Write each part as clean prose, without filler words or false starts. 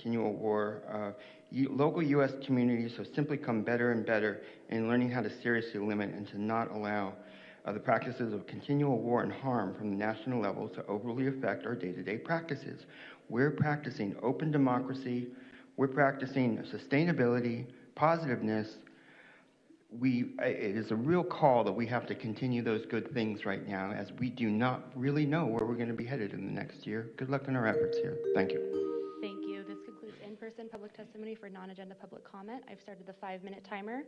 continual war. Local U.S. communities have simply come better and better in learning how to seriously limit and to not allow the practices of continual war and harm from the national level to overly affect our day-to-day practices. We're practicing open democracy, we're practicing sustainability, positiveness. It is a real call that we have to continue those good things right now, as we do not really know where we're going to be headed in the next year. Good luck in our efforts here. Thank you. Thank you. This concludes in-person public testimony for non-agenda public comment. I've started the 5-minute timer.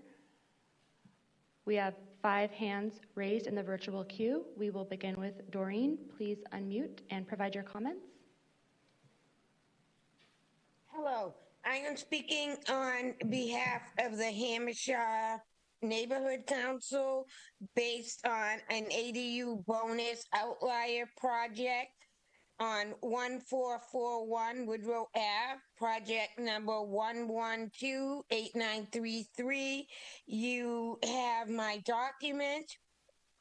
We have 5 hands raised in the virtual queue. We will begin with Doreen. Please unmute and provide your comments. Hello, I am speaking on behalf of the Hampshire Neighborhood Council based on an ADU bonus outlier project on 1441 Woodrow Ave, project number 1128933. You have my document.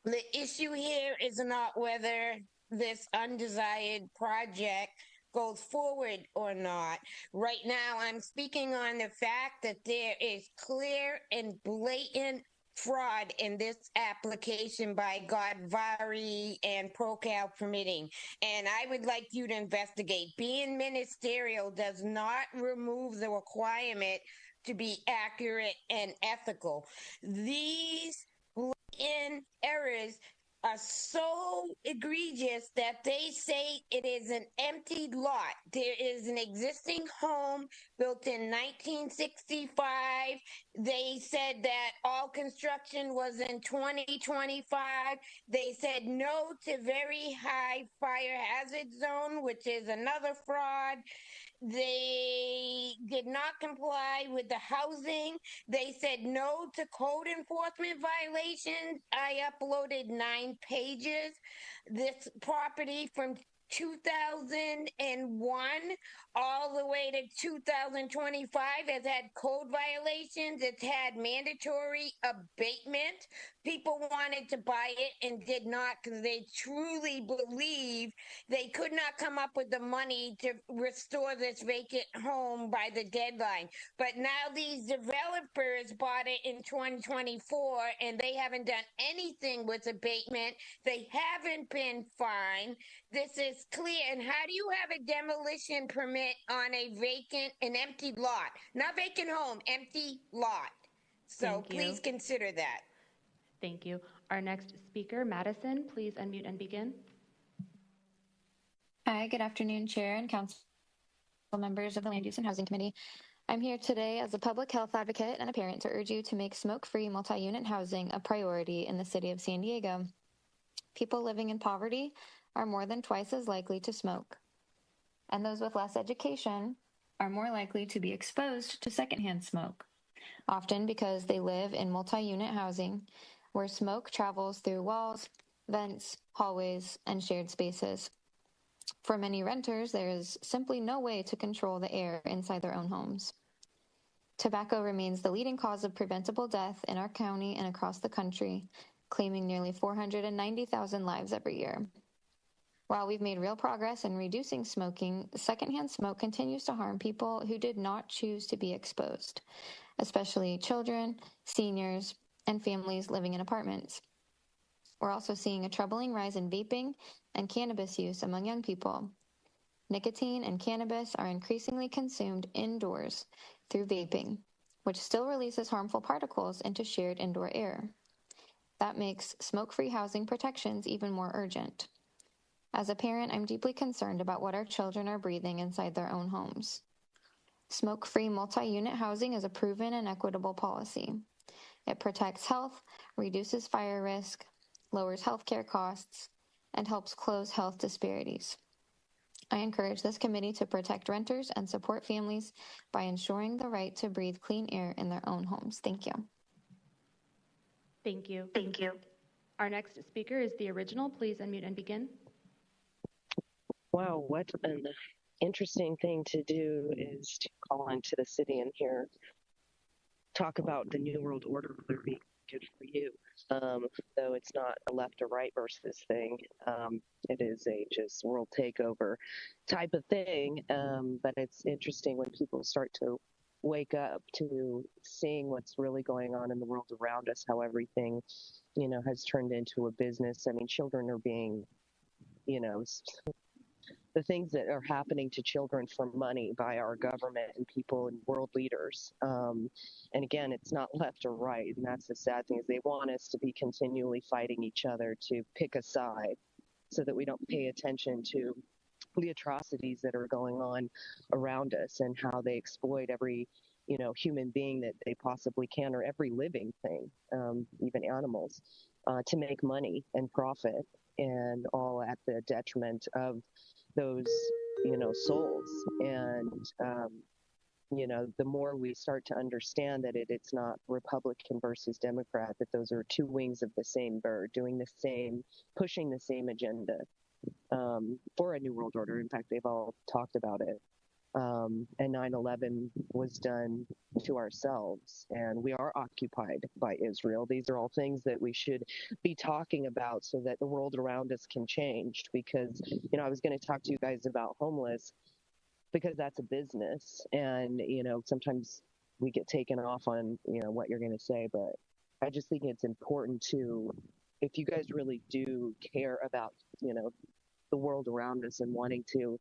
The issue here is not whether this undesired project goes forward or not. Right now, I'm speaking on the fact that there is clear and blatant fraud in this application by Godvari and ProCal Permitting. And I would like you to investigate. Being ministerial does not remove the requirement to be accurate and ethical. These blatant errors are so egregious that they say it is an empty lot. There is an existing home built in 1965. They said that all construction was in 2025. They said no to very high fire hazard zone, which is another fraud. They did not comply with the housing. They said no to code enforcement violations. I uploaded 9 pages. This property from 2001 all the way to 2025 has had code violations. It's had mandatory abatement. People wanted to buy it and did not because they truly believe they could not come up with the money to restore this vacant home by the deadline. But now these developers bought it in 2024 and they haven't done anything with abatement. They haven't been fined. This is clear. And how do you have a demolition permit on a vacant, an empty lot? Not vacant home, empty lot. So please consider that. Thank you. Our next speaker, Madison, please unmute and begin. Hi, good afternoon, Chair and Council members of the Land Use and Housing Committee. I'm here today as a public health advocate and a parent to urge you to make smoke-free multi-unit housing a priority in the city of San Diego. People living in poverty are more than twice as likely to smoke, and those with less education are more likely to be exposed to secondhand smoke, often because they live in multi-unit housing where smoke travels through walls, vents, hallways, and shared spaces. For many renters, there is simply no way to control the air inside their own homes. Tobacco remains the leading cause of preventable death in our county and across the country, claiming nearly 490,000 lives every year. While we've made real progress in reducing smoking, secondhand smoke continues to harm people who did not choose to be exposed, especially children, seniors, and families living in apartments. We're also seeing a troubling rise in vaping and cannabis use among young people. Nicotine and cannabis are increasingly consumed indoors through vaping, which still releases harmful particles into shared indoor air. That makes smoke-free housing protections even more urgent. As a parent, I'm deeply concerned about what our children are breathing inside their own homes. Smoke-free multi-unit housing is a proven and equitable policy. It protects health, reduces fire risk, lowers healthcare costs, and helps close health disparities. I encourage this committee to protect renters and support families by ensuring the right to breathe clean air in their own homes. Thank you. Thank you. Thank you. Our next speaker is the original. Please unmute and begin. Wow, what an interesting thing to do is to call into the city and hear talk about the New World Order being good for you. Though it's not a left or right versus thing. It is a just world takeover type of thing. But it's interesting when people start to wake up to seeing what's really going on in the world around us, how everything, has turned into a business. I mean, children are being, you know, the things that are happening to children for money by our government and people and world leaders. And again, it's not left or right. And that's the sad thing is they want us to be continually fighting each other to pick a side so that we don't pay attention to the atrocities that are going on around us and how they exploit every, human being that they possibly can, or every living thing, even animals, to make money and profit, and all at the detriment of those, souls. And, the more we start to understand that it's not Republican versus Democrat, that those are two wings of the same bird doing the same, pushing the same agenda for a new world order. In fact, they've all talked about it. And 9/11 was done to ourselves, and we are occupied by Israel. These are all things that we should be talking about so that the world around us can change. Because, I was going to talk to you guys about homeless because that's a business, and, sometimes we get taken off on, what you're going to say, but I just think it's important to, if you guys really do care about, the world around us and wanting to,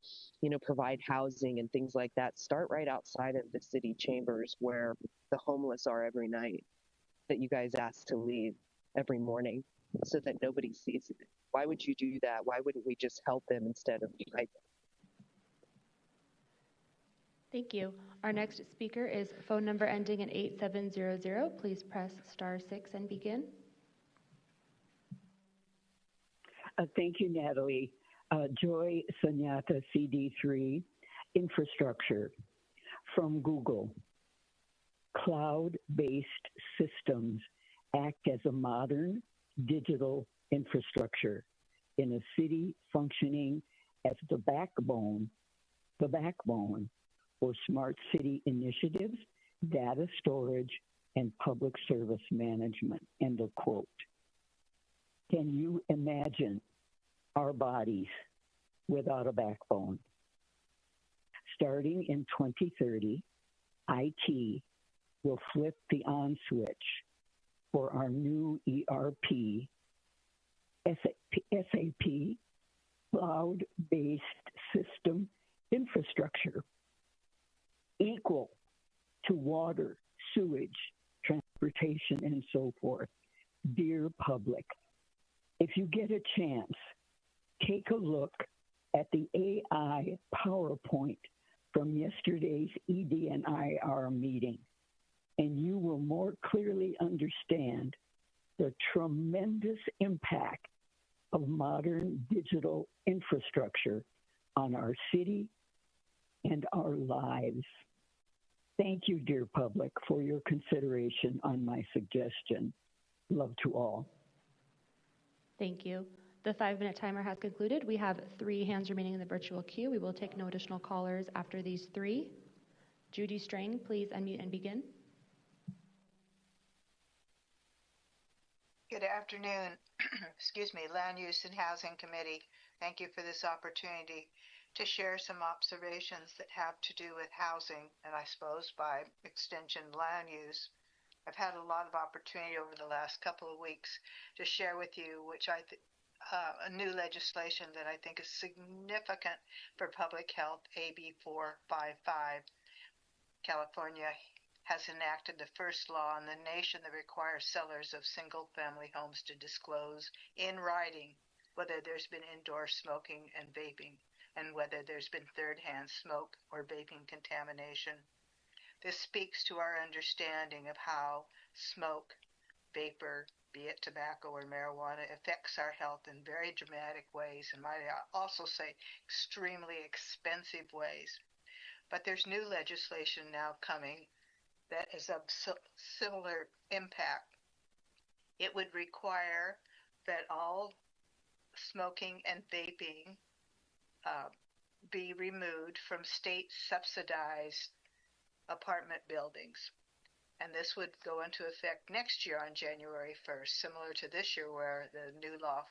provide housing and things like that, start right outside of the city chambers where the homeless are every night that you guys ask to leave every morning so that nobody sees it. Why would you do that? Why wouldn't we just help them instead of fight them? Thank you. Our next speaker is phone number ending in 8700. Please press *6 and begin. Thank you, Natalie. Joy Sunyata, CD3, Infrastructure. From Google. Cloud-based systems act as a modern digital infrastructure in a city functioning as the backbone for smart city initiatives, data storage, and public service management, end of quote. Can you imagine our bodies without a backbone? Starting in 2030, IT will flip the on switch for our new ERP, SAP, cloud-based system infrastructure, equal to water, sewage, transportation, and so forth. Dear public, if you get a chance, take a look at the AI PowerPoint from yesterday's ED&IR meeting, and you will more clearly understand the tremendous impact of modern digital infrastructure on our city and our lives. Thank you, dear public, for your consideration on my suggestion. Love to all. Thank you. The 5-minute timer has concluded. We have 3 hands remaining in the virtual queue. We will take no additional callers after these 3. Judy Strang, please unmute and begin. Good afternoon. Excuse me, Land Use and Housing Committee. Thank you for this opportunity to share some observations that have to do with housing, and I suppose by extension land use. I've had a lot of opportunity over the last couple of weeks to share with you, which a new legislation that I think is significant for public health, AB 455. California has enacted the first law in the nation that requires sellers of single-family homes to disclose in writing whether there's been indoor smoking and vaping, and whether there's been third-hand smoke or vaping contamination. This speaks to our understanding of how smoke, vapor, be it tobacco or marijuana, affects our health in very dramatic ways, and might I also say extremely expensive ways. But there's new legislation now coming that is of similar impact. It would require that all smoking and vaping be removed from state-subsidized apartment buildings. And this would go into effect next year on January 1st, similar to this year where the new law,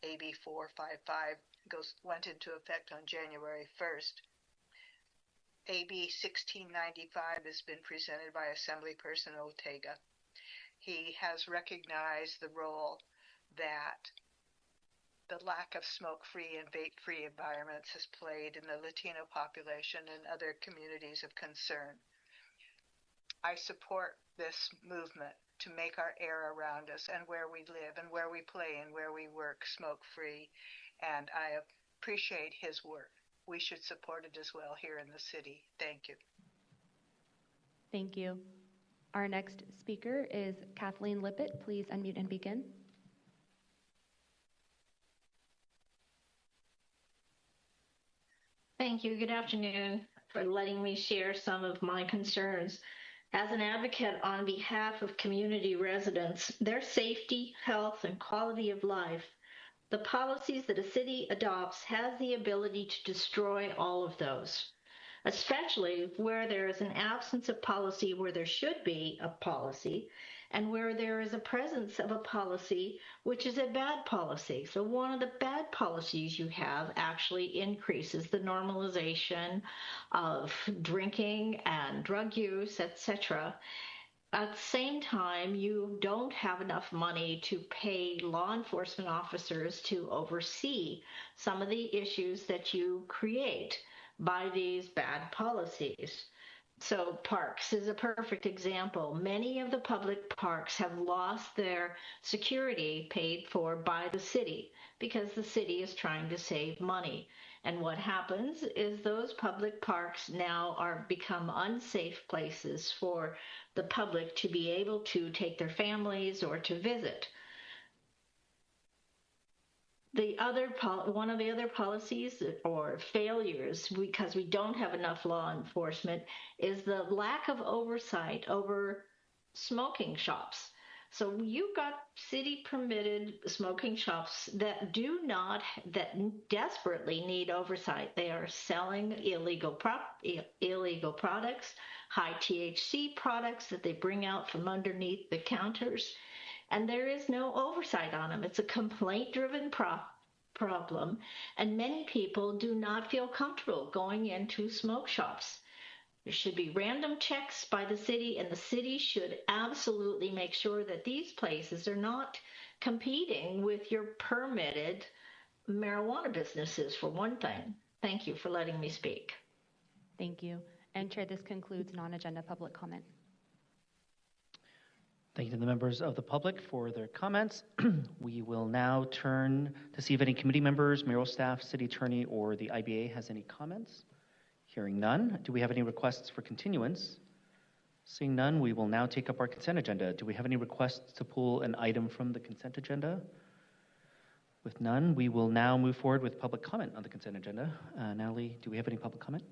AB 455, went into effect on January 1st. AB 1695 has been presented by Assemblyperson Ortega. He has recognized the role that the lack of smoke-free and vape-free environments has played in the Latino population and other communities of concern. I support this movement to make our air around us and where we live and where we play and where we work smoke-free, and I appreciate his work. We should support it as well here in the city. Thank you. Thank you. Our next speaker is Kathleen Lippett. Please unmute and begin. Thank you. Good afternoon for letting me share some of my concerns. As an advocate on behalf of community residents, their safety, health, and quality of life, the policies that a city adopts has the ability to destroy all of those, especially where there is an absence of policy where there should be a policy, and where there is a presence of a policy which is a bad policy. So one of the bad policies you have actually increases the normalization of drinking and drug use, etc. At the same time, you don't have enough money to pay law enforcement officers to oversee some of the issues that you create by these bad policies. So parks is a perfect example. Many of the public parks have lost their security paid for by the city because the city is trying to save money. And what happens is those public parks now become unsafe places for the public to be able to take their families or to visit. One of the other policies or failures, because we don't have enough law enforcement, is the lack of oversight over smoking shops. So you've got city permitted smoking shops that desperately need oversight. They are selling illegal products, high THC products that they bring out from underneath the counters, and there is no oversight on them. It's a complaint-driven problem, and many people do not feel comfortable going into smoke shops. There should be random checks by the city, and the city should absolutely make sure that these places are not competing with your permitted marijuana businesses, for one thing. Thank you for letting me speak. Thank you. And Chair, this concludes non-agenda public comment. Thank you to the members of the public for their comments. We will now turn to see if any committee members, mayoral staff, city attorney, or the IBA has any comments. Hearing none, do we have any requests for continuance? Seeing none, we will now take up our consent agenda. Do we have any requests to pull an item from the consent agenda? With none, we will now move forward with public comment on the consent agenda. Natalie, do we have any public comment?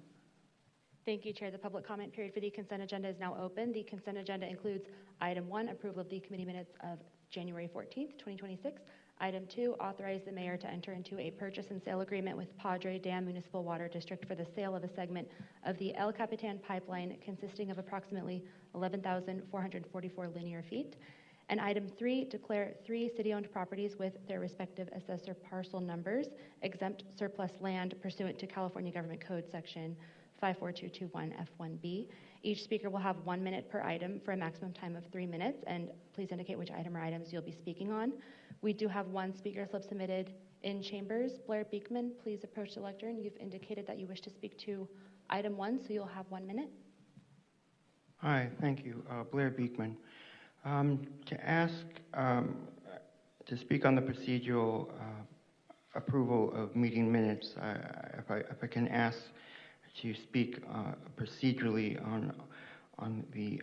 Thank you, Chair. The public comment period for the consent agenda is now open. The consent agenda includes Item 1, approval of the committee minutes of January 14th, 2026. Item 2, authorize the mayor to enter into a purchase and sale agreement with Padre Dam Municipal Water District for the sale of a segment of the El Capitan pipeline consisting of approximately 11,444 linear feet. And Item 3, declare 3 city-owned properties with their respective assessor parcel numbers exempt surplus land pursuant to California Government Code Section 54221 F1B. Each speaker will have 1 minute per item for a maximum time of 3 minutes, and please indicate which item or items you'll be speaking on. We do have one speaker slip submitted in chambers. Blair Beekman, please approach the lectern. You've indicated that you wish to speak to Item 1, so you'll have 1 minute. Hi, thank you. Blair Beekman. To ask to speak on the procedural approval of meeting minutes, if I can ask to speak procedurally on the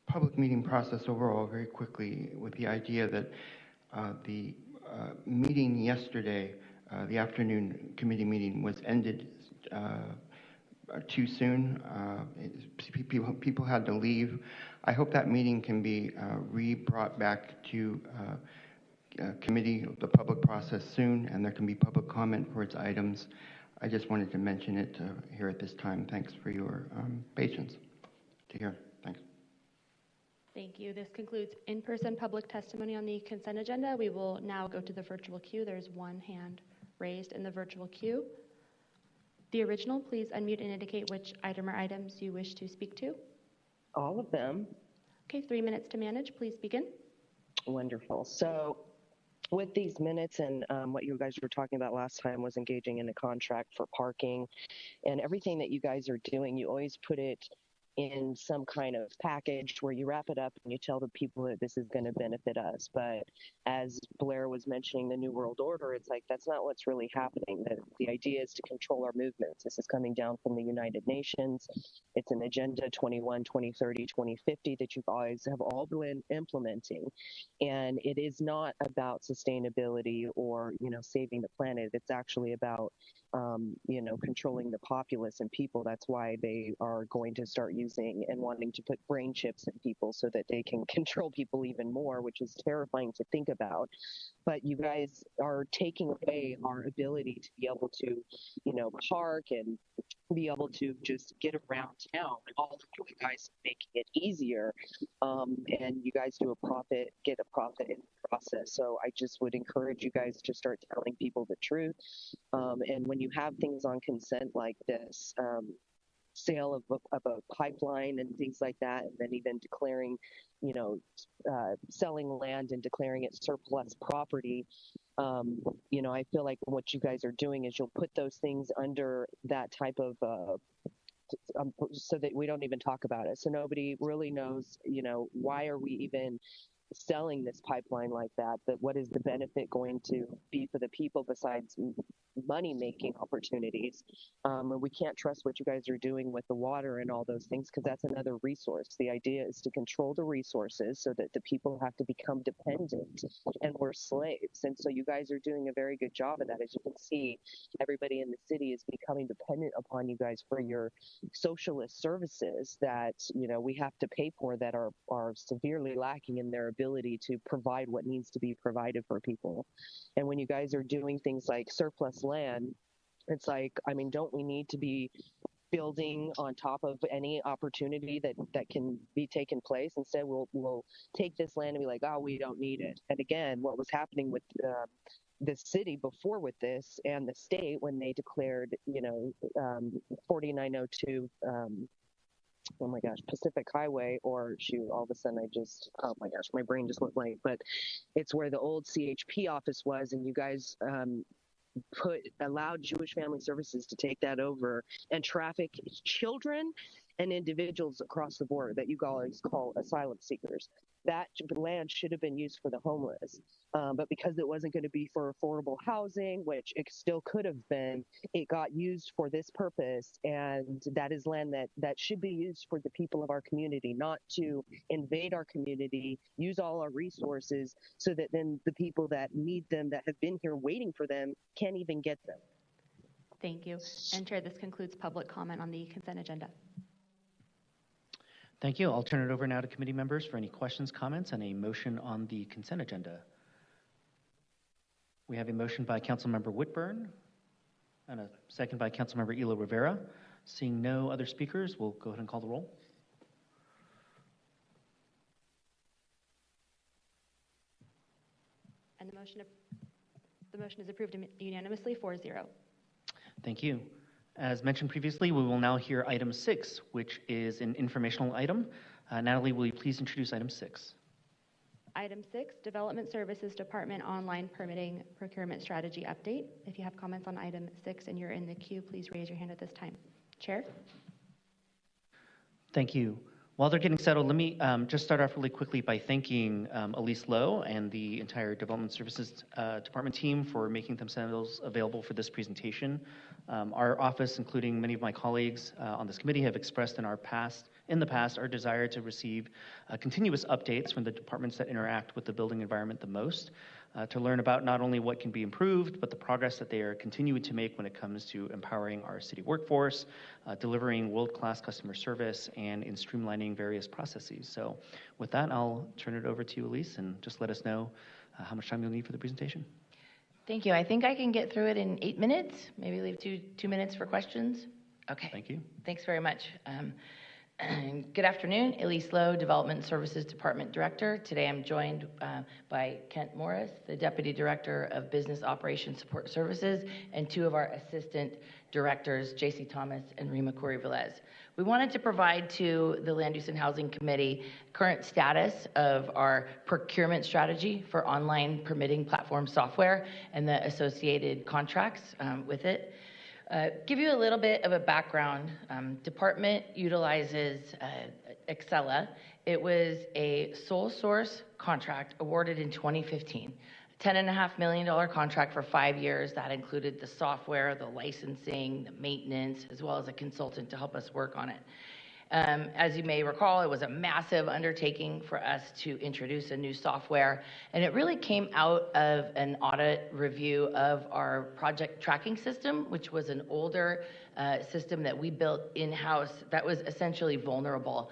public meeting process overall very quickly, with the idea that the meeting yesterday, the afternoon committee meeting, was ended too soon. People had to leave. I hope that meeting can be brought back to committee, the public process soon, and there can be public comment for its items. I just wanted to mention it here at this time. Thanks for your patience to hear. Thanks. Thank you. This concludes in-person public testimony on the consent agenda. We will now go to the virtual queue. There's one hand raised in the virtual queue. The original, please unmute and indicate which item or items you wish to speak to. All of them. Okay, 3 minutes to manage. Please begin. Wonderful. So with these minutes and what you guys were talking about last time was engaging in a contract for parking and everything that you guys are doing, you always put it in some kind of package where you wrap it up and you tell the people that this is going to benefit us. But as Blair was mentioning the New World Order, it's like that's not what's really happening. The idea is to control our movements. This is coming down from the United Nations. It's an Agenda 21, 2030, 2050 that you guys have all been implementing. And it is not about sustainability or, saving the planet. It's actually about controlling the populace and people. That's why they are going to start using and wanting to put brain chips in people so that they can control people even more, which is terrifying to think about. But you guys are taking away our ability to be able to, park and be able to just get around town. All of you guys making it easier, and you guys get a profit in the process. So I just would encourage you guys to start telling people the truth. And when you have things on consent like this, sale of a pipeline and things like that, and then even declaring, selling land and declaring it surplus property, I feel like what you guys are doing is you'll put those things under that type of so that we don't even talk about it. So nobody really knows, why are we even selling this pipeline like that? But what is the benefit going to be for the people besides money-making opportunities? And we can't trust what you guys are doing with the water and all those things because that's another resource. The idea is to control the resources so that the people have to become dependent and we're slaves. And so you guys are doing a very good job of that. As you can see, everybody in the city is becoming dependent upon you guys for your socialist services that, we have to pay for that are severely lacking in their ability to provide what needs to be provided for people. And when you guys are doing things like surplus land, it's like, don't we need to be building on top of any opportunity that can be taken place? Instead, we'll take this land and be like, oh, we don't need it. And again, what was happening with the city before with this and the state when they declared, 4902, oh my gosh, Pacific Highway, or shoot, all of a sudden oh my gosh, my brain just went blank, but it's where the old CHP office was, and you guys allowed Jewish Family Services to take that over and traffic children and individuals across the border that you guys call asylum seekers. That land should have been used for the homeless. But because it wasn't going to be for affordable housing, which it still could have been, it got used for this purpose. And that is land that should be used for the people of our community, not to invade our community, use all our resources so that then the people that need them, that have been here waiting for them, can't even get them. Thank you. And Chair, this concludes public comment on the consent agenda. Thank you. I'll turn it over now to committee members for any questions, comments, and a motion on the consent agenda. We have a motion by Councilmember Whitburn and a second by Councilmember Elo Rivera. Seeing no other speakers, we'll go ahead and call the roll. And the motion is approved unanimously 4-0. Thank you. As mentioned previously, we will now hear item 6, which is an informational item. Natalie, will you please introduce item 6? Item 6, Development Services Department Online Permitting Procurement Strategy Update. If you have comments on item 6 and you're in the queue, please raise your hand at this time. Chair? Thank you. While they're getting settled, let me just start off really quickly by thanking Elise Lowe and the entire Development Services Department team for making themselves available for this presentation. Our office, including many of my colleagues on this committee, have expressed in the past our desire to receive continuous updates from the departments that interact with the building environment the most, to learn about not only what can be improved, but the progress that they are continuing to make when it comes to empowering our city workforce, delivering world-class customer service, and in streamlining various processes. So with that, I'll turn it over to you, Elise, and just let us know how much time you'll need for the presentation. Thank you. I think I can get through it in 8 minutes, maybe leave two minutes for questions. Okay. Thank you. Thanks very much. Good afternoon, Elise Lowe, Development Services Department Director. Today I'm joined by Kent Morris, the Deputy Director of Business Operations Support Services, and two of our Assistant Directors, JC Thomas and Rima Corey-Velez. We wanted to provide to the Land Use and Housing Committee current status of our procurement strategy for online permitting platform software and the associated contracts with it. Give you a little bit of a background. Department utilizes Excella. It was a sole source contract awarded in 2015. $10.5 million contract for 5 years. That included the software, the licensing, the maintenance, as well as a consultant to help us work on it. As you may recall, it was a massive undertaking for us to introduce a new software, and it really came out of an audit review of our project tracking system, which was an older system that we built in-house that was essentially vulnerable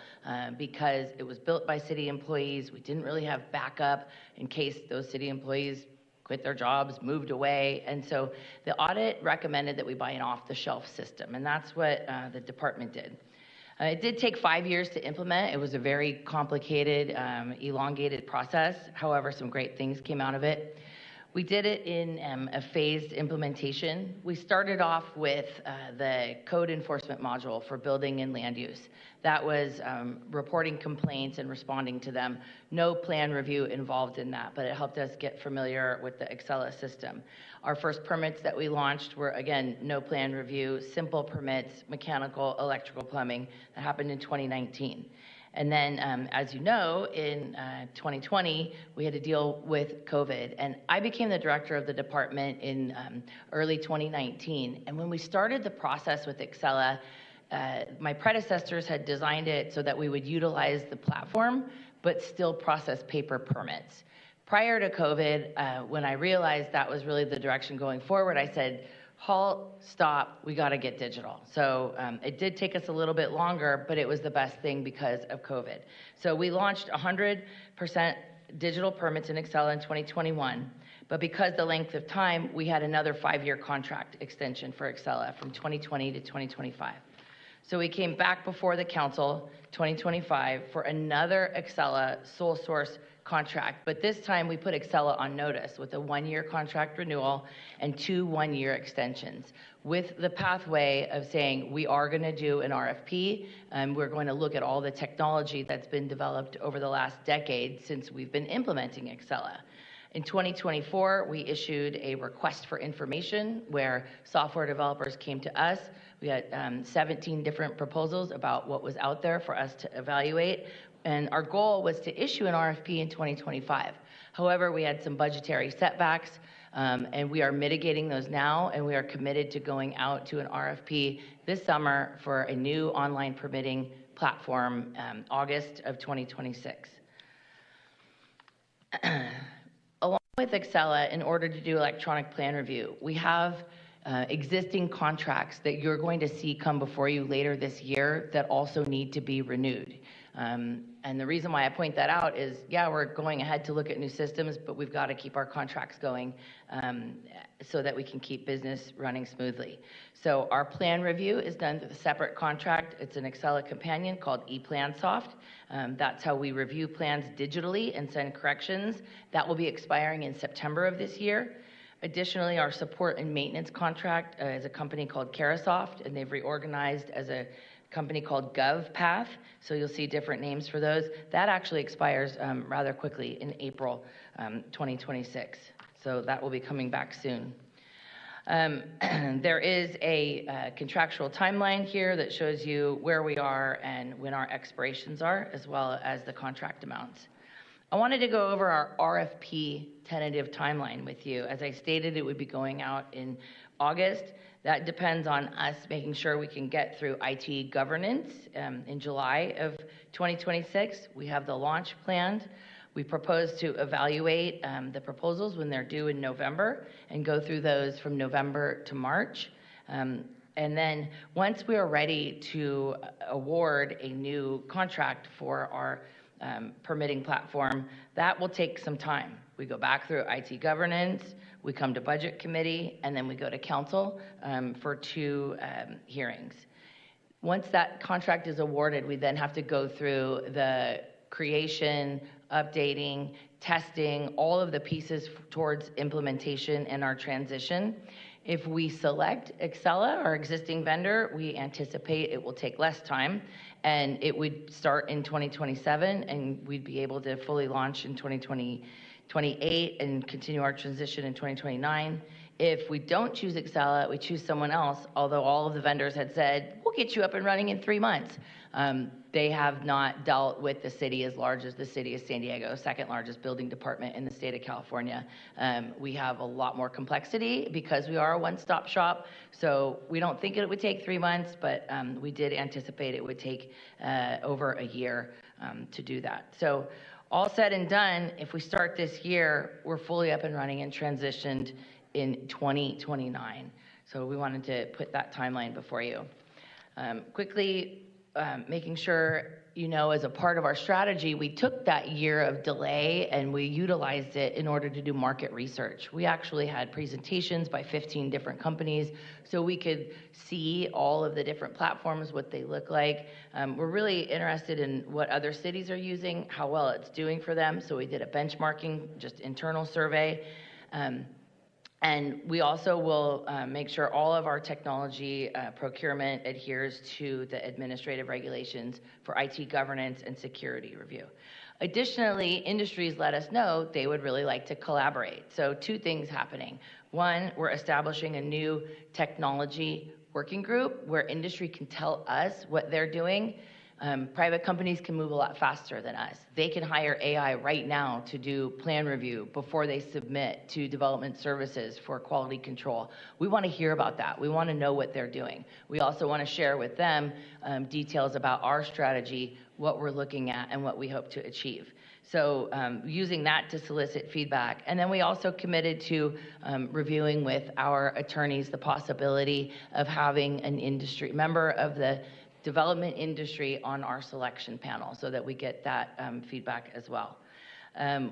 because it was built by city employees. We didn't really have backup in case those city employees quit their jobs, moved away, and so the audit recommended that we buy an off-the-shelf system, and that's what the department did. It did take 5 years to implement. It was a very complicated, elongated process. However, some great things came out of it. We did it in a phased implementation. We started off with the code enforcement module for building and land use. That was reporting complaints and responding to them. No plan review involved in that, but it helped us get familiar with the Excella system. Our first permits that we launched were, again, no plan review, simple permits, mechanical, electrical, plumbing. That happened in 2019. And then, as you know, in 2020, we had to deal with COVID. And I became the director of the department in early 2019. And when we started the process with Excella, my predecessors had designed it so that we would utilize the platform, but still process paper permits. Prior to COVID, when I realized that was really the direction going forward, I said, halt, stop, we got to get digital. So it did take us a little bit longer, but it was the best thing because of COVID. So we launched 100% digital permits in Excella in 2021, but because the length of time, we had another 5-year contract extension for Excella from 2020 to 2025. So we came back before the council, 2025, for another Excella sole source contract, but this time we put Excella on notice with a 1-year contract renewal and 2 1-year extensions with the pathway of saying we are going to do an RFP and we're going to look at all the technology that's been developed over the last decade since we've been implementing Excella. In 2024, we issued a request for information where software developers came to us. We had 17 different proposals about what was out there for us to evaluate. And our goal was to issue an RFP in 2025. However, we had some budgetary setbacks, and we are mitigating those now, and we are committed to going out to an RFP this summer for a new online permitting platform, August of 2026. Along with Excella, in order to do electronic plan review, we have existing contracts that you're going to see come before you later this year that also need to be renewed. And the reason why I point that out is, yeah, we're going ahead to look at new systems, but we've got to keep our contracts going so that we can keep business running smoothly. So our plan review is done through a separate contract. It's an Excella companion called ePlansoft. That's how we review plans digitally and send corrections. That will be expiring in September of this year. Additionally, our support and maintenance contract is a company called Carasoft, and they've reorganized as a company called GovPath, so you'll see different names for those. That actually expires rather quickly in April 2026, so that will be coming back soon. There is a contractual timeline here that shows you where we are and when our expirations are, as well as the contract amounts. I wanted to go over our RFP tentative timeline with you. As I stated, it would be going out in August. That depends on us making sure we can get through IT governance in July of 2026. We have the launch planned. We propose to evaluate the proposals when they're due in November and go through those from November to March. And then once we are ready to award a new contract for our permitting platform, that will take some time. We go back through IT governance, we come to budget committee, and then we go to council for 2 hearings. Once that contract is awarded, we then have to go through the creation, updating, testing, all of the pieces towards implementation in our transition. If we select Excella, our existing vendor, we anticipate it will take less time, and it would start in 2027, and we'd be able to fully launch in 2028 and continue our transition in 2029. If we don't choose Excella, we choose someone else, although all of the vendors had said, we'll get you up and running in 3 months. They have not dealt with the city as large as the city of San Diego, second largest building department in the state of California. We have a lot more complexity because we are a one-stop shop. So we don't think it would take 3 months, but we did anticipate it would take over a year to do that. So all said and done, if we start this year, we're fully up and running and transitioned in 2029. So we wanted to put that timeline before you. Quickly, making sure you know, as a part of our strategy, we took that year of delay and we utilized it in order to do market research. We actually had presentations by 15 different companies so we could see all of the different platforms, what they look like. We're really interested in what other cities are using, how well it's doing for them. So we did a benchmarking, just internal survey. And we also will make sure all of our technology procurement adheres to the administrative regulations for IT governance and security review. Additionally, industries let us know they would really like to collaborate. So 2 things happening. One, we're establishing a new technology working group where industry can tell us what they're doing. Private companies can move a lot faster than us. They can hire AI right now to do plan review before they submit to development services for quality control. We want to hear about that. We want to know what they're doing. We also want to share with them details about our strategy, what we're looking at, and what we hope to achieve. So using that to solicit feedback. And then we also committed to reviewing with our attorneys the possibility of having an industry member of the development industry on our selection panel so that we get that feedback as well.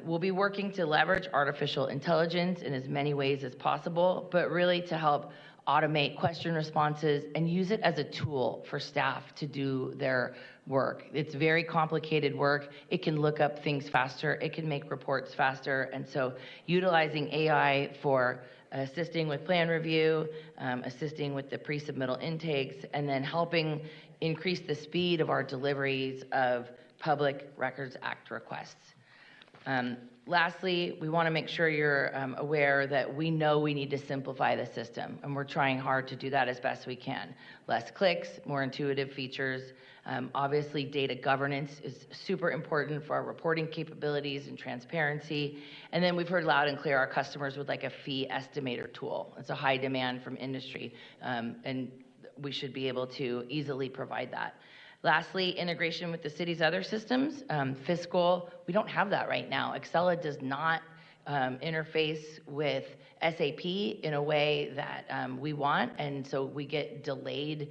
We'll be working to leverage artificial intelligence in as many ways as possible, but really to help automate question responses and use it as a tool for staff to do their work. It's very complicated work. It can look up things faster. It can make reports faster. And so utilizing AI for assisting with plan review, assisting with the pre-submittal intakes, and then helping increase the speed of our deliveries of Public Records Act requests. Lastly, we want to make sure you're aware that we know we need to simplify the system, and we're trying hard to do that as best we can. Less clicks, more intuitive features. Obviously, data governance is super important for our reporting capabilities and transparency. And then we've heard loud and clear our customers would like a fee estimator tool. It's a high demand from industry, and we should be able to easily provide that. Lastly, integration with the city's other systems. Fiscal, we don't have that right now. Excella does not interface with SAP in a way that we want, and so we get delayed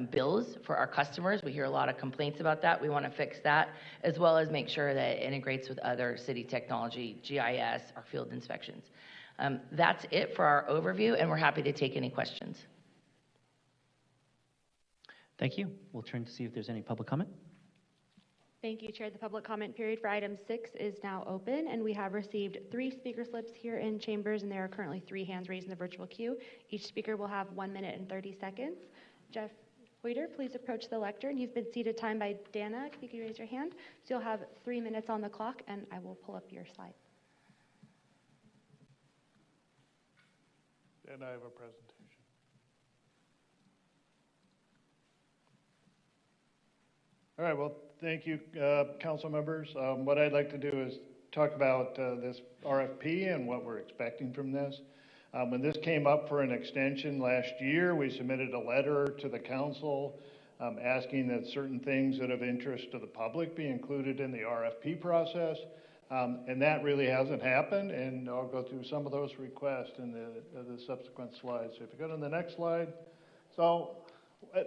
bills for our customers. We hear a lot of complaints about that. We want to fix that, as well as make sure that it integrates with other city technology, GIS, our field inspections. That's it for our overview, and we're happy to take any questions. Thank you. We'll turn to see if there's any public comment. Thank you, Chair. The public comment period for item 6 is now open, and we have received 3 speaker slips here in chambers, and there are currently 3 hands raised in the virtual queue. Each speaker will have 1 minute and 30 seconds. Jeff Hoyter, please approach the lectern. You've been seated time by Dana. If you could raise your hand. So you'll have 3 minutes on the clock, and I will pull up your slide. And I have a presentation. All right, well, thank you, council members. What I'd like to do is talk about this RFP and what we're expecting from this. When this came up for an extension last year, we submitted a letter to the council asking that certain things that of interest to the public be included in the RFP process. And that really hasn't happened, and I'll go through some of those requests in the subsequent slides. So if you go to the next slide. So,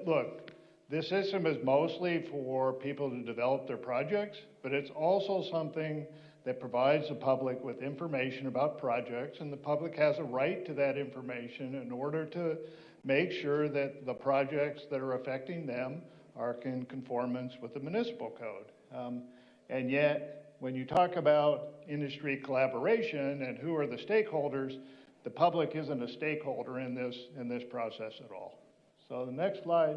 look. This system is mostly for people to develop their projects, but it's also something that provides the public with information about projects, and the public has a right to that information in order to make sure that the projects that are affecting them are in conformance with the municipal code. And yet, when you talk about industry collaboration and who are the stakeholders, the public isn't a stakeholder in this process at all. So the next slide.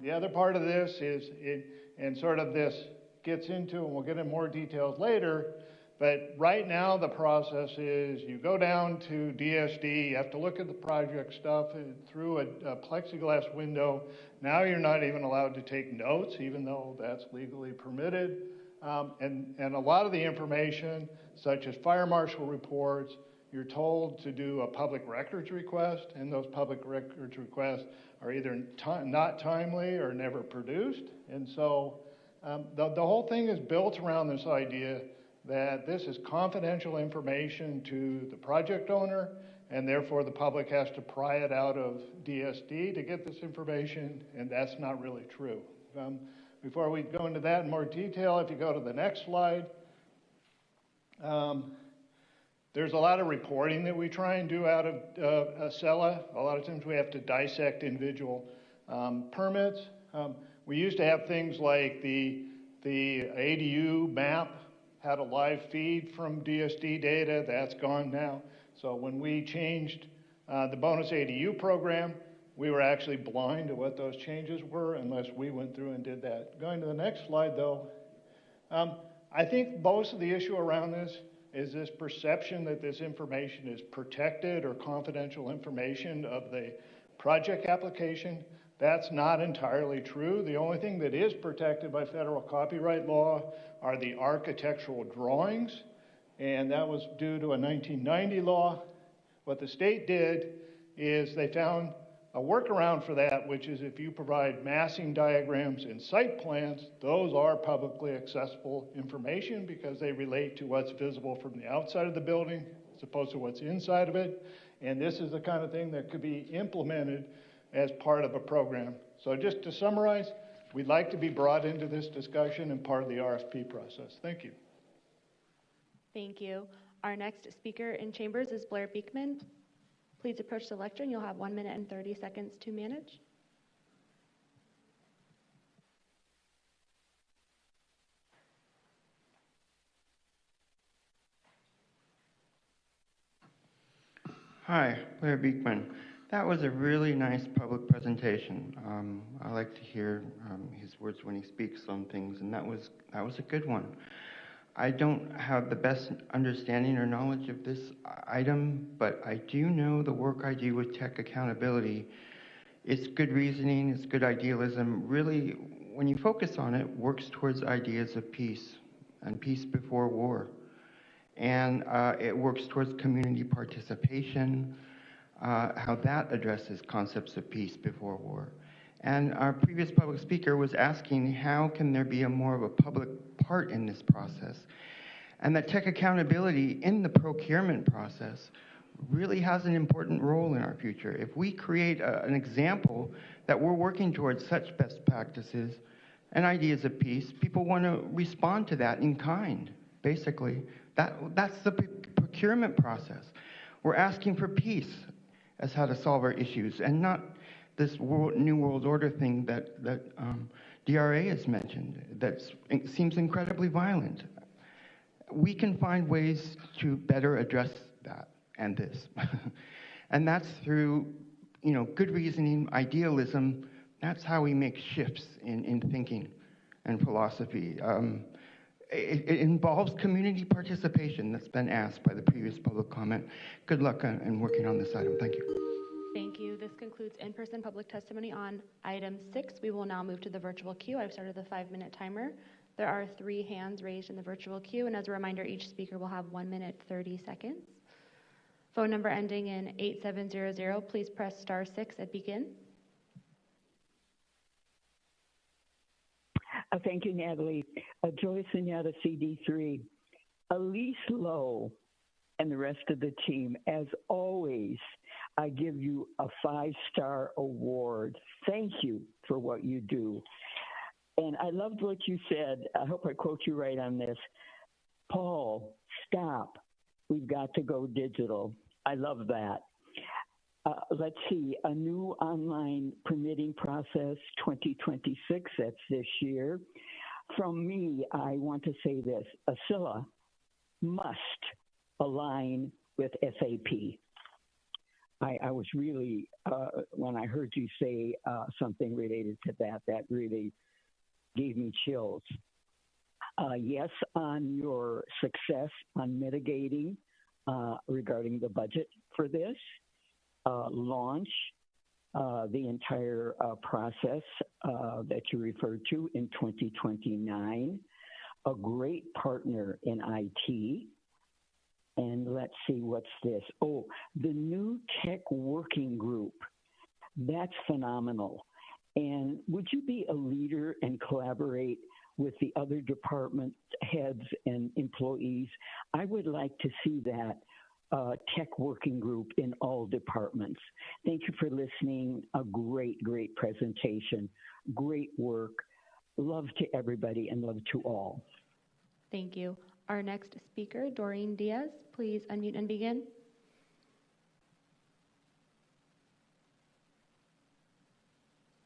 The other part of this is, and sort of this gets into, and we'll get in more details later, but right now the process is you go down to DSD, you have to look at the project stuff through a plexiglass window. Now you're not even allowed to take notes, even though that's legally permitted. And a lot of the information, such as fire marshal reports, you're told to do a public records request, and those public records requests are either not timely or never produced. And so the whole thing is built around this idea that this is confidential information to the project owner, and therefore the public has to pry it out of DSD to get this information, and that's not really true. Before we go into that in more detail, if you go to the next slide, there's a lot of reporting that we try and do out of Acela. A lot of times we have to dissect individual permits. We used to have things like the ADU map had a live feed from DSD data. That's gone now. So when we changed the bonus ADU program, we were actually blind to what those changes were unless we went through and did that. Going to the next slide, though, I think most of the issue around this is this perception that this information is protected or confidential information of the project application. That's not entirely true. The only thing that is protected by federal copyright law are the architectural drawings, and that was due to a 1990 law. What the state did is they found a workaround for that, which is if you provide massing diagrams and site plans, those are publicly accessible information because they relate to what's visible from the outside of the building as opposed to what's inside of it. And this is the kind of thing that could be implemented as part of a program. So just to summarize, we'd like to be brought into this discussion and part of the RFP process. Thank you. Thank you. Our next speaker in chambers is Blair Beekman. Please approach the lectern. You'll have 1 minute and 30 seconds to manage. Hi, Blair Beekman. That was a really nice public presentation. I like to hear his words when he speaks on things, and that was a good one. I don't have the best understanding or knowledge of this item, but I do know the work I do with tech accountability. It's good reasoning, it's good idealism. Really, when you focus on it, works towards ideas of peace and peace before war. And it works towards community participation, how that addresses concepts of peace before war. And our previous public speaker was asking how can there be more of a public part in this process? And that tech accountability in the procurement process really has an important role in our future. If we create an example that we're working towards such best practices and ideas of peace, people want to respond to that in kind, basically. That's the procurement process. We're asking for peace as how to solve our issues, and not this New World Order thing that DRA has mentioned that seems incredibly violent. We can find ways to better address that and this. And that's through good reasoning, idealism. That's how we make shifts in thinking and philosophy. It involves community participation that's been asked by the previous public comment. Good luck in working on this item. Thank you. Thank you. This concludes in-person public testimony on item 6. We will now move to the virtual queue. I've started the 5-minute timer. There are 3 hands raised in the virtual queue, and as a reminder, each speaker will have 1 minute, 30 seconds. Phone number ending in 8700, please press *6 at begin. Thank you, Natalie. Joyce Sunyata, CD3. Elise Lowe and the rest of the team, as always, I give you a 5-star award. Thank you for what you do. And I loved what you said. I hope I quote you right on this. Paul, stop. We've got to go digital. I love that. let's see, a new online permitting process 2026, that's this year. From me, I want to say this, ASILA must align with SAP. I was really, when I heard you say something related to that, that really gave me chills. Yes, on your success on mitigating regarding the budget for this, launch the entire process that you referred to in 2029, a great partner in IT. And let's see, what's this? Oh, the new tech working group. That's phenomenal. And would you be a leader and collaborate with the other department heads and employees? I would like to see that tech working group in all departments. Thank you for listening. A great, great presentation. Great work. Love to everybody and love to all. Thank you. Our next speaker, Doreen Diaz, please unmute and begin.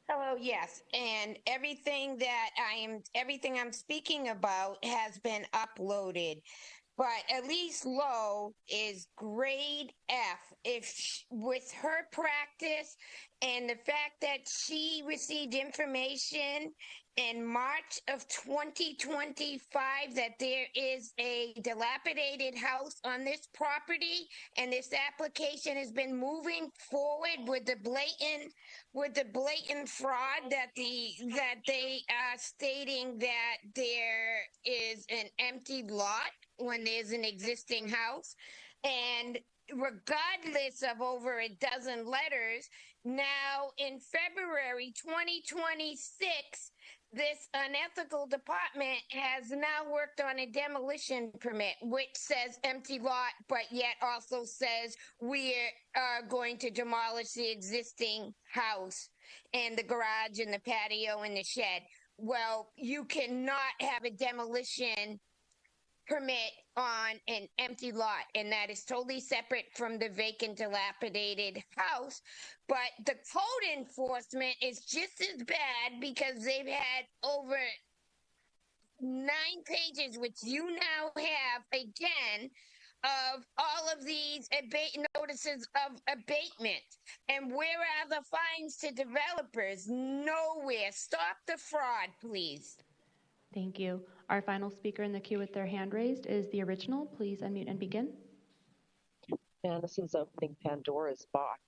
Hello, yes, and everything I'm speaking about has been uploaded. But Elise Lowe is grade F. With her practice and the fact that she received information in March of 2025 that there is a dilapidated house on this property, and this application has been moving forward with the blatant fraud that they are stating that there is an empty lot when there's an existing house. And regardless of over a dozen letters, now in February 2026, this unethical department has now worked on a demolition permit, which says empty lot, but yet also says we are going to demolish the existing house and the garage and the patio and the shed. Well, you cannot have a demolition permit on an empty lot, and that is totally separate from the vacant, dilapidated house. But the code enforcement is just as bad because they've had over 9 pages, which you now have again, of all of these notices of abatement. And where are the fines to developers? Nowhere. Stop the fraud, please. Thank you. Our final speaker in the queue with their hand raised is the original. Please unmute and begin. Yeah, this is opening Pandora's box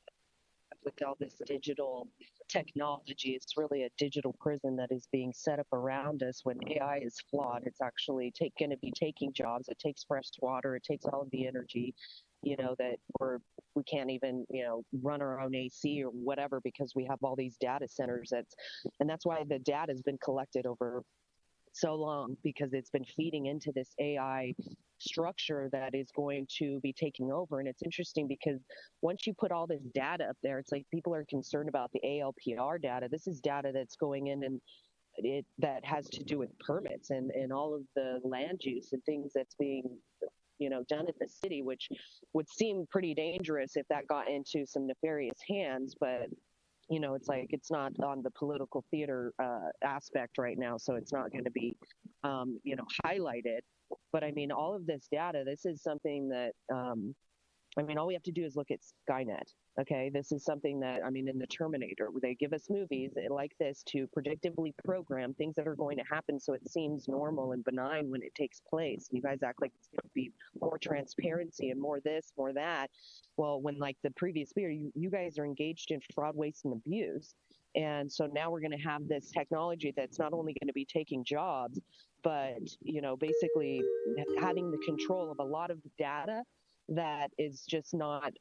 with all this digital technology. It's really a digital prison that is being set up around us. When AI is flawed, it's actually going to be taking jobs. It takes fresh water. It takes all of the energy, that we can't even, run our own AC or whatever because we have all these data centers. And that's why the data has been collected over so long, because it's been feeding into this AI structure that is going to be taking over. And it's interesting because once you put all this data up there, it's like people are concerned about the ALPR data. This is data that's going in and that has to do with permits and all of the land use and things that's being done in the city, which would seem pretty dangerous if that got into some nefarious hands. But it's like it's not on the political theater aspect right now, so it's not going to be, highlighted. But I mean, all of this data, this is something that, all we have to do is look at Skynet. Okay, this is something that, in the Terminator, where they give us movies like this to predictively program things that are going to happen so it seems normal and benign when it takes place. You guys act like it's going to be more transparency and more this, more that. Well, when like the previous speaker, you guys are engaged in fraud, waste, and abuse. And so now we're going to have this technology that's not only going to be taking jobs, but, basically having the control of a lot of the data that is just not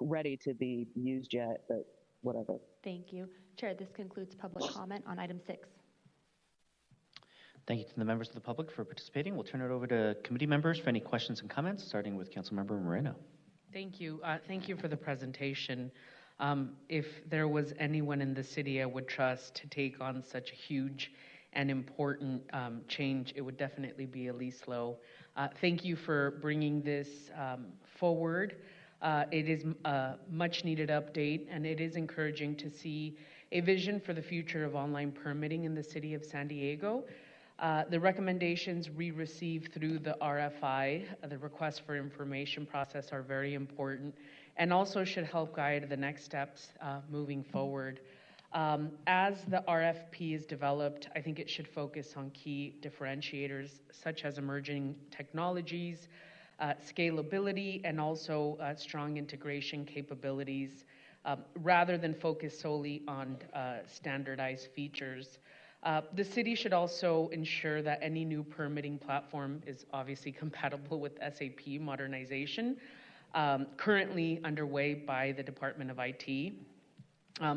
ready to be used yet, but whatever. Thank you. Chair, this concludes public comment on item 6. Thank you to the members of the public for participating. We'll turn it over to committee members for any questions and comments, starting with Councilmember Moreno. Thank you. Thank you for the presentation. If there was anyone in the city I would trust to take on such a huge and important change, it would definitely be Elise Lowe. Thank you for bringing this forward. It is a much needed update, and it is encouraging to see a vision for the future of online permitting in the city of San Diego. The recommendations we received through the RFI, the request for information process, are very important and also should help guide the next steps moving forward. As the RFP is developed, I think it should focus on key differentiators such as emerging technologies, scalability, and also strong integration capabilities, rather than focus solely on standardized features. The city should also ensure that any new permitting platform is obviously compatible with SAP modernization, currently underway by the Department of IT.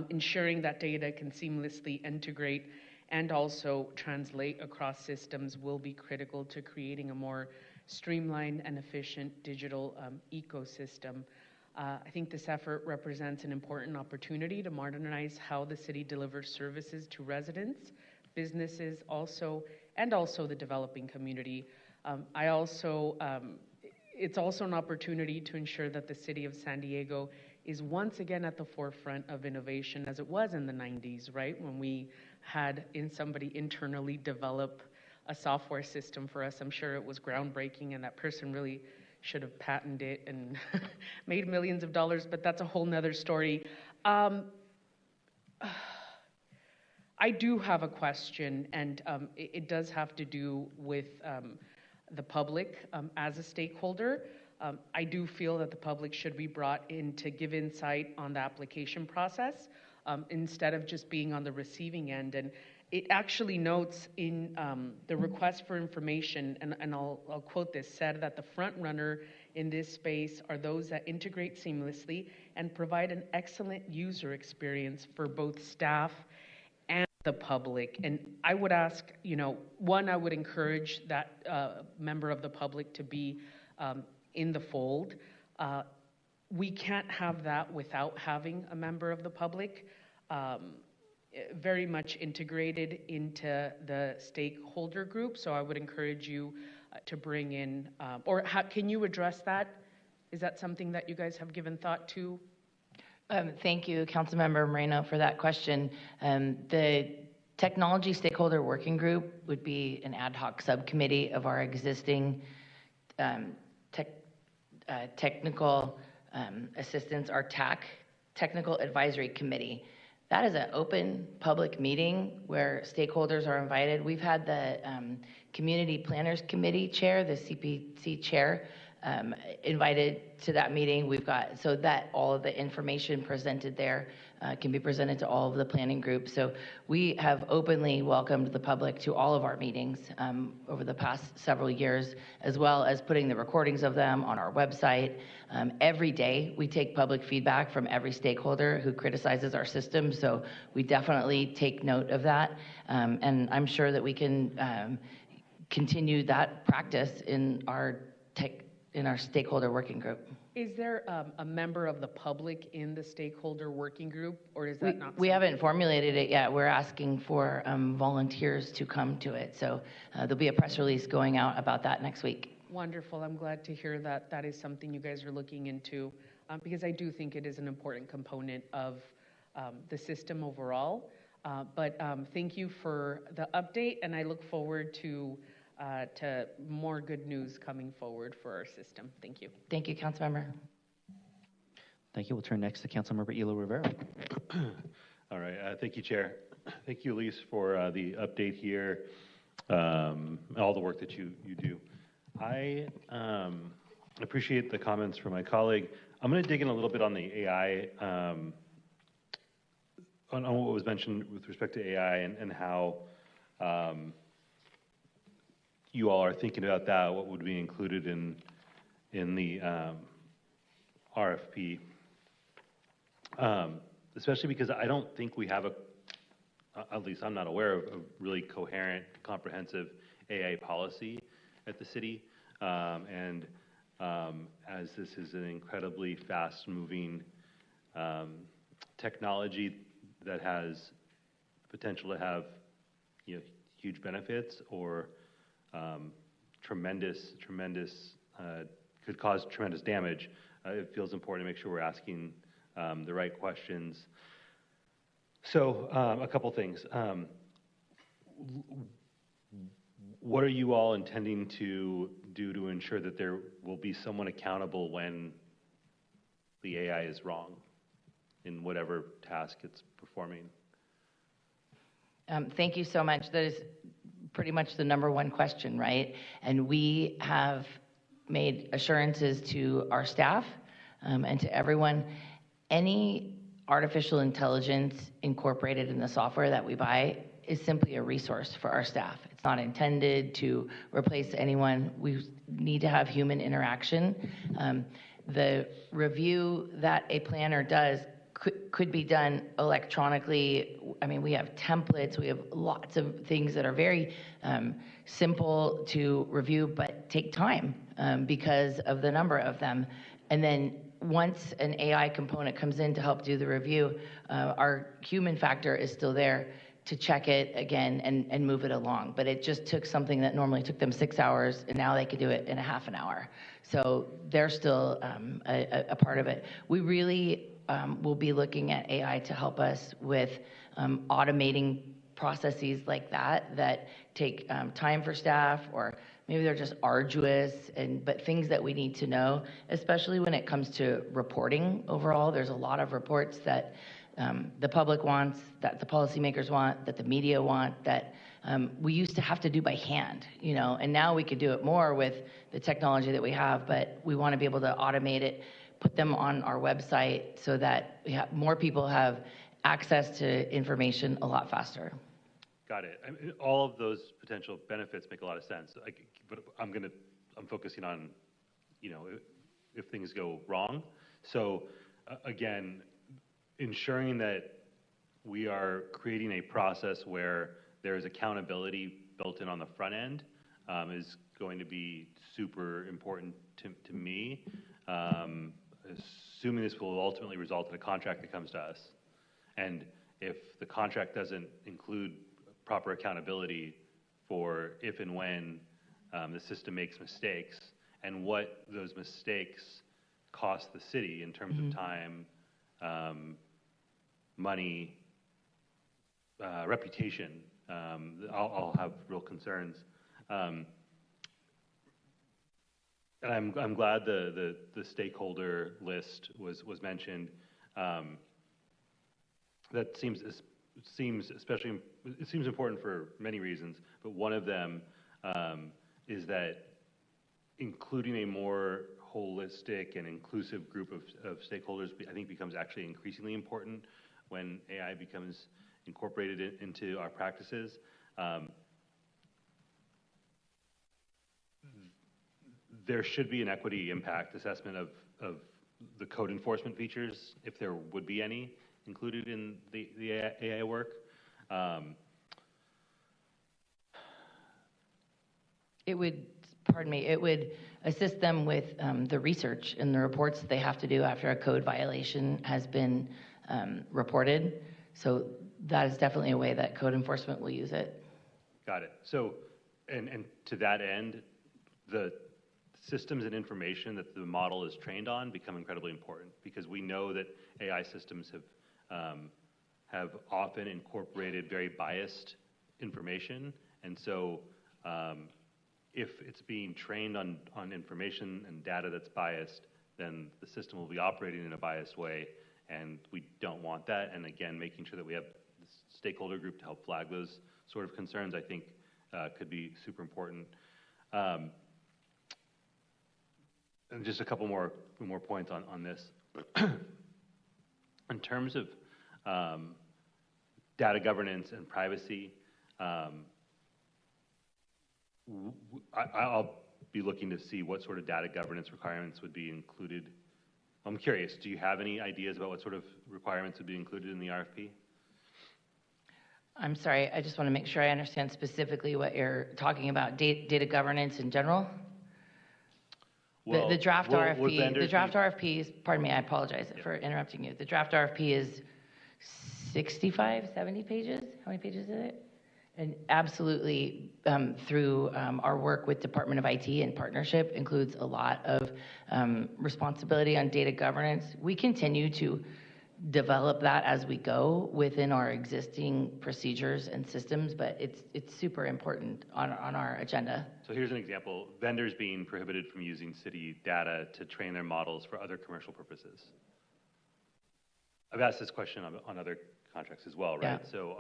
Ensuring that data can seamlessly integrate and also translate across systems will be critical to creating a more streamlined and efficient digital ecosystem. I think this effort represents an important opportunity to modernize how the city delivers services to residents, businesses, and also the developing community. It's also an opportunity to ensure that the city of San Diego is once again at the forefront of innovation, as it was in the 90s, right? When we had somebody internally develop a software system for us. I'm sure it was groundbreaking, and that person really should have patented it and made millions of dollars, but that's a whole nother story. I do have a question, and it does have to do with the public as a stakeholder. I do feel that the public should be brought in to give insight on the application process instead of just being on the receiving end. And it actually notes in the request for information, and I'll quote this, said that the front runner in this space are those that integrate seamlessly and provide an excellent user experience for both staff and the public. And I would ask, one, I would encourage that member of the public to be in the fold. We can't have that without having a member of the public very much integrated into the stakeholder group. So I would encourage you to bring in, can you address that? Is that something that you guys have given thought to? Thank you, Councilmember Moreno, for that question. The Technology Stakeholder Working Group would be an ad hoc subcommittee of our existing technical assistance, our TAC, Technical Advisory Committee. That is an open public meeting where stakeholders are invited. We've had the Community Planners Committee chair, the CPC chair, invited to that meeting. We've got, so that all of the information presented there can be presented to all of the planning groups. So we have openly welcomed the public to all of our meetings over the past several years, as well as putting the recordings of them on our website. Every day we take public feedback from every stakeholder who criticizes our system, so we definitely take note of that. And I'm sure that we can continue that practice in our stakeholder working group. Is there a member of the public in the stakeholder working group, or is that not? We haven't formulated it yet. We're asking for volunteers to come to it. So there'll be a press release going out about that next week. Wonderful. I'm glad to hear that that is something you guys are looking into, because I do think it is an important component of the system overall. But thank you for the update, and I look forward to more good news coming forward for our system. Thank you. Thank you, Councilmember. Thank you. We'll turn next to Councilmember Elo Rivera. All right. Thank you, Chair. Thank you, Elise, for the update here, all the work that you do. I appreciate the comments from my colleague. I'm going to dig in a little bit on the AI, on what was mentioned with respect to AI and how you all are thinking about that, what would be included in the RFP, especially because I don't think we have at least I'm not aware of a really coherent, comprehensive AI policy at the city. And as this is an incredibly fast-moving technology that has potential to have huge benefits or tremendous could cause tremendous damage. it feels important to make sure we're asking the right questions. So a couple things. What are you all intending to do to ensure that there will be someone accountable when the AI is wrong in whatever task it's performing? Thank you so much. That is pretty much the number one question, right? And we have made assurances to our staff and to everyone. Any artificial intelligence incorporated in the software that we buy is simply a resource for our staff. It's not intended to replace anyone. We need to have human interaction. The review that a planner does could be done electronically. I mean, we have templates, we have lots of things that are very simple to review, but take time because of the number of them. And then once an AI component comes in to help do the review, our human factor is still there to check it again and move it along. But it just took something that normally took them 6 hours, and now they could do it in a half an hour. So they're still a part of it. We really will be looking at AI to help us with automating processes like that take time for staff, or maybe they're just arduous, but things that we need to know, especially when it comes to reporting overall. There's a lot of reports that the public wants, that the policymakers want, that the media want, that we used to have to do by hand, and now we could do it more with the technology that we have, but we want to be able to automate it, put them on our website so that more people have access to information a lot faster. Got it. I mean, all of those potential benefits make a lot of sense. But I'm focusing on, if things go wrong. So again, ensuring that we are creating a process where there is accountability built in on the front end is going to be super important to me. Assuming this will ultimately result in a contract that comes to us. And if the contract doesn't include proper accountability for if and when the system makes mistakes and what those mistakes cost the city in terms of time, money, reputation, I'll have real concerns. And I'm glad the stakeholder list was mentioned. That seems especially, it seems important for many reasons, but one of them is that including a more holistic and inclusive group of stakeholders, I think, becomes actually increasingly important when AI becomes incorporated into our practices. There should be an equity impact assessment of the code enforcement features, if there would be any, included in the AI work. It would assist them with the research and the reports that they have to do after a code violation has been reported. So that is definitely a way that code enforcement will use it. Got it. So, and to that end, the systems and information that the model is trained on become incredibly important, because we know that AI systems have often incorporated very biased information, and so if it's being trained on information and data that's biased, then the system will be operating in a biased way, and we don't want that. And again, making sure that we have this stakeholder group to help flag those sort of concerns, I think, could be super important. And just a couple more points on this. In terms of data governance and privacy, I'll be looking to see what sort of data governance requirements would be included. I'm curious, do you have any ideas about what sort of requirements would be included in the RFP? I'm sorry, I just want to make sure I understand specifically what you're talking about, data governance in general? Well, the draft RFP, the draft RFP is, pardon me, I apologize for interrupting you. The draft RFP is 65, 70 pages? How many pages is it? And absolutely, through our work with Department of IT and partnership includes a lot of responsibility on data governance. We continue to develop that as we go within our existing procedures and systems, but it's super important on our agenda. So here's an example, vendors being prohibited from using city data to train their models for other commercial purposes. I've asked this question on other contracts as well, right? Yeah. So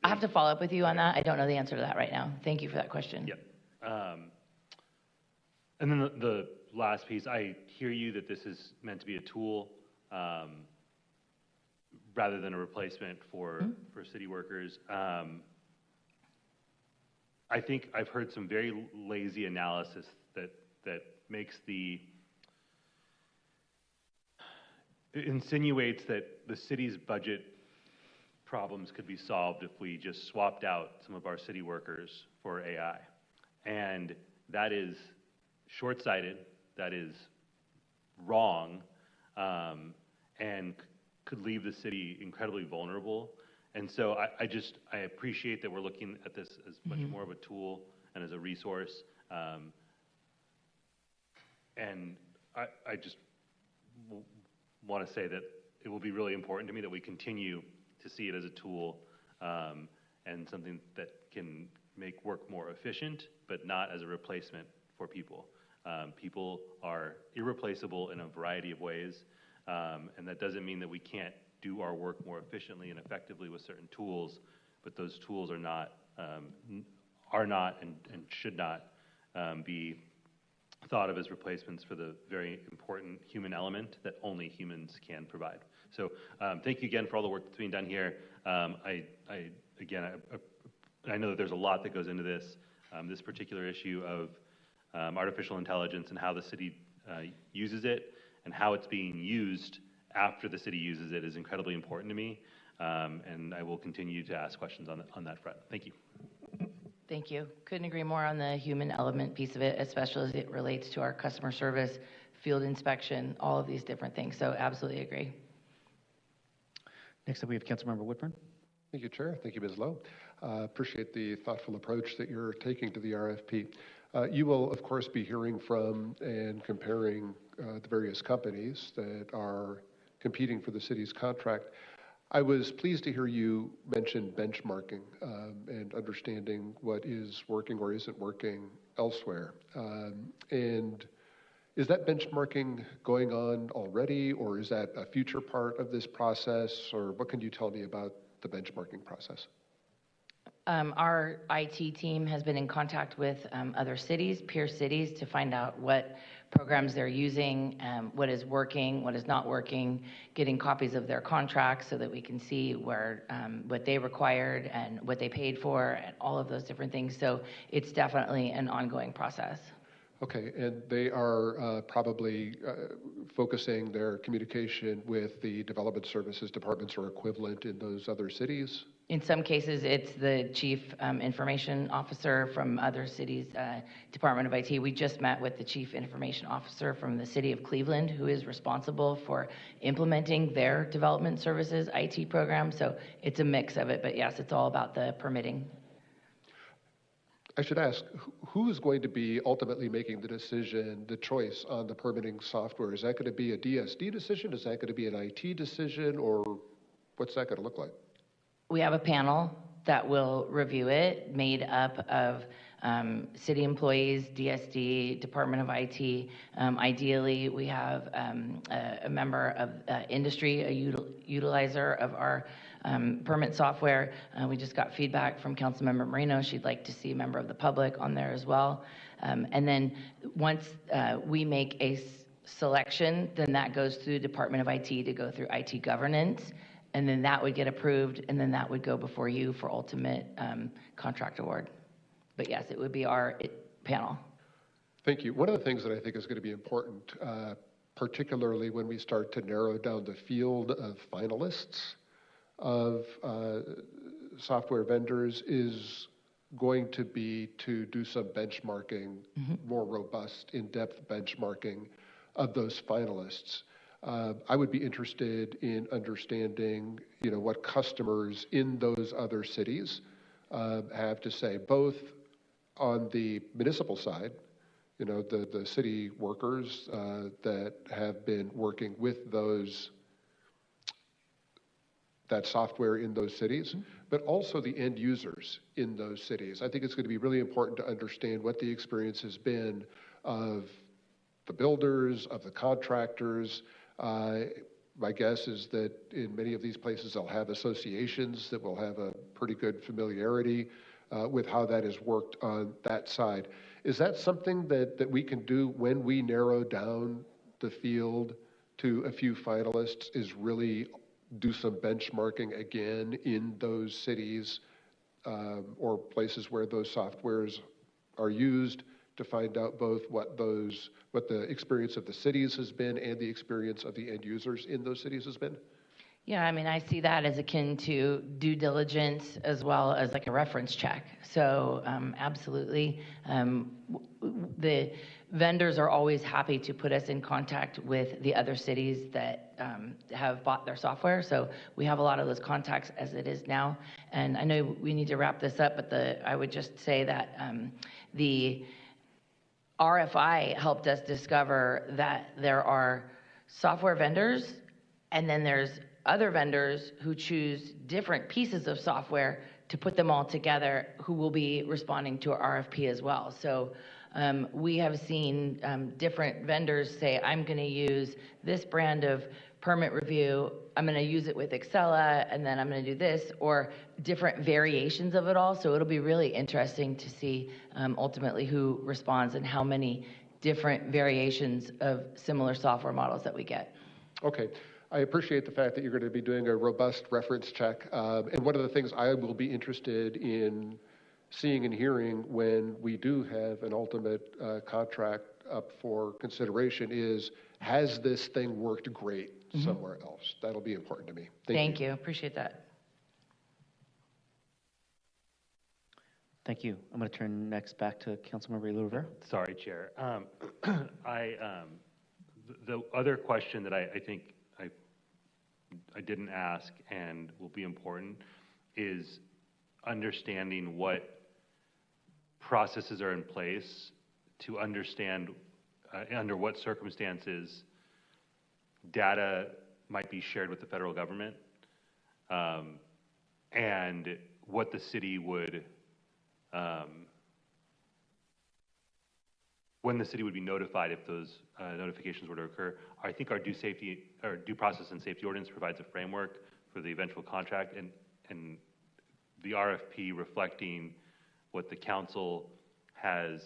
I have to follow up with you on that. I don't know the answer to that right now. Thank you for that question. Yep. And then the last piece, I hear you that this is meant to be a tool rather than a replacement for city workers. I think I've heard some very lazy analysis that makes insinuates that the city's budget problems could be solved if we just swapped out some of our city workers for AI. And that is short-sighted, that is wrong, and could leave the city incredibly vulnerable. And so I appreciate that we're looking at this as much more of a tool and as a resource. And I just want to say that it will be really important to me that we continue to see it as a tool and something that can make work more efficient, but not as a replacement for people. People are irreplaceable in a variety of ways, and that doesn't mean that we can't do our work more efficiently and effectively with certain tools, but those tools are not and should not be thought of as replacements for the very important human element that only humans can provide. So thank you again for all the work that's being done here. I know that there's a lot that goes into this. This particular issue of artificial intelligence and how the city uses it and how it's being used after the city uses it is incredibly important to me. And I will continue to ask questions on that front. Thank you. Thank you. Couldn't agree more on the human element piece of it, especially as it relates to our customer service, field inspection, all of these different things. So absolutely agree. Next up, we have Councilmember Whitburn. Thank you, Chair. Thank you, Ms. Lowe. Appreciate the thoughtful approach that you're taking to the RFP. You will, of course, be hearing from and comparing the various companies that are competing for the city's contract. I was pleased to hear you mention benchmarking and understanding what is working or isn't working elsewhere. And is that benchmarking going on already, or is that a future part of this process, or what can you tell me about the benchmarking process? Our IT team has been in contact with other cities, peer cities, to find out what programs they're using, what is working, what is not working, getting copies of their contracts so that we can see where what they required and what they paid for and all of those different things. So it's definitely an ongoing process. Okay, and they are probably focusing their communication with the development services departments or equivalent in those other cities? In some cases, it's the chief information officer from other cities' Department of IT. We just met with the chief information officer from the city of Cleveland, who is responsible for implementing their development services IT program. So it's a mix of it, but yes, it's all about the permitting. I should ask, who is going to be ultimately making the decision, the choice on the permitting software? Is that going to be a DSD decision? Is that going to be an IT decision? Or what's that going to look like? We have a panel that will review it, made up of city employees, DSD, Department of IT. Ideally, we have a member of industry, a utilizer of our permit software. We just got feedback from Councilmember Moreno. She'd like to see a member of the public on there as well. And then once we make a selection, then that goes through Department of IT to go through IT governance. And then that would get approved, and then that would go before you for ultimate contract award. But yes, it would be our panel. Thank you. One of the things that I think is going to be important, particularly when we start to narrow down the field of finalists of software vendors, is going to be to do some benchmarking, more robust, in-depth benchmarking of those finalists. I would be interested in understanding, what customers in those other cities have to say, both on the municipal side, the city workers that have been working with that software in those cities, but also the end users in those cities. I think it's going to be really important to understand what the experience has been of the builders, of the contractors. My guess is that in many of these places, they'll have associations that will have a pretty good familiarity with how that has worked on that side. Is that something that we can do when we narrow down the field to a few finalists, is really do some benchmarking again in those cities or places where those softwares are used, to find out both what the experience of the cities has been and the experience of the end users in those cities has been? Yeah, I mean, I see that as akin to due diligence as well as like a reference check. So absolutely. The vendors are always happy to put us in contact with the other cities that have bought their software. So we have a lot of those contacts as it is now. And I know we need to wrap this up, but I would just say that the RFI helped us discover that there are software vendors, and then there's other vendors who choose different pieces of software to put them all together, who will be responding to our RFP as well. So we have seen different vendors say, I'm going to use this brand of permit review, I'm going to use it with Excella, and then I'm going to do this, or different variations of it all. So it'll be really interesting to see ultimately who responds and how many different variations of similar software models that we get. Okay. I appreciate the fact that you're going to be doing a robust reference check. And one of the things I will be interested in seeing and hearing when we do have an ultimate contract up for consideration is, has this thing worked great somewhere else? That'll be important to me. Thank you. Appreciate that. Thank you. I'm going to turn next back to Councilmember Elo Rivera. Sorry, Chair. The other question that I think I didn't ask and will be important is understanding what processes are in place to understand under what circumstances data might be shared with the federal government, and what the city would, when the city would be notified if those notifications were to occur. I think our due process and safety ordinance provides a framework for the eventual contract, and the RFP reflecting what the council has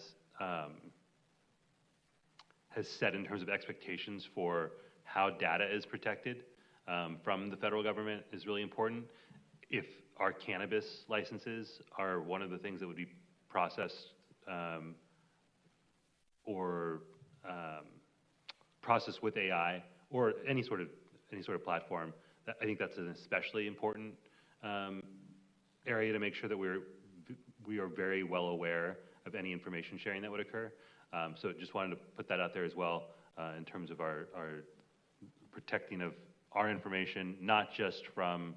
set in terms of expectations for how data is protected from the federal government is really important. If our cannabis licenses are one of the things that would be processed or processed with AI or any sort of platform, I think that's an especially important area to make sure that we are very well aware of any information sharing that would occur. So just wanted to put that out there as well in terms of our protecting of our information, not just from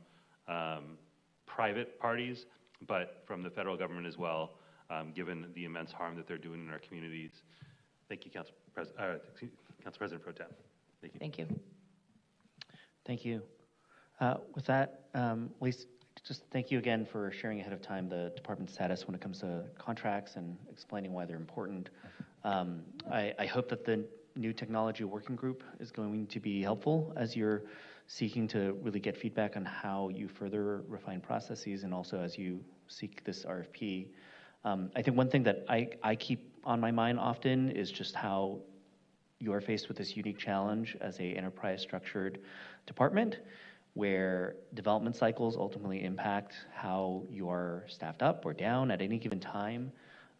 private parties, but from the federal government as well, given the immense harm that they're doing in our communities. Thank you, Council President Pro Tem. Thank you. Thank you. Thank you. With that, Lisa, just thank you again for sharing ahead of time the department's status when it comes to contracts and explaining why they're important. I hope that the new technology working group is going to be helpful as you're seeking to really get feedback on how you further refine processes, and also as you seek this RFP. I think one thing that I keep on my mind often is just how you are faced with this unique challenge as a enterprise structured department, where development cycles ultimately impact how you are staffed up or down at any given time.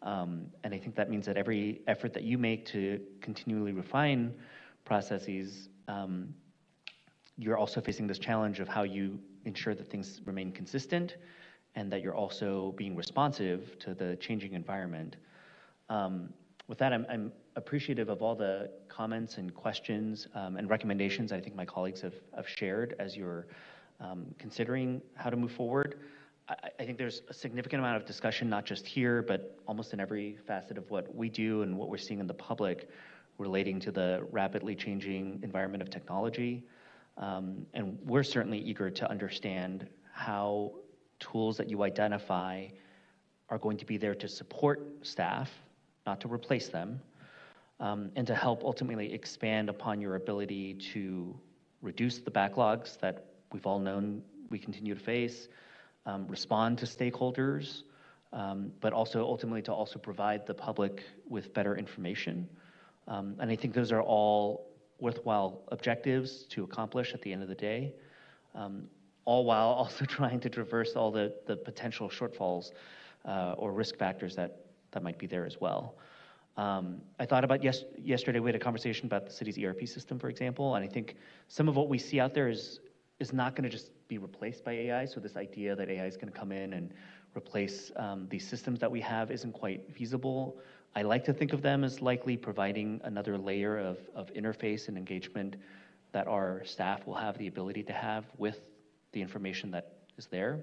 And I think that means that every effort that you make to continually refine processes, you're also facing this challenge of how you ensure that things remain consistent and that you're also being responsive to the changing environment. With that, I'm appreciative of all the comments and questions and recommendations I think my colleagues have shared as you're considering how to move forward. I think there's a significant amount of discussion, not just here, but almost in every facet of what we do and what we're seeing in the public relating to the rapidly changing environment of technology. And we're certainly eager to understand how tools that you identify are going to be there to support staff, not to replace them, and to help ultimately expand upon your ability to reduce the backlogs that we've all known we continue to face, respond to stakeholders, but also ultimately to also provide the public with better information. And I think those are all worthwhile objectives to accomplish at the end of the day, all while also trying to traverse all the potential shortfalls or risk factors that might be there as well. I thought about yesterday we had a conversation about the city's ERP system, for example, and I think some of what we see out there is not going to just be replaced by AI. So this idea that AI is going to come in and replace these systems that we have isn't quite feasible. I like to think of them as likely providing another layer of interface and engagement that our staff will have the ability to have with the information that is there,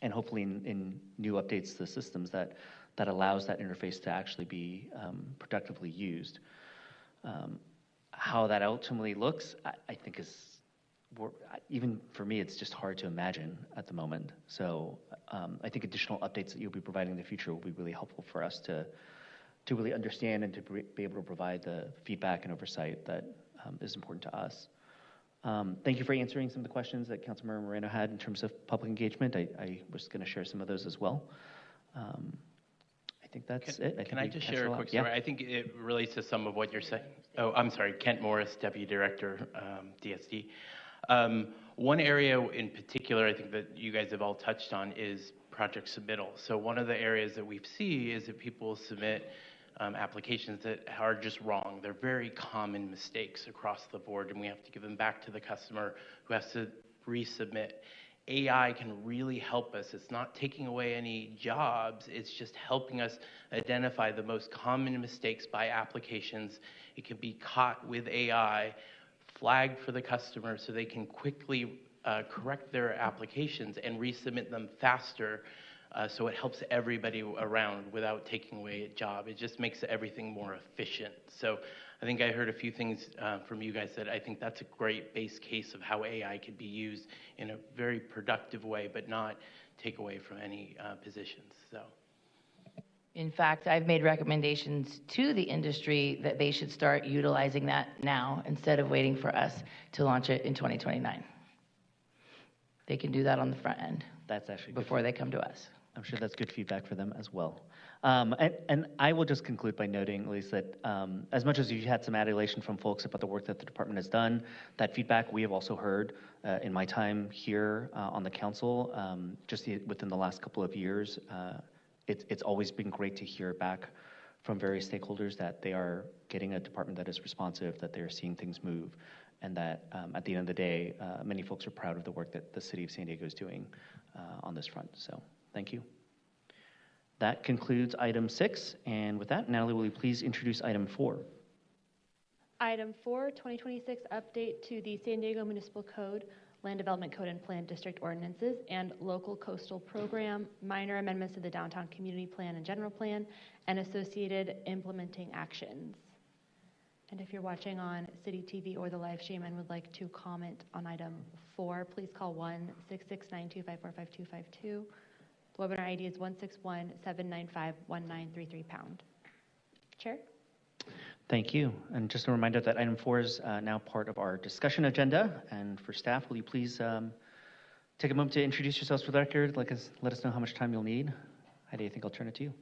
and hopefully in new updates to the systems that allows that interface to actually be productively used. How that ultimately looks, I think even for me, it's just hard to imagine at the moment. So I think additional updates that you'll be providing in the future will be really helpful for us to really understand and to be able to provide the feedback and oversight that is important to us. Thank you for answering some of the questions that Councilmember Moreno had in terms of public engagement. I was going to share some of those as well. I think that's it. Can I just share a quick story? Yeah. I think it relates to some of what you're saying. Oh, I'm sorry, Kent Morris, Deputy Director, DSD. One area in particular I think that you guys have all touched on is project submittal. So one of the areas that we see is that people submit applications that are just wrong. They're very common mistakes across the board, and we have to give them back to the customer who has to resubmit. AI can really help us. It's not taking away any jobs. It's just helping us identify the most common mistakes by applications. It can be caught with AI, flagged for the customer so they can quickly correct their applications and resubmit them faster. So it helps everybody around without taking away a job. It just makes everything more efficient. So I think I heard a few things from you guys that I think that's a great base case of how AI could be used in a very productive way, but not take away from any positions. So. In fact, I've made recommendations to the industry that they should start utilizing that now instead of waiting for us to launch it in 2029. They can do that on the front end. That's actually before they come to us. I'm sure that's good feedback for them as well. And I will just conclude by noting, at least, that as much as you had some adulation from folks about the work that the department has done, that feedback we have also heard in my time here on the council, just within the last couple of years. It's always been great to hear back from various stakeholders that they are getting a department that is responsive, that they're seeing things move, and that at the end of the day, many folks are proud of the work that the city of San Diego is doing on this front. So thank you. That concludes item 6. And with that, Natalie, will you please introduce item 4? Item 4, 2026 update to the San Diego Municipal Code, Land Development Code and Plan District Ordinances, and Local Coastal Program, minor amendments to the Downtown Community Plan and General Plan, and associated implementing actions. And if you're watching on City TV or the live stream and would like to comment on item 4, please call 1-669-254-5252. The webinar ID is 161-795-1933#. Chair? Thank you. And just a reminder that item 4 is now part of our discussion agenda. And for staff, will you please take a moment to introduce yourselves for the record? Let us know how much time you'll need. Heidi, I think I'll turn it to you.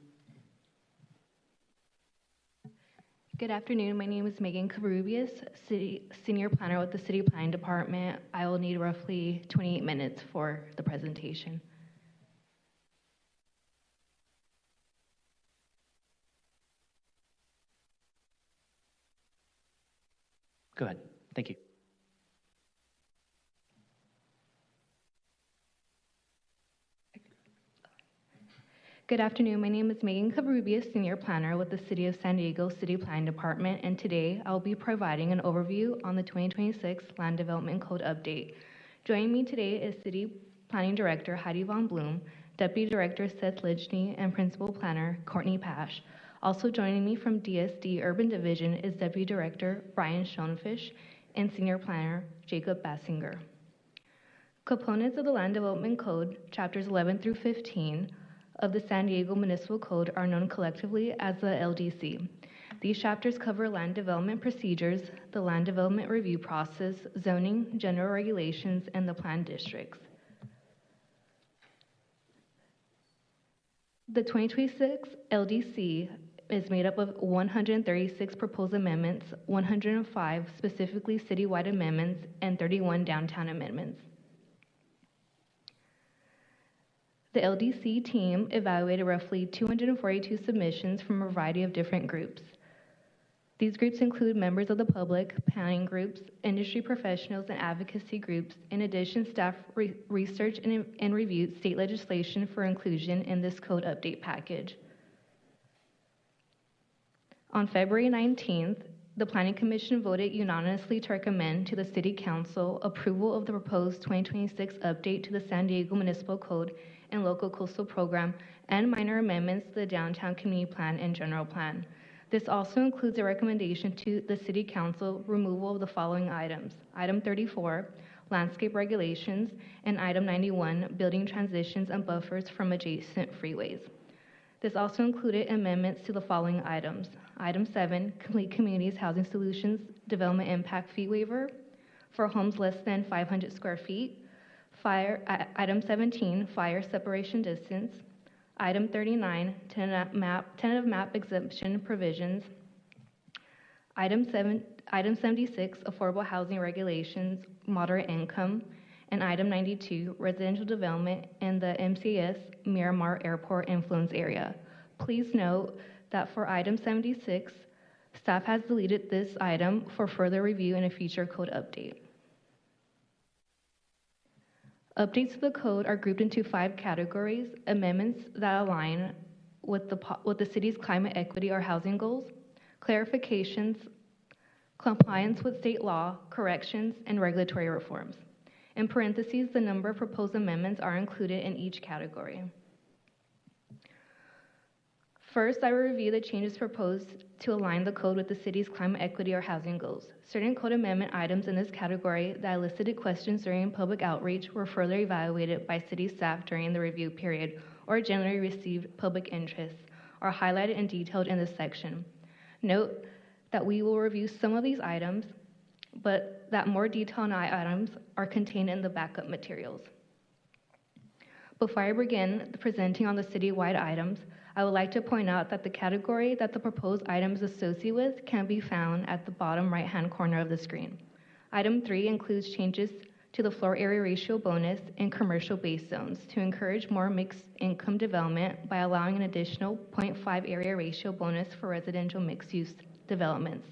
Good afternoon. My name is Megan Carubius, Senior Planner with the City Planning Department. I will need roughly 28 minutes for the presentation. Go ahead. Thank you. Good afternoon. My name is Megan Cabrubias, Senior Planner with the City of San Diego City Planning Department, and today I'll be providing an overview on the 2026 Land Development Code update. Joining me today is City Planning Director Heidi Von Bloom, Deputy Director Seth Lidgeny, and Principal Planner Courtney Pash. Also joining me from DSD Urban Division is Deputy Director Brian Schoenfish and Senior Planner Jacob Bassinger. Components of the Land Development Code, Chapters 11 through 15, of the San Diego Municipal Code are known collectively as the LDC. These chapters cover land development procedures, the land development review process, zoning, general regulations, and the planned districts. The 2026 LDC is made up of 136 proposed amendments, 105 specifically citywide amendments, and 31 downtown amendments. The LDC team evaluated roughly 242 submissions from a variety of different groups. These groups include members of the public, planning groups, industry professionals, and advocacy groups. In addition, staff researched and reviewed state legislation for inclusion in this code update package. On February 19th, the Planning Commission voted unanimously to recommend to the City Council approval of the proposed 2026 update to the San Diego Municipal Code and Local Coastal Program and minor amendments to the Downtown Community Plan and General Plan. This also includes a recommendation to the City Council removal of the following items. Item 34, landscape regulations, and Item 91, building transitions and buffers from adjacent freeways. This also included amendments to the following items. Item 7, Complete Communities Housing Solutions Development Impact Fee Waiver for homes less than 500 square feet. Item 17, fire separation distance. Item 39, tentative map exemption provisions. Item 76, affordable housing regulations, moderate income. And Item 92, residential development in the MCS Miramar Airport influence area. Please note that for Item 76, staff has deleted this item for further review in a future code update. Updates to the code are grouped into 5 categories: amendments that align with the city's climate equity or housing goals, clarifications, compliance with state law, corrections, and regulatory reforms. In parentheses, the number of proposed amendments are included in each category. First, I will review the changes proposed to align the code with the city's climate equity or housing goals. Certain code amendment items in this category that elicited questions during public outreach were further evaluated by city staff during the review period or generally received public interest, are highlighted and detailed in this section. Note that we will review some of these items, but that more detailed items are contained in the backup materials. Before I begin presenting on the citywide items, I would like to point out that the category that the proposed item is associated with can be found at the bottom right-hand corner of the screen. Item 3 includes changes to the floor area ratio bonus in commercial base zones to encourage more mixed income development by allowing an additional 0.5 area ratio bonus for residential mixed-use developments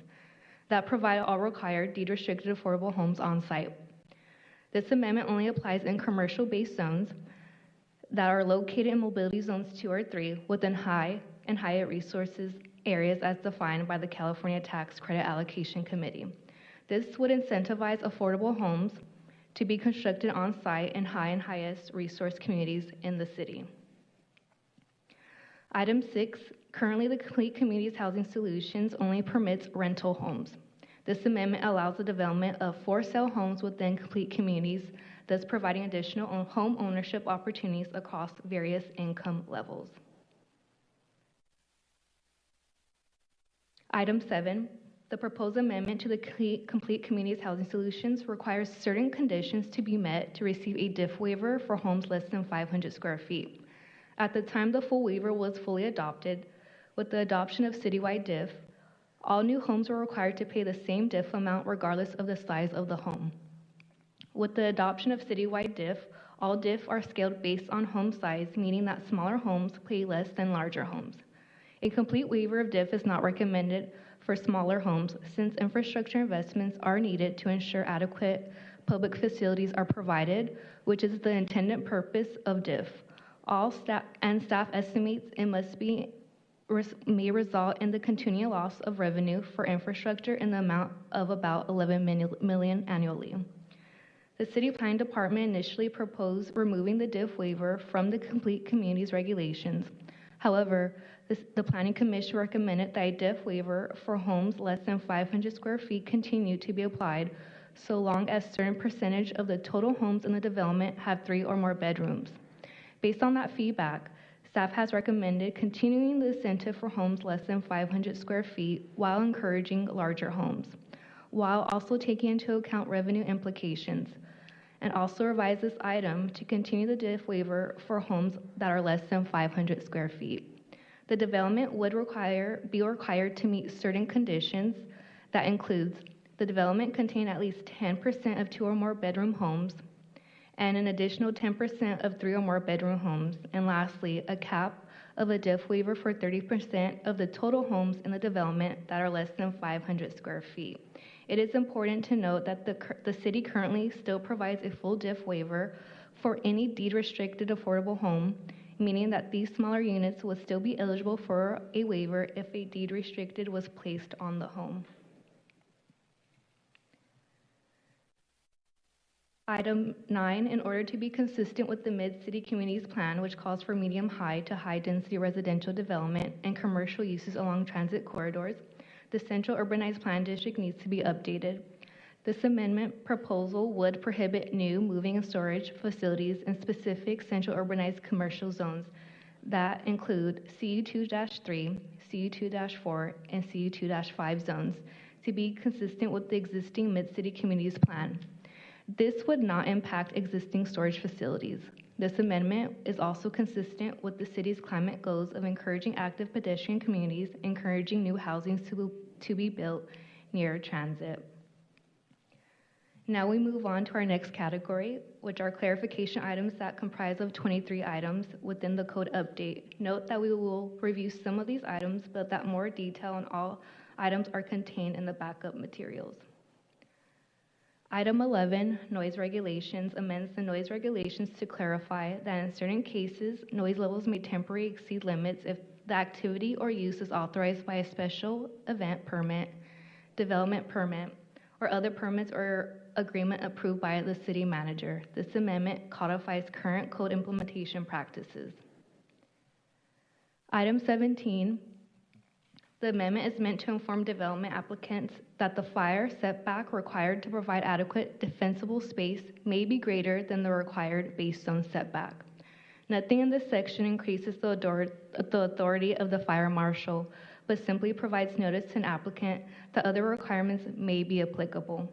that provide all required deed-restricted affordable homes on site. This amendment only applies in commercial base zones that are located in mobility zones 2 or 3 within high and higher resources areas as defined by the California Tax Credit Allocation Committee. This would incentivize affordable homes to be constructed on site in high and highest resource communities in the city. Item 6, currently the Complete Communities Housing Solutions only permits rental homes. This amendment allows the development of for-sale homes within complete communities, thus providing additional home ownership opportunities across various income levels. Item 7, the proposed amendment to the Complete Communities Housing Solutions requires certain conditions to be met to receive a DIF waiver for homes less than 500 square feet. At the time the full waiver was fully adopted, with the adoption of citywide DIF, all new homes were required to pay the same DIF amount regardless of the size of the home. With the adoption of citywide DIF, all DIF are scaled based on home size, meaning that smaller homes pay less than larger homes. A complete waiver of DIF is not recommended for smaller homes since infrastructure investments are needed to ensure adequate public facilities are provided, which is the intended purpose of DIF. All staff estimates it may result in the continuing loss of revenue for infrastructure in the amount of about $11 million annually. The City Planning Department initially proposed removing the DIF waiver from the Complete Communities regulations. However, the Planning Commission recommended that a DIF waiver for homes less than 500 square feet continue to be applied so long as a certain percentage of the total homes in the development have 3 or more bedrooms. Based on that feedback, staff has recommended continuing the incentive for homes less than 500 square feet while encouraging larger homes, while also taking into account revenue implications, and also revise this item to continue the DIF waiver for homes that are less than 500 square feet. The development would be required to meet certain conditions that includes the development contain at least 10% of 2 or more bedroom homes, and an additional 10% of 3 or more bedroom homes, and lastly, a cap of a DIF waiver for 30% of the total homes in the development that are less than 500 square feet. It is important to note that the city currently still provides a full DIF waiver for any deed-restricted affordable home, meaning that these smaller units would still be eligible for a waiver if a deed restricted was placed on the home. Item 9, in order to be consistent with the Mid-City Communities Plan, which calls for medium-high to high-density residential development and commercial uses along transit corridors, the Central Urbanized Plan District needs to be updated. This amendment proposal would prohibit new moving and storage facilities in specific central urbanized commercial zones that include CU2-3, CU2-4, and CU2-5 zones to be consistent with the existing Mid-City Communities Plan. This would not impact existing storage facilities. This amendment is also consistent with the city's climate goals of encouraging active pedestrian communities, encouraging new housing to be built near transit. Now we move on to our next category, which are clarification items that comprise of 23 items within the code update. Note that we will review some of these items, but that more detail on all items are contained in the backup materials. Item 11, noise regulations, amends the noise regulations to clarify that in certain cases, noise levels may temporarily exceed limits if the activity or use is authorized by a special event permit, development permit, or other permits or agreement approved by the city manager. This amendment codifies current code implementation practices. Item 17, the amendment is meant to inform development applicants that the fire setback required to provide adequate defensible space may be greater than the required base zone setback. Nothing in this section increases the authority of the fire marshal, but simply provides notice to an applicant that other requirements may be applicable.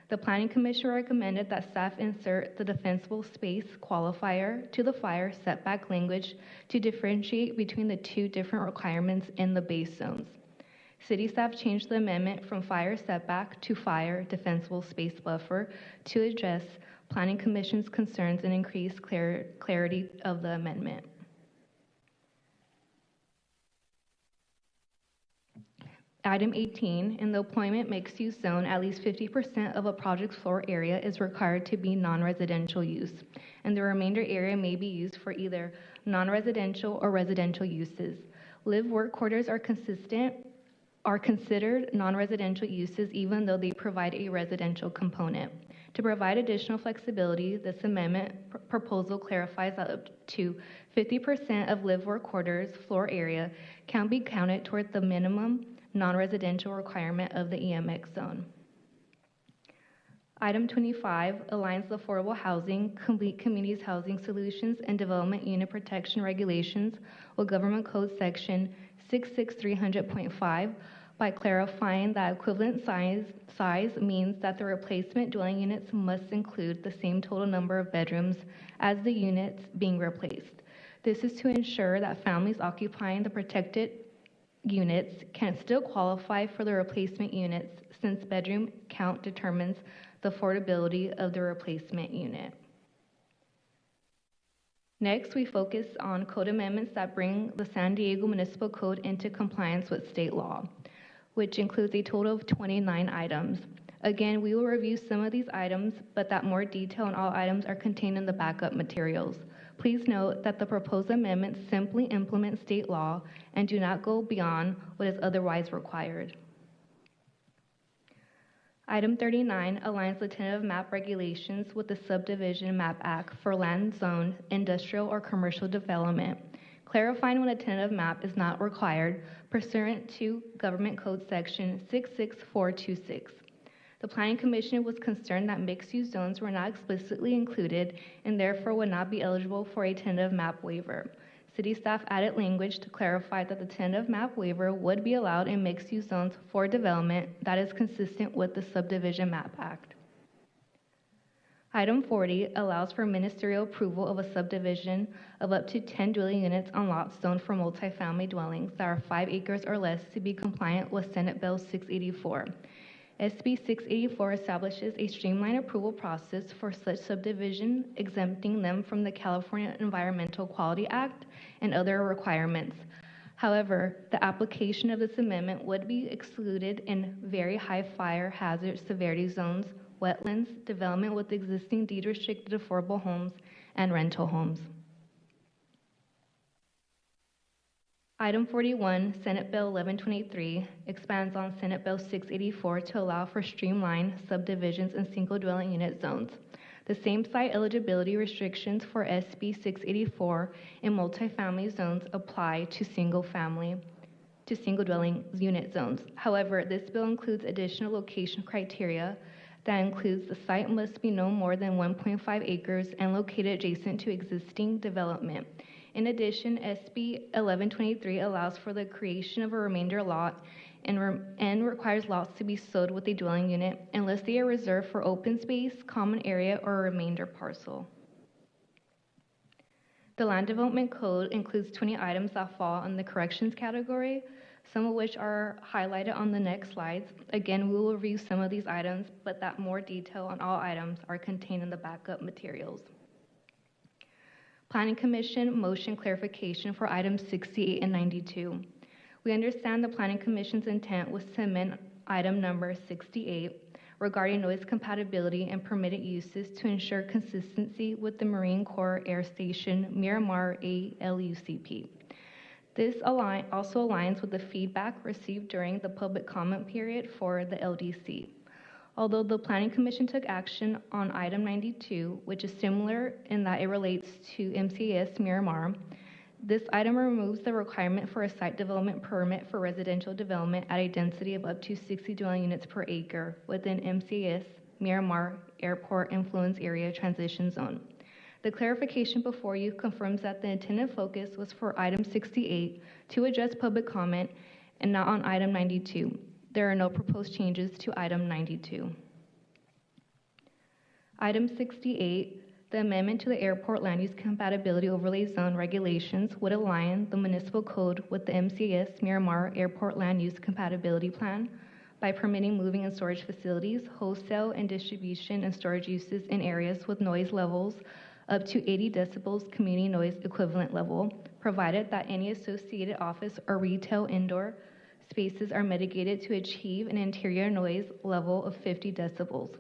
The Planning Commission recommended that staff insert the defensible space qualifier to the fire setback language to differentiate between the two different requirements in the base zones. City staff changed the amendment from fire setback to fire defensible space buffer to address Planning Commission's concerns and increase clarity of the amendment. Item 18, in the employment mixed-use zone, at least 50% of a project's floor area is required to be non-residential use, and the remainder area may be used for either non-residential or residential uses. Live-work quarters are considered non-residential uses even though they provide a residential component. To provide additional flexibility, this amendment proposal clarifies that up to 50% of live-work quarters floor area can be counted toward the minimum non-residential requirement of the EMX zone. Item 25 aligns the Affordable Housing, Complete Communities Housing Solutions, and Development Unit Protection Regulations with Government Code Section 66300.5 by clarifying that equivalent size means that the replacement dwelling units must include the same total number of bedrooms as the units being replaced. This is to ensure that families occupying the protected units can still qualify for the replacement units since bedroom count determines the affordability of the replacement unit. Next, we focus on code amendments that bring the San Diego Municipal Code into compliance with state law, which includes a total of 29 items. Again, we will review some of these items, but that more detail on all items are contained in the backup materials. Please note that the proposed amendments simply implement state law and do not go beyond what is otherwise required. Item 39 aligns the tentative map regulations with the Subdivision Map Act for land zone, industrial, or commercial development, clarifying when a tentative map is not required pursuant to Government Code Section 66426. The Planning Commission was concerned that mixed-use zones were not explicitly included and therefore would not be eligible for a tentative map waiver. City staff added language to clarify that the tentative map waiver would be allowed in mixed-use zones for development that is consistent with the Subdivision Map Act. Item 40 allows for ministerial approval of a subdivision of up to 10 dwelling units on lots zoned for multifamily dwellings that are 5 acres or less to be compliant with Senate Bill 684. SB 684 establishes a streamlined approval process for such subdivision, exempting them from the California Environmental Quality Act and other requirements. However, the application of this amendment would be excluded in very high fire hazard severity zones, wetlands, development with existing deed-restricted affordable homes, and rental homes. Item 41, Senate Bill 1123, expands on Senate Bill 684 to allow for streamlined subdivisions and single-dwelling unit zones. The same site eligibility restrictions for SB 684 in multifamily zones apply to single-dwelling unit zones. However, this bill includes additional location criteria that includes the site must be no more than 1.5 acres and located adjacent to existing development. In addition, SB 1123 allows for the creation of a remainder lot and requires lots to be sold with a dwelling unit unless they are reserved for open space, common area, or a remainder parcel. The Land Development Code includes 20 items that fall in the corrections category, some of which are highlighted on the next slides. Again, we will review some of these items, but that more detail on all items are contained in the backup materials. Planning Commission motion clarification for items 68 and 92. We understand the Planning Commission's intent was to amend item number 68 regarding noise compatibility and permitted uses to ensure consistency with the Marine Corps Air Station Miramar ALUCP. This also aligns with the feedback received during the public comment period for the LDC. Although the Planning Commission took action on item 92, which is similar in that it relates to MCAS Miramar, this item removes the requirement for a site development permit for residential development at a density of up to 60 dwelling units per acre within MCAS Miramar Airport Influence Area Transition Zone. The clarification before you confirms that the intended focus was for item 68 to address public comment and not on item 92. There are no proposed changes to item 92. Item 68, the amendment to the Airport Land Use Compatibility Overlay Zone regulations would align the municipal code with the MCAS Miramar Airport Land Use Compatibility Plan by permitting moving and storage facilities, wholesale and distribution and storage uses in areas with noise levels up to 80 decibels community noise equivalent level, provided that any associated office or retail indoor spaces are mitigated to achieve an interior noise level of 50 decibels.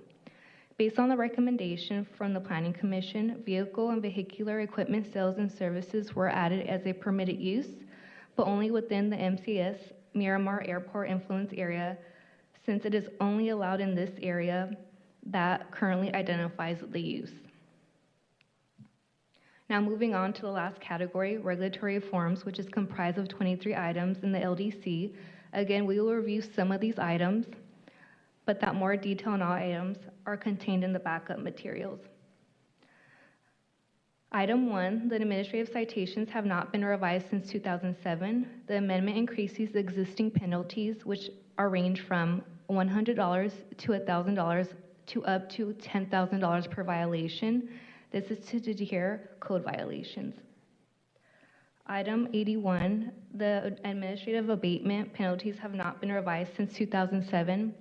Based on the recommendation from the Planning Commission, vehicle and vehicular equipment sales and services were added as a permitted use, but only within the MCAS Miramar Airport Influence Area, since it is only allowed in this area that currently identifies the use. Now moving on to the last category, regulatory reforms, which is comprised of 23 items in the LDC. Again, we will review some of these items, but that more detail on all items are contained in the backup materials. Item 1, the administrative citations have not been revised since 2007. The amendment increases the existing penalties, which are range from $100 to $1,000 to up to $10,000 per violation. This is to deter code violations. Item 81, the administrative abatement penalties have not been revised since 2007.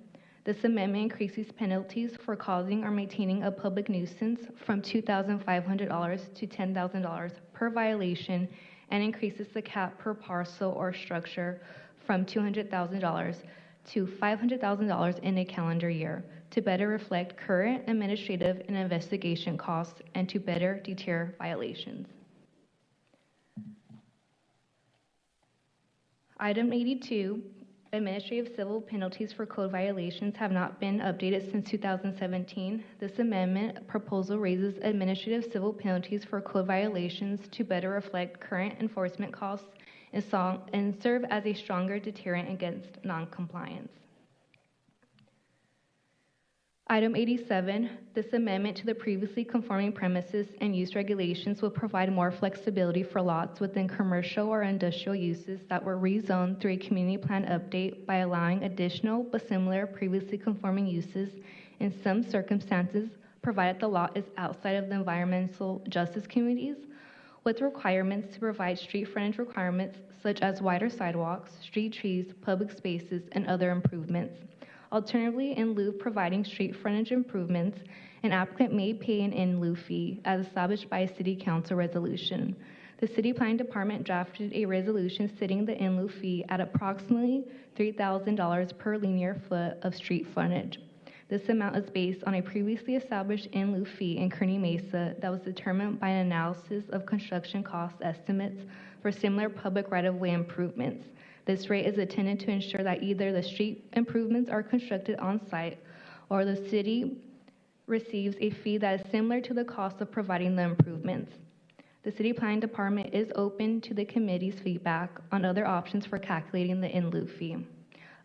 This amendment increases penalties for causing or maintaining a public nuisance from $2,500 to $10,000 per violation and increases the cap per parcel or structure from $200,000 to $500,000 in a calendar year to better reflect current administrative and investigation costs and to better deter violations. Item 82, administrative civil penalties for code violations have not been updated since 2017. This amendment proposal raises administrative civil penalties for code violations to better reflect current enforcement costs and serve as a stronger deterrent against noncompliance. Item 87, this amendment to the previously conforming premises and use regulations will provide more flexibility for lots within commercial or industrial uses that were rezoned through a community plan update by allowing additional but similar previously conforming uses in some circumstances, provided the lot is outside of the environmental justice communities, with requirements to provide street frontage requirements such as wider sidewalks, street trees, public spaces, and other improvements. Alternatively, in lieu of providing street frontage improvements, an applicant may pay an in lieu fee as established by a city council resolution. The city planning department drafted a resolution setting the in lieu fee at approximately $3,000 per linear foot of street frontage. This amount is based on a previously established in lieu fee in Kearny Mesa that was determined by an analysis of construction cost estimates for similar public right-of-way improvements. This rate is intended to ensure that either the street improvements are constructed on site or the city receives a fee that is similar to the cost of providing the improvements. The city planning department is open to the committee's feedback on other options for calculating the in lieu fee.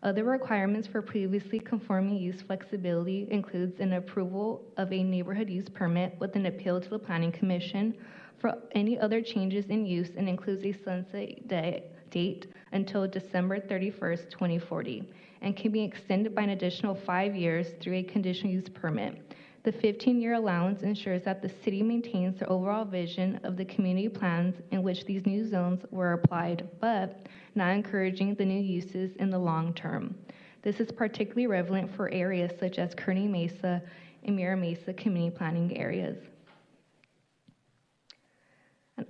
Other requirements for previously conforming use flexibility includes an approval of a neighborhood use permit with an appeal to the Planning Commission for any other changes in use and includes a sunset date until December 31st, 2040, and can be extended by an additional 5 years through a conditional use permit. The 15-year allowance ensures that the city maintains the overall vision of the community plans in which these new zones were applied, but not encouraging the new uses in the long term. This is particularly relevant for areas such as Kearny Mesa and Mira Mesa community planning areas.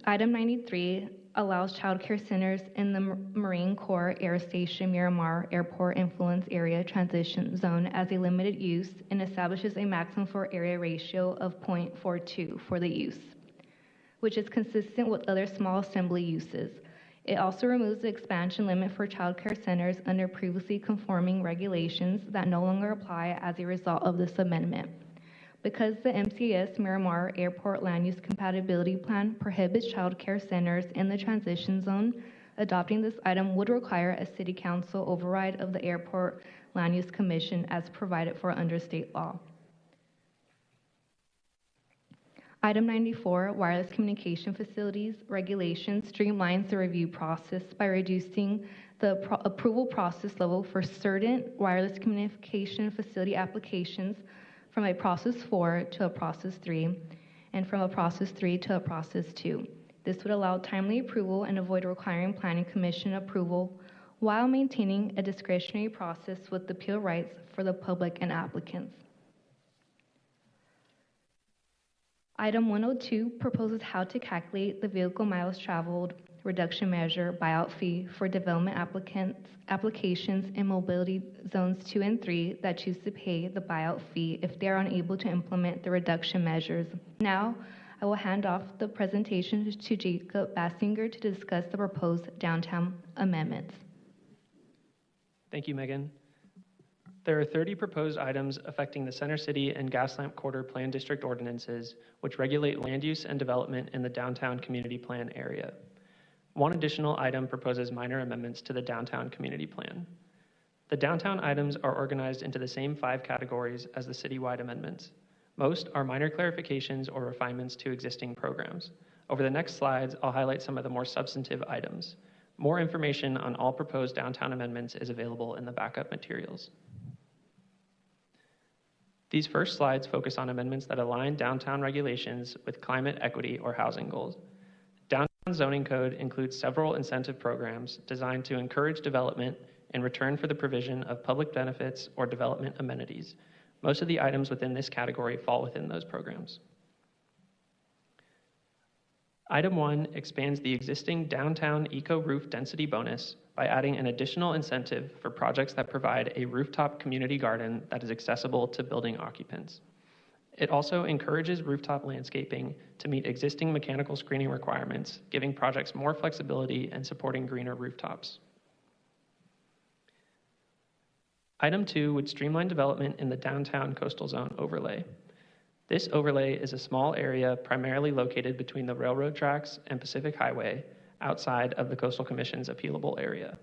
Item 93 allows child care centers in the Marine Corps Air Station Miramar Airport Influence Area Transition Zone as a limited use and establishes a maximum floor area ratio of 0.42 for the use, which is consistent with other small assembly uses. It also removes the expansion limit for child care centers under previously conforming regulations that no longer apply as a result of this amendment. Because the MCS Miramar Airport Land Use Compatibility Plan prohibits child care centers in the transition zone, adopting this item would require a city council override of the Airport Land Use Commission as provided for under state law. Item 94, wireless communication facilities regulation streamlines the review process by reducing the approval process level for certain wireless communication facility applications from a process 4 to a process 3, and from a process 3 to a process 2. This would allow timely approval and avoid requiring Planning Commission approval while maintaining a discretionary process with appeal rights for the public and applicants. Item 102 proposes how to calculate the vehicle miles traveled reduction measure buyout fee for development applications in mobility zones 2 and 3 that choose to pay the buyout fee if they are unable to implement the reduction measures. Now, I will hand off the presentation to Jacob Bassinger to discuss the proposed downtown amendments. Thank you, Megan. There are 30 proposed items affecting the Center City and Gaslamp Quarter Plan District ordinances, which regulate land use and development in the downtown community plan area. One additional item proposes minor amendments to the downtown community plan. The downtown items are organized into the same 5 categories as the citywide amendments. Most are minor clarifications or refinements to existing programs. Over the next slides, I'll highlight some of the more substantive items. More information on all proposed downtown amendments is available in the backup materials. These first slides focus on amendments that align downtown regulations with climate equity or housing goals. Downtown zoning code includes several incentive programs designed to encourage development in return for the provision of public benefits or development amenities. Most of the items within this category fall within those programs. Item 1 expands the existing downtown eco-roof density bonus by adding an additional incentive for projects that provide a rooftop community garden that is accessible to building occupants. It also encourages rooftop landscaping to meet existing mechanical screening requirements, giving projects more flexibility and supporting greener rooftops. Item 2 would streamline development in the downtown coastal zone overlay. This overlay is a small area primarily located between the railroad tracks and Pacific Highway, outside of the Coastal Commission's appealable area.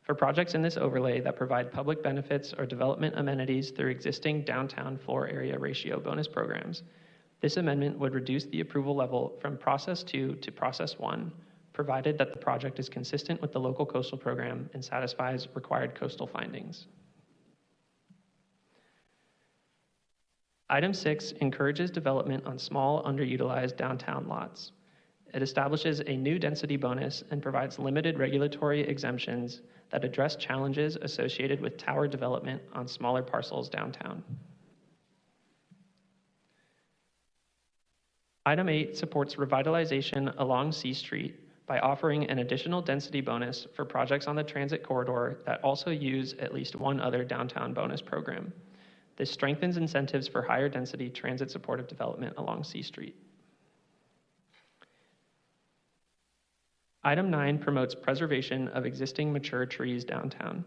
For projects in this overlay that provide public benefits or development amenities through existing downtown floor area ratio bonus programs, this amendment would reduce the approval level from Process 2 to Process 1, provided that the project is consistent with the local coastal program and satisfies required coastal findings. Item 6 encourages development on small, underutilized downtown lots. It establishes a new density bonus and provides limited regulatory exemptions that address challenges associated with tower development on smaller parcels downtown. Item 8 supports revitalization along C Street by offering an additional density bonus for projects on the transit corridor that also use at least one other downtown bonus program. This strengthens incentives for higher density transit supportive development along C Street. Item 9 promotes preservation of existing mature trees downtown.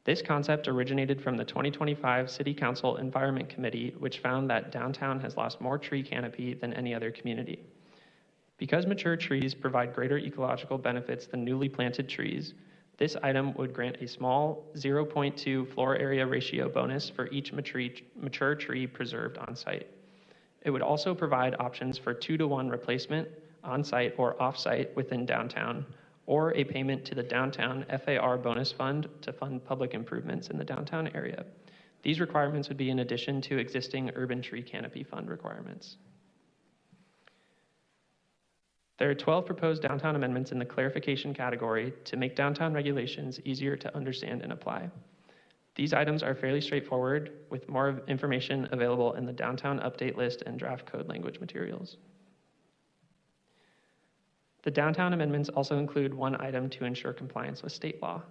This concept originated from the 2025 City Council Environment Committee, which found that downtown has lost more tree canopy than any other community. Because mature trees provide greater ecological benefits than newly planted trees, this item would grant a small 0.2 floor area ratio bonus for each mature tree preserved on site. It would also provide options for 2-to-1 replacement on-site or off-site within downtown, or a payment to the downtown FAR bonus fund to fund public improvements in the downtown area. These requirements would be in addition to existing urban tree canopy fund requirements. There are 12 proposed downtown amendments in the clarification category to make downtown regulations easier to understand and apply. These items are fairly straightforward, with more information available in the downtown update list and draft code language materials. The downtown amendments also include one item to ensure compliance with state law.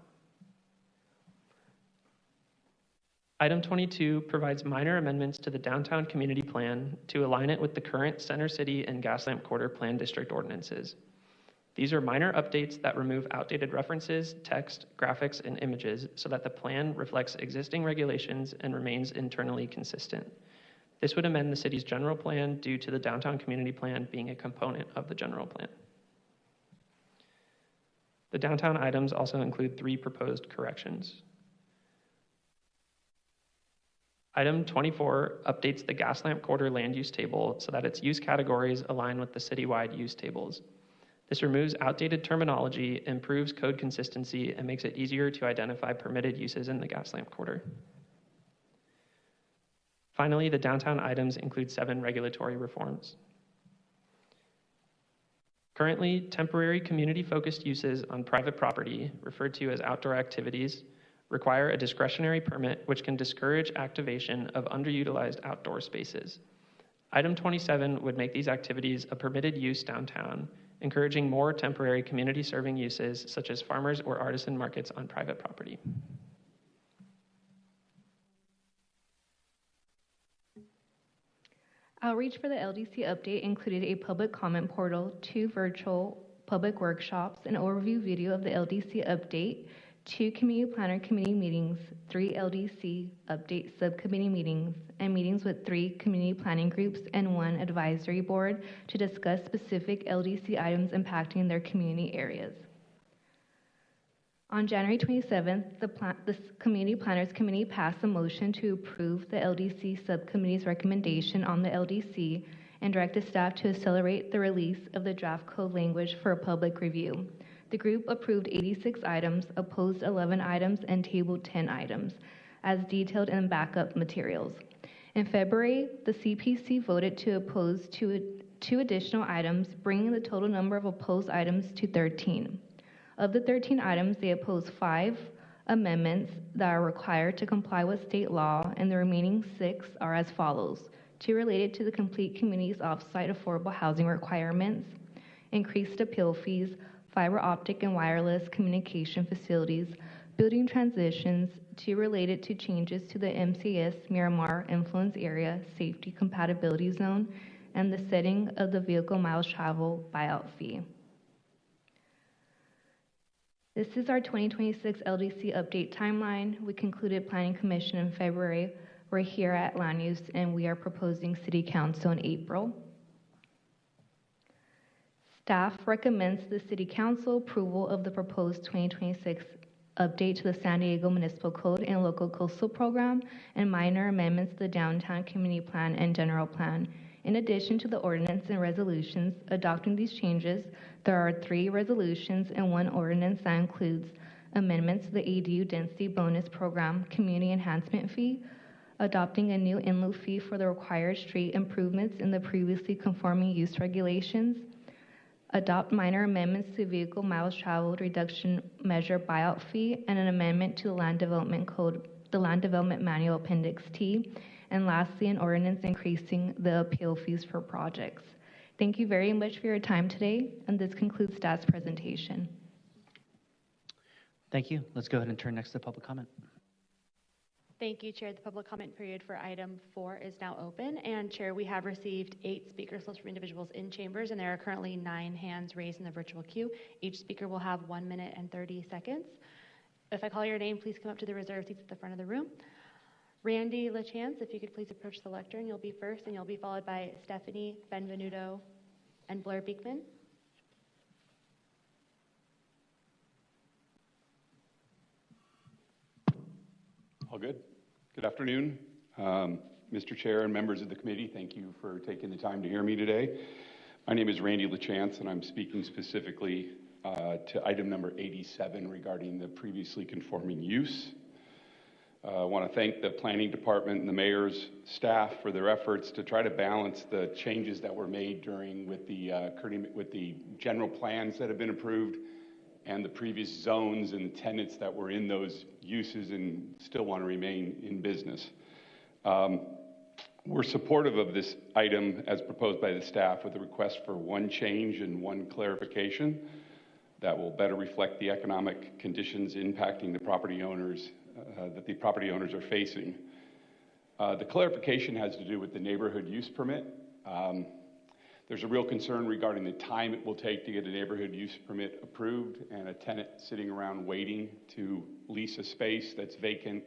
Item 22 provides minor amendments to the downtown community plan to align it with the current Center City and Gaslamp Quarter Plan District ordinances. These are minor updates that remove outdated references, text, graphics, and images so that the plan reflects existing regulations and remains internally consistent. This would amend the city's general plan due to the downtown community plan being a component of the general plan. The downtown items also include 3 proposed corrections. Item 24 updates the Gaslamp Quarter land use table so that its use categories align with the citywide use tables. This removes outdated terminology, improves code consistency, and makes it easier to identify permitted uses in the Gaslamp Quarter. Finally, the downtown items include 7 regulatory reforms. Currently, temporary community-focused uses on private property, referred to as outdoor activities, require a discretionary permit which can discourage activation of underutilized outdoor spaces. Item 27 would make these activities a permitted use downtown, encouraging more temporary community-serving uses such as farmers or artisan markets on private property. Outreach for the LDC update included a public comment portal, 2 virtual public workshops, an overview video of the LDC update, 2 community planner committee meetings, 3 LDC update subcommittee meetings, and meetings with 3 community planning groups and 1 advisory board to discuss specific LDC items impacting their community areas. On January 27th, the Community Planners Committee passed a motion to approve the LDC subcommittee's recommendation on the LDC and directed staff to accelerate the release of the draft code language for a public review. The group approved 86 items, opposed 11 items, and tabled 10 items, as detailed in backup materials. In February, the CPC voted to oppose two additional items, bringing the total number of opposed items to 13. Of the 13 items, they opposed 5 amendments that are required to comply with state law, and the remaining 6 are as follows. 2 related to the complete community's off-site affordable housing requirements, increased appeal fees, fiber optic and wireless communication facilities, building transitions, 2 related to changes to the MCS Miramar influence area safety compatibility zone, and the setting of the vehicle miles travel buyout fee. This is our 2026 LDC update timeline. We concluded Planning Commission in February. We're here at Land Use, and we are proposing City Council in April. Staff recommends the City Council approval of the proposed 2026 update to the San Diego Municipal Code and Local Coastal Program and minor amendments to the Downtown Community Plan and General Plan. In addition to the ordinance and resolutions adopting these changes, there are 3 resolutions and 1 ordinance that includes amendments to the ADU Density Bonus Program Community Enhancement Fee, adopting a new in lieu fee for the required street improvements in the previously conforming use regulations, adopt minor amendments to vehicle miles traveled reduction measure buyout fee, and an amendment to the Land Development Code, the Land Development Manual Appendix T, and lastly, an ordinance increasing the appeal fees for projects. Thank you very much for your time today, and this concludes staff's presentation. Thank you. Let's go ahead and turn next to public comment. Thank you, Chair. The public comment period for item 4 is now open. And Chair, we have received 8 speaker slots from individuals in chambers, and there are currently 9 hands raised in the virtual queue. Each speaker will have 1 minute and 30 seconds. If I call your name, please come up to the reserved seats at the front of the room. Randy LaChance, if you could please approach the lectern. You'll be first, and you'll be followed by Stephanie Benvenuto and Blair Beekman. All good. Good afternoon, Mr. Chair and members of the committee. Thank you for taking the time to hear me today. My name is Randy LaChance, and I'm speaking specifically to item number 87 regarding the previously conforming use. I want to thank the planning department and the mayor's staff for their efforts to try to balance the changes that were made with the general plans that have been approved and the previous zones and tenants that were in those uses and still want to remain in business. We're supportive of this item as proposed by the staff with a request for 1 change and 1 clarification that will better reflect the economic conditions impacting the property owners that the property owners are facing. The clarification has to do with the neighborhood use permit. There's a real concern regarding the time it will take to get a neighborhood use permit approved and a tenant sitting around waiting to lease a space that's vacant,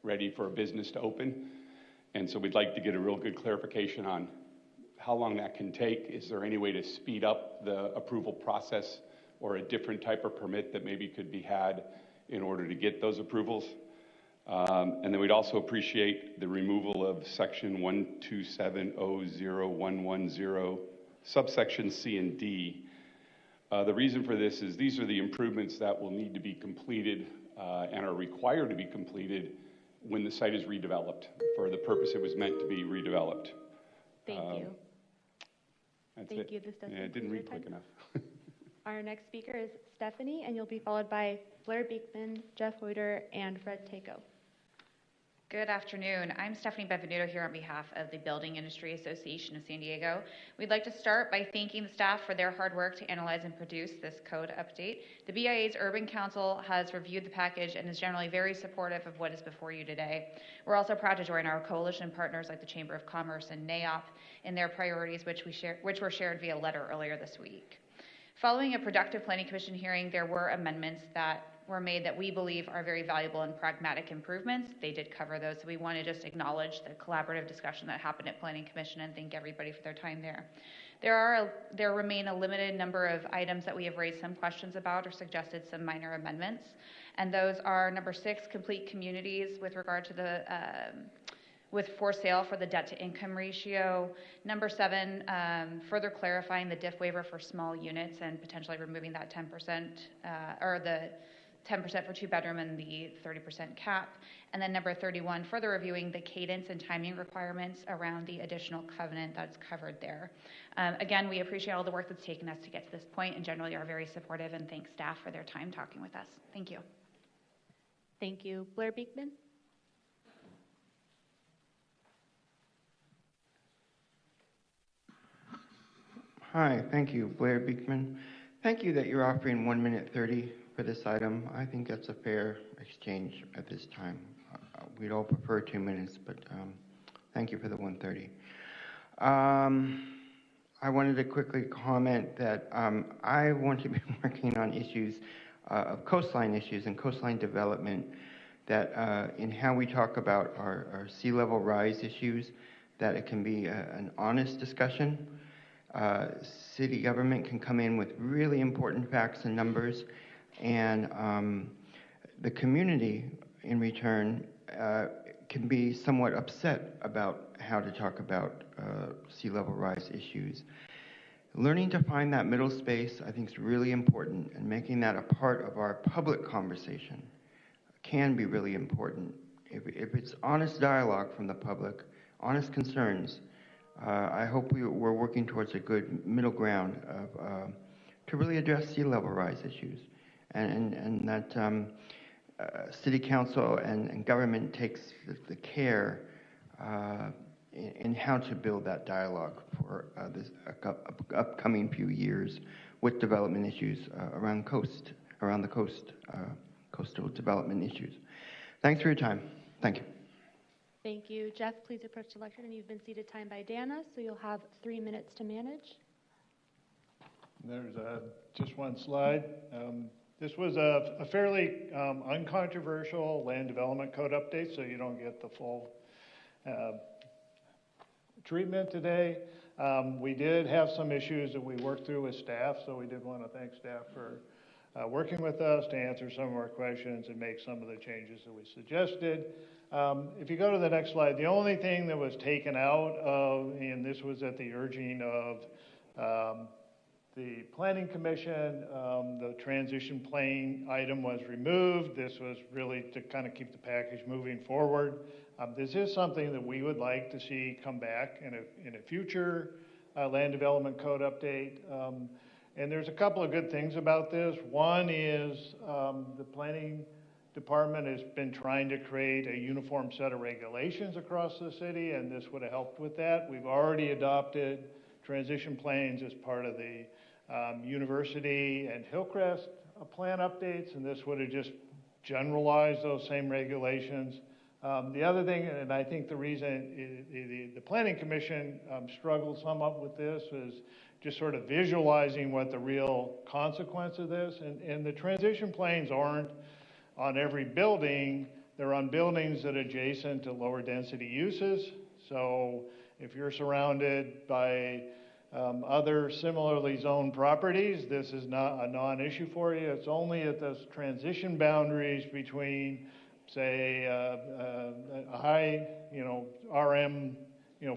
ready for a business to open. And so we'd like to get a real good clarification on how long that can take. Is there any way to speed up the approval process or a different type of permit that maybe could be had in order to get those approvals? And then we'd also appreciate the removal of section 127.00110, subsection C and D. The reason for this is these are the improvements that will need to be completed and are required to be completed when the site is redeveloped for the purpose it was meant to be redeveloped. Thank you. That's Thank it. you. This does Yeah, I didn't read quick enough. Our next speaker is Stephanie, and you'll be followed by Blair Beekman, Jeff Hoyter, and Fred Taco. Good afternoon. I'm Stephanie Benvenuto here on behalf of the Building Industry Association of San Diego. We'd like to start by thanking the staff for their hard work to analyze and produce this code update. The BIA's Urban Council has reviewed the package and is generally very supportive of what is before you today. We're also proud to join our coalition partners like the Chamber of Commerce and NAIOP in their priorities, which were shared via letter earlier this week. Following a productive Planning Commission hearing, there were amendments that were made that we believe are very valuable and pragmatic improvements. They did cover those, so we want to just acknowledge the collaborative discussion that happened at Planning Commission and thank everybody for their time there. There remain a limited number of items that we have raised some questions about or suggested some minor amendments, and those are number 6, complete communities with regard to the with for sale for the debt to income ratio. Number 7, further clarifying the diff waiver for small units and potentially removing that 10% or the 10% for 2-bedroom and the 30% cap. And then number 31, further reviewing the cadence and timing requirements around the additional covenant that's covered there. Again, we appreciate all the work that's taken us to get to this point and generally are very supportive and thank staff for their time talking with us. Thank you. Thank you. Blair Beekman. Hi, thank you, Blair Beekman. Thank you that you're offering 1 minute 30 for this item. I think that's a fair exchange at this time. We'd all prefer 2 minutes, but thank you for the 1:30. I wanted to quickly comment that I want to be working on issues of coastline issues and coastline development, that in how we talk about our sea level rise issues, that it can be an honest discussion. City government can come in with really important facts and numbers, and the community, in return, can be somewhat upset about how to talk about sea level rise issues. Learning to find that middle space, I think, is really important, and making that a part of our public conversation can be really important. If it's honest dialogue from the public, honest concerns, I hope we're working towards a good middle ground of, to really address sea level rise issues, and that City Council and government takes the care in how to build that dialogue for this upcoming few years with development issues around the coast, coastal development issues. Thanks for your time. Thank you. Thank you. Jeff, please approach the lectern, and you've been seated time by Dana, so you'll have 3 minutes to manage. There's just one slide. This was a fairly uncontroversial land development code update, so you don't get the full treatment today. We did have some issues that we worked through with staff, so we did want to thank staff for working with us to answer some of our questions and make some of the changes that we suggested. If you go to the next slide, the only thing that was taken out of, and this was at the urging of the Planning Commission, the transition plan item was removed. This was really to kind of keep the package moving forward. This is something that we would like to see come back in a future land development code update. And there's a couple of good things about this. One is the Planning Department has been trying to create a uniform set of regulations across the city, and this would have helped with that. We've already adopted transition plans as part of the University and Hillcrest plan updates, and this would have just generalized those same regulations. The other thing, and I think the reason the Planning Commission struggled somewhat with this, is just sort of visualizing what the real consequence of this. And the transition planes aren't on every building. They're on buildings that are adjacent to lower density uses. So if you're surrounded by other similarly zoned properties, this is not a non-issue for you. It's only at those transition boundaries between, say, a high, RM,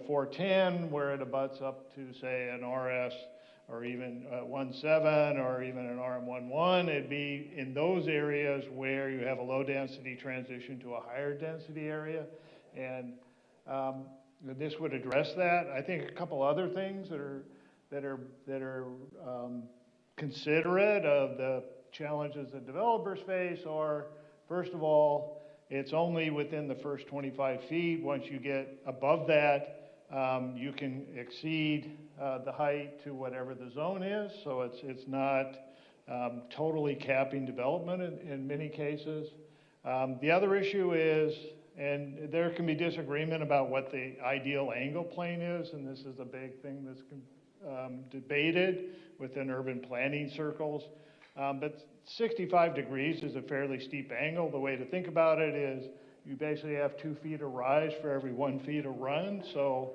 410, where it abuts up to, say, an RS or even 17 or even an RM11. It'd be in those areas where you have a low density transition to a higher density area, and this would address that. I think a couple other things that are considerate of the challenges that developers face are, first of all, it's only within the first 25 feet. Once you get above that, you can exceed the height to whatever the zone is. So it's not totally capping development in many cases. The other issue is, and there can be disagreement about what the ideal angle plane is, and this is a big thing that's debated within urban planning circles. But 65 degrees is a fairly steep angle. The way to think about it is you basically have 2 feet of rise for every 1 feet of run. So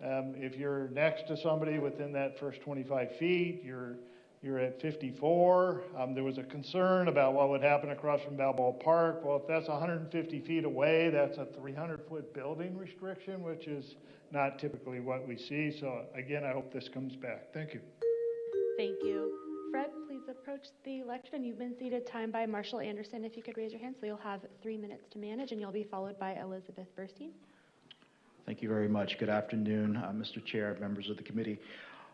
if you're next to somebody within that first 25 feet, you're at 54. There was a concern about what would happen across from Balboa Park. Well, if that's 150 feet away, that's a 300-foot building restriction, which is not typically what we see. So again, I hope this comes back. Thank you. Thank you. Fred, please approach the lectern. You've been seated time by Marshall Anderson. If you could raise your hand, so you'll have 3 minutes to manage, and you'll be followed by Elizabeth Burstein. Thank you very much. Good afternoon, Mr. Chair, members of the committee.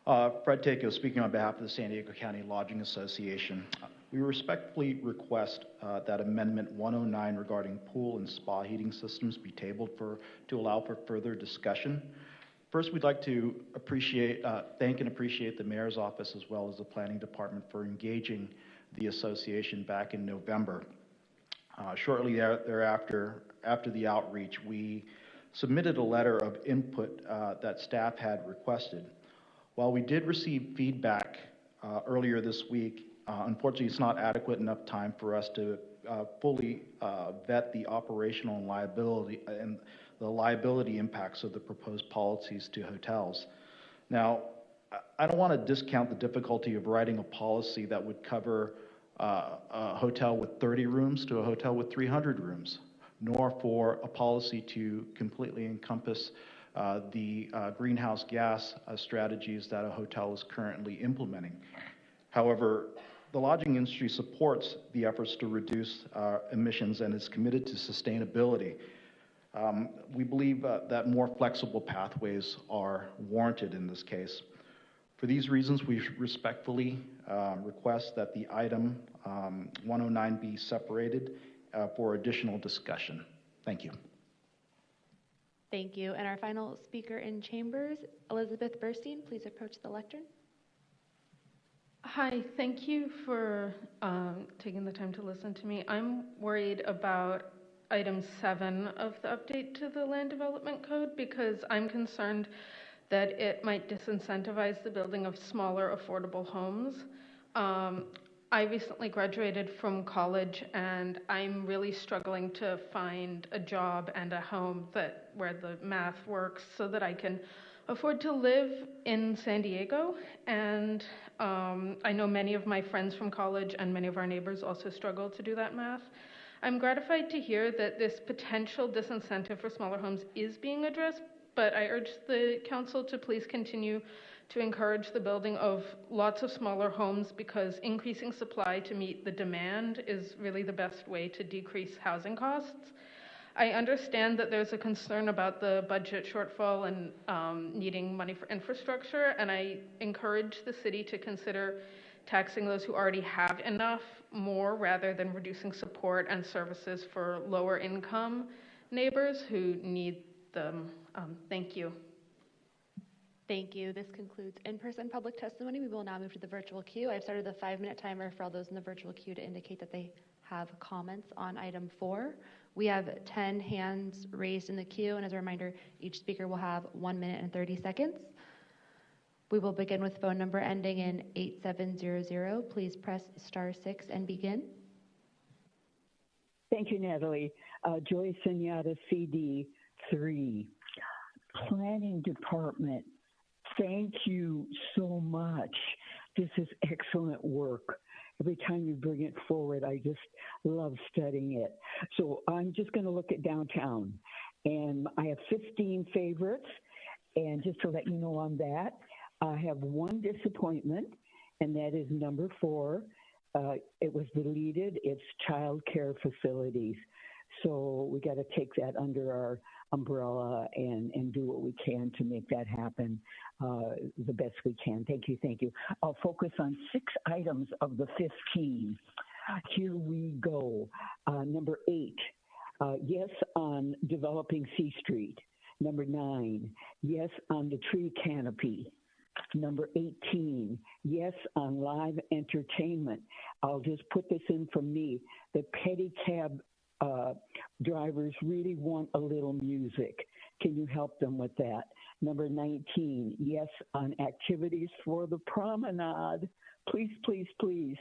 Fred Takeo, speaking on behalf of the San Diego County Lodging Association. We respectfully request that Amendment 109 regarding pool and spa heating systems be tabled to allow for further discussion. First, we'd like to thank and appreciate the Mayor's Office as well as the Planning Department for engaging the association back in November. Shortly thereafter, after the outreach, we submitted a letter of input that staff had requested. While we did receive feedback earlier this week Unfortunately, it's not adequate enough time for us to fully vet the operational and the liability impacts of the proposed policies to hotels. Now, I don't want to discount the difficulty of writing a policy that would cover a hotel with 30 rooms to a hotel with 300 rooms, nor for a policy to completely encompass the greenhouse gas strategies that a hotel is currently implementing. However, the lodging industry supports the efforts to reduce emissions and is committed to sustainability. We believe that more flexible pathways are warranted in this case. For these reasons, we respectfully request that the item 109 be separated for additional discussion. Thank you. Thank you. And our final speaker in chambers, Elizabeth Burstein, please approach the lectern. Hi, thank you for taking the time to listen to me. I'm worried about item 7 of the update to the Land Development Code because I'm concerned that it might disincentivize the building of smaller, affordable homes. I recently graduated from college and I'm really struggling to find a job and a home where the math works so that I can afford to live in San Diego. And I know many of my friends from college and many of our neighbors also struggle to do that math. I'm gratified to hear that this potential disincentive for smaller homes is being addressed, but I urge the council to please continue to encourage the building of lots of smaller homes because increasing supply to meet the demand is really the best way to decrease housing costs. I understand that there's a concern about the budget shortfall and needing money for infrastructure, and I encourage the city to consider taxing those who already have enough more rather than reducing support and services for lower income neighbors who need them. Thank you. Thank you. This concludes in-person public testimony. We will now move to the virtual queue. I've started the 5-minute timer for all those in the virtual queue to indicate that they have comments on item 4. We have 10 hands raised in the queue, and as a reminder, each speaker will have 1 minute and 30 seconds. We will begin with phone number ending in 8700. Please press *6 and begin. Thank you, Natalie. Joy Senyata, CD 3. Planning Department, thank you so much. This is excellent work. Every time you bring it forward, I just love studying it. So I'm just going to look at downtown. And I have 15 favorites. And just to let you know on that, I have one disappointment, and that is number 4. It was deleted. It's child care facilities. So we got to take that under our umbrella and do what we can to make that happen the best we can. Thank you, thank you. I'll focus on 6 items of the 15. Here we go. Number 8, yes on developing C Street. Number 9, yes on the tree canopy. Number 18, yes on live entertainment. I'll just put this in from me. The pedicab drivers really want a little music. Can you help them with that? Number 19, yes on activities for the promenade. Please, please, please.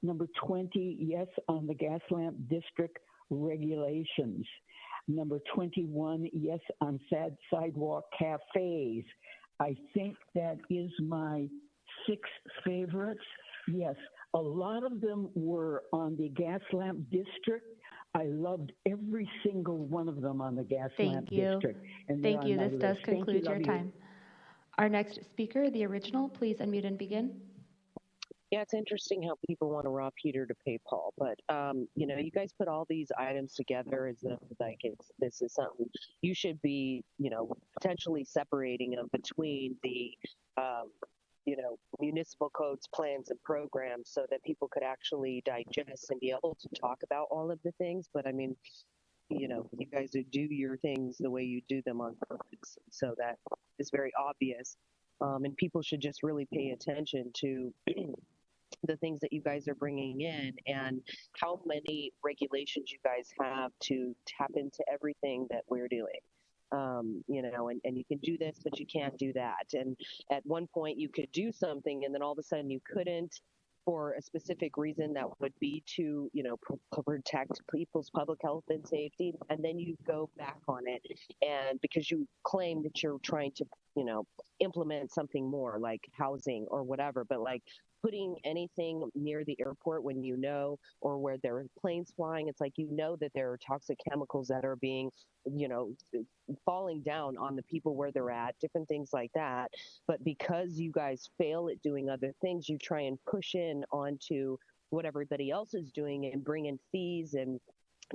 Number 20, yes on the Gaslamp District regulations. Number 21, yes on sidewalk cafes. I think that is my 6 favorites. Yes, a lot of them were on the Gaslamp District. I loved every single one of them on the Gaslamp District. And Thank you. This does conclude your time. Our next speaker, the original, please unmute and begin. Yeah, it's interesting how people want to rob Peter to pay Paul, but you guys put all these items together as if like this is something you should be, potentially separating them between the, municipal codes, plans, and programs so that people could actually digest and be able to talk about all of the things. But I mean, you guys do your things the way you do them on purpose, so that is very obvious, and people should just really pay attention to the things that you guys are bringing in and how many regulations you guys have to tap into everything that we're doing. And you can do this, but you can't do that. And at one point you could do something and then all of a sudden you couldn't. for a specific reason that would be to, protect people's public health and safety, and then you go back on it, and because you claim that you're trying to, implement something more like housing or whatever, but like putting anything near the airport when or where there are planes flying, it's like that there are toxic chemicals that are being, falling down on the people where they're at, different things like that. But because you guys fail at doing other things, you try and push in onto what everybody else is doing and bring in fees and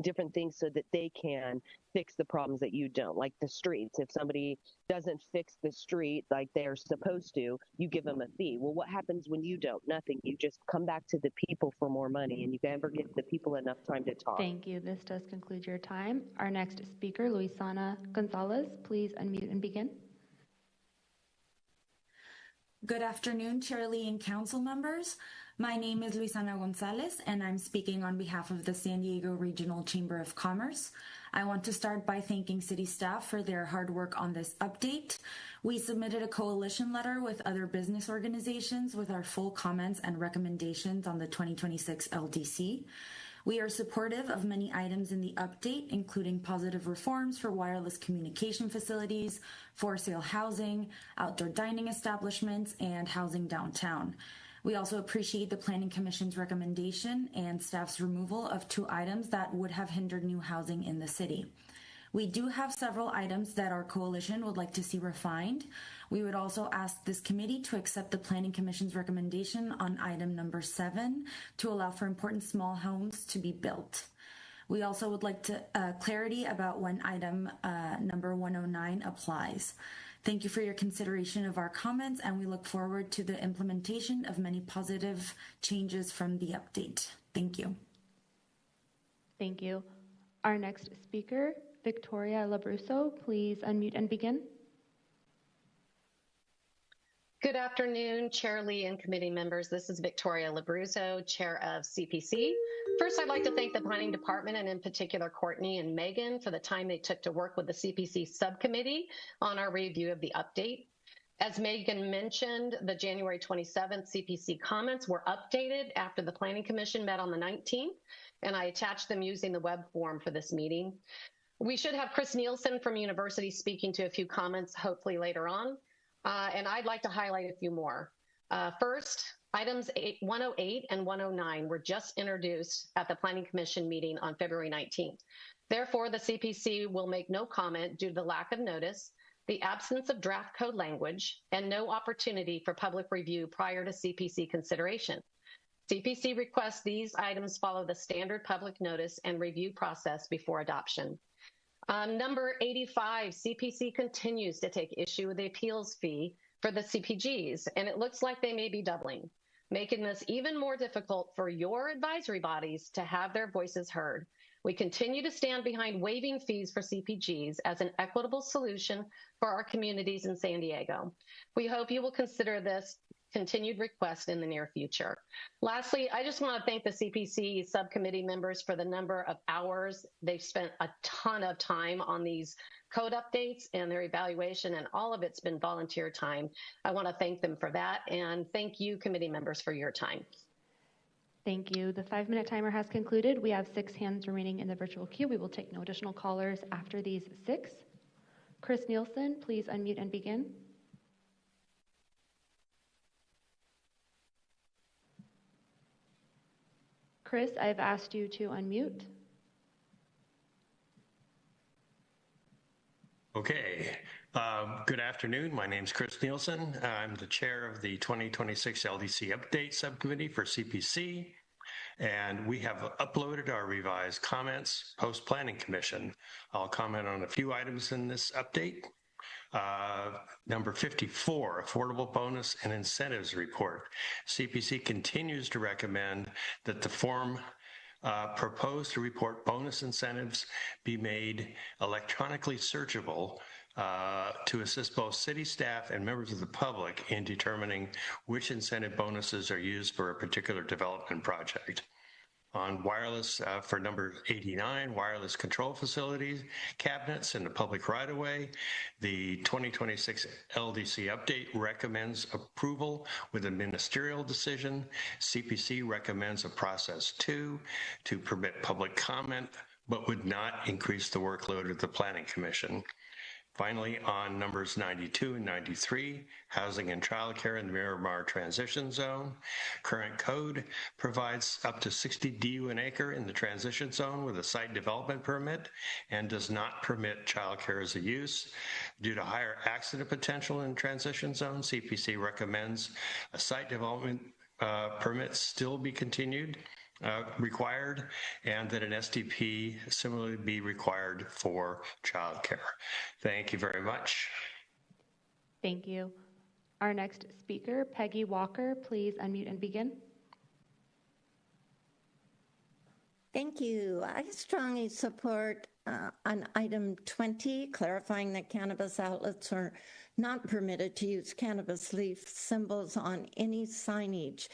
different things so that they can fix the problems that you don't, like the streets. If somebody doesn't fix the street like they're supposed to, you give them a fee. Well, what happens when you don't? Nothing. You just come back to the people for more money, and you never give the people enough time to talk. Thank you. This does conclude your time. Our next speaker, Luisana Gonzalez, please unmute and begin. Good afternoon, Chair Lee and council members. My name is Luisana Gonzalez, and I'm speaking on behalf of the San Diego Regional Chamber of Commerce. I want to start by thanking city staff for their hard work on this update. We submitted a coalition letter with other business organizations with our full comments and recommendations on the 2026 LDC. We are supportive of many items in the update, including positive reforms for wireless communication facilities, for sale housing, outdoor dining establishments, and housing downtown. We also appreciate the Planning Commission's recommendation and staff's removal of 2 items that would have hindered new housing in the city. We do have several items that our coalition would like to see refined. We would also ask this committee to accept the Planning Commission's recommendation on item number 7 to allow for important small homes to be built. We also would like to clarity about when item number 109 applies. Thank you for your consideration of our comments, and we look forward to the implementation of many positive changes from the update. Thank you. Thank you. Our next speaker, Victoria Labruso, please unmute and begin. Good afternoon, Chair Lee and committee members. This is Victoria Labruso, Chair of CPC. First, I'd like to thank the Planning Department, and in particular Courtney and Megan, for the time they took to work with the CPC subcommittee on our review of the update. As Megan mentioned, the January 27th CPC comments were updated after the Planning Commission met on the 19th, and I attached them using the web form for this meeting. We should have Chris Nielsen from University speaking to a few comments, hopefully later on. And I'd like to highlight a few more. First, items 108 and 109 were just introduced at the Planning Commission meeting on February 19th. Therefore, the CPC will make no comment due to the lack of notice, the absence of draft code language, and no opportunity for public review prior to CPC consideration. CPC requests these items follow the standard public notice and review process before adoption. Number 85, CPC continues to take issue with the appeals fee for the CPGs, and it looks like they may be doubling, making this even more difficult for your advisory bodies to have their voices heard. We continue to stand behind waiving fees for CPGs as an equitable solution for our communities in San Diego. We hope you will consider this continued request in the near future. Lastly, I just want to thank the CPC subcommittee members for the number of hours. They've spent a ton of time on these code updates and their evaluation, and all of it's been volunteer time. I want to thank them for that, and thank you, committee members, for your time. Thank you. The 5-minute timer has concluded. We have 6 hands remaining in the virtual queue. We will take no additional callers after these 6. Chris Nielsen, please unmute and begin. Chris, I've asked you to unmute. Okay. Good afternoon. My name is Chris Nielsen. I'm the chair of the 2026 LDC Update Subcommittee for CPC, and we have uploaded our revised comments post-Planning Commission. I'll comment on a few items in this update. Number 54, Affordable Bonus and Incentives Report. CPC continues to recommend that the form proposed to report bonus incentives be made electronically searchable to assist both city staff and members of the public in determining which incentive bonuses are used for a particular development project. On wireless, for number 89, wireless control facilities, cabinets in the public right-of-way, the 2026 LDC update recommends approval with a ministerial decision. CPC recommends a process 2 to permit public comment, but would not increase the workload of the Planning Commission. Finally, on numbers 92 and 93, housing and childcare in the Miramar Transition Zone. Current code provides up to 60 DU an acre in the transition zone with a site development permit and does not permit childcare as a use. Due to higher accident potential in transition zone, CPC recommends a site development permit still be required, and that an SDP similarly be required for childcare. Thank you very much. Thank you. Our next speaker, Peggy Walker, please unmute and begin. Thank you. I strongly support on item 20, clarifying that cannabis outlets are not permitted to use cannabis leaf symbols on any signage.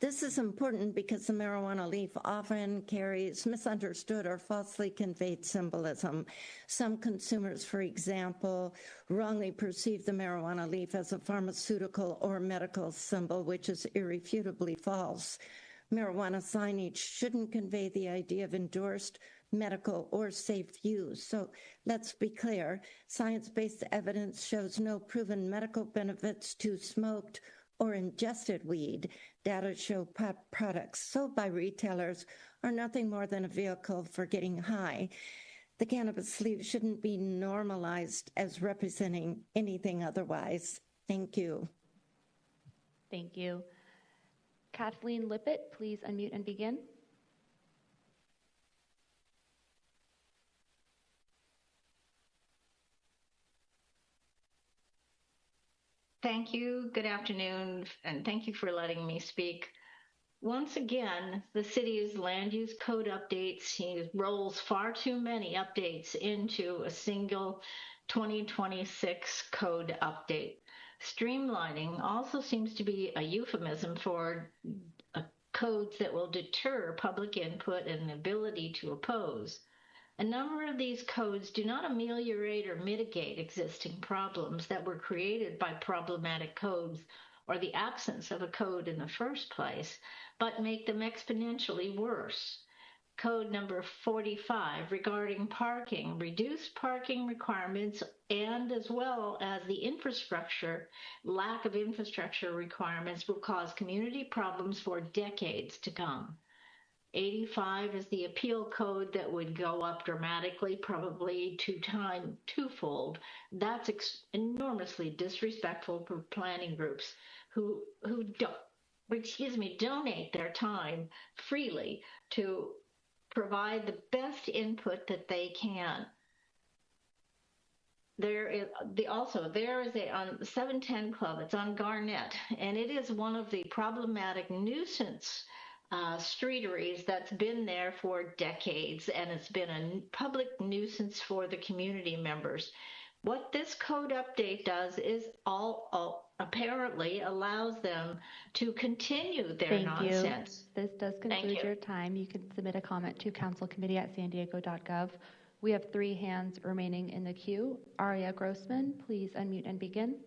This is important because the marijuana leaf often carries misunderstood or falsely conveyed symbolism. Some consumers, for example, wrongly perceive the marijuana leaf as a pharmaceutical or medical symbol, which is irrefutably false. Marijuana signage shouldn't convey the idea of endorsed medical or safe use. So let's be clear, science-based evidence shows no proven medical benefits to smoked or ingested weed. Data show products sold by retailers are nothing more than a vehicle for getting high. The cannabis sleeve shouldn't be normalized as representing anything otherwise. Thank you. Thank you. Kathleen Lippett, please unmute and begin. Thank you. Good afternoon, and thank you for letting me speak. Once again, the city's land use code updates rolls far too many updates into a single 2026 code update. Streamlining also seems to be a euphemism for codes that will deter public input and ability to oppose. A number of these codes do not ameliorate or mitigate existing problems that were created by problematic codes or the absence of a code in the first place, but make them exponentially worse. Code number 45 regarding parking, reduced parking requirements, and as well as the lack of infrastructure requirements will cause community problems for decades to come. 85 is the appeal code that would go up dramatically, probably twofold. That's enormously disrespectful for planning groups who donate their time freely to provide the best input that they can. There is on 710 Club, it's on Garnett, and it is one of the problematic nuisance streeteries that's been there for decades, and it's been a public nuisance for the community members. What this code update does is apparently allows them to continue their nonsense. This does conclude your time. You can submit a comment to councilcommittee@sandiego.gov. We have 3 hands remaining in the queue. Aria Grossman, please unmute and begin.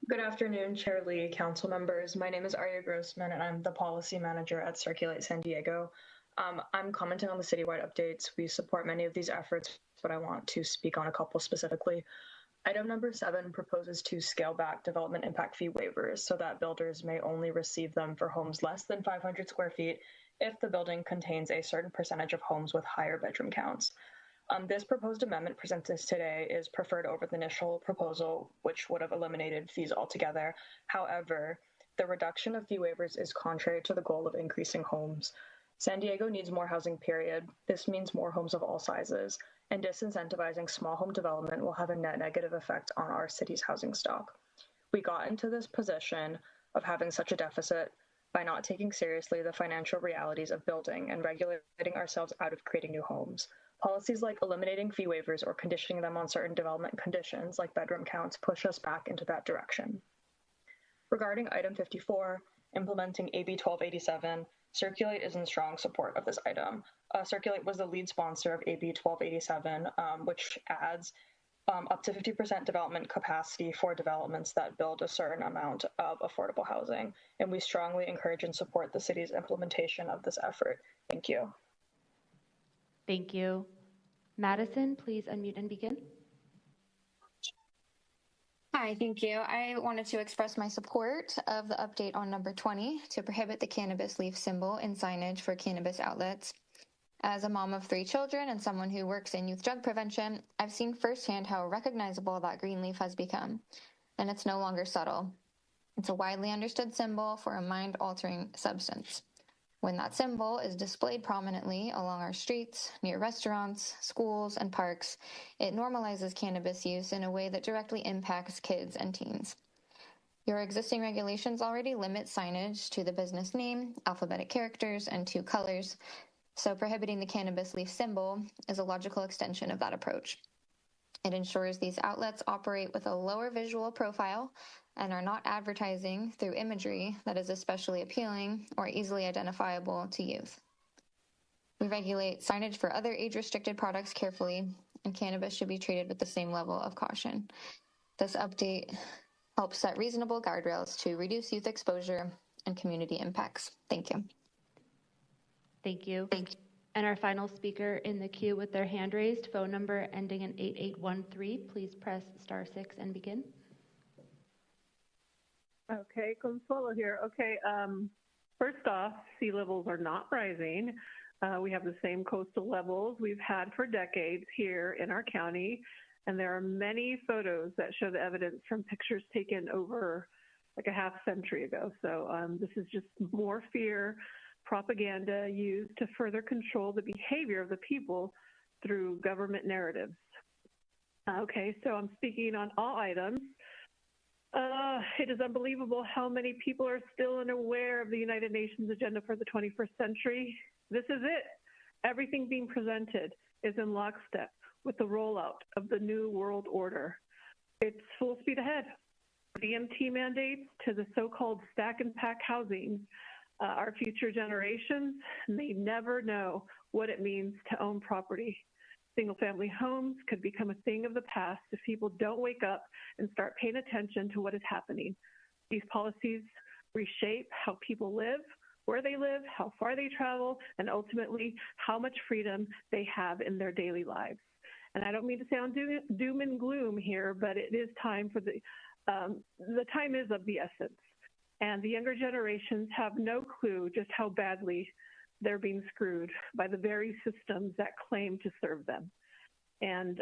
Good afternoon, Chair Lee, council members. My name is Aria Grossman, and I'm the policy manager at Circulate San Diego. I'm commenting on the citywide updates. We support many of these efforts, but I want to speak on a couple specifically. Item number 7 proposes to scale back development impact fee waivers so that builders may only receive them for homes less than 500 square feet if the building contains a certain percentage of homes with higher bedroom counts. This proposed amendment presented today is preferred over the initial proposal, which would have eliminated fees altogether. However, the reduction of fee waivers is contrary to the goal of increasing homes. San Diego needs more housing, period. This means more homes of all sizes, and disincentivizing small home development will have a net negative effect on our city's housing stock. We got into this position of having such a deficit by not taking seriously the financial realities of building and regulating ourselves out of creating new homes. Policies like eliminating fee waivers or conditioning them on certain development conditions like bedroom counts push us back into that direction. Regarding item 54, implementing AB 1287, Circulate is in strong support of this item. Circulate was the lead sponsor of AB 1287, which adds up to 50% development capacity for developments that build a certain amount of affordable housing. And we strongly encourage and support the city's implementation of this effort. Thank you. Thank you. Madison, please unmute and begin. Hi, thank you. I wanted to express my support of the update on number 20 to prohibit the cannabis leaf symbol in signage for cannabis outlets. As a mom of 3 children and someone who works in youth drug prevention, I've seen firsthand how recognizable that green leaf has become, and it's no longer subtle. It's a widely understood symbol for a mind-altering substance. When that symbol is displayed prominently along our streets, near restaurants, schools, and parks, it normalizes cannabis use in a way that directly impacts kids and teens. Your existing regulations already limit signage to the business name, alphabetic characters, and 2 colors, so prohibiting the cannabis leaf symbol is a logical extension of that approach. It ensures these outlets operate with a lower visual profile and are not advertising through imagery that is especially appealing or easily identifiable to youth. We regulate signage for other age-restricted products carefully, and cannabis should be treated with the same level of caution. This update helps set reasonable guardrails to reduce youth exposure and community impacts. Thank you. Thank you. And our final speaker in the queue with their hand raised, phone number ending in 8813, please press *6 and begin. Okay, Consuelo here. Okay, first off, sea levels are not rising. We have the same coastal levels we've had for decades here in our county, and there are many photos that show the evidence from pictures taken over like a half century ago. So this is just more fear, propaganda used to further control the behavior of the people through government narratives. Okay, so I'm speaking on all items. It is unbelievable how many people are still unaware of the United Nations agenda for the 21st century. This is it. Everything being presented is in lockstep with the rollout of the New World Order. It's full speed ahead. DMT mandates to the so-called stack and pack housing. Our future generations may never know what it means to own property. Single-family homes could become a thing of the past if people don't wake up and start paying attention to what is happening. These policies reshape how people live, where they live, how far they travel, and ultimately how much freedom they have in their daily lives. And I don't mean to sound doom and gloom here, but it is time for the time is of the essence. And the younger generations have no clue just how badly they're being screwed by the very systems that claim to serve them. And,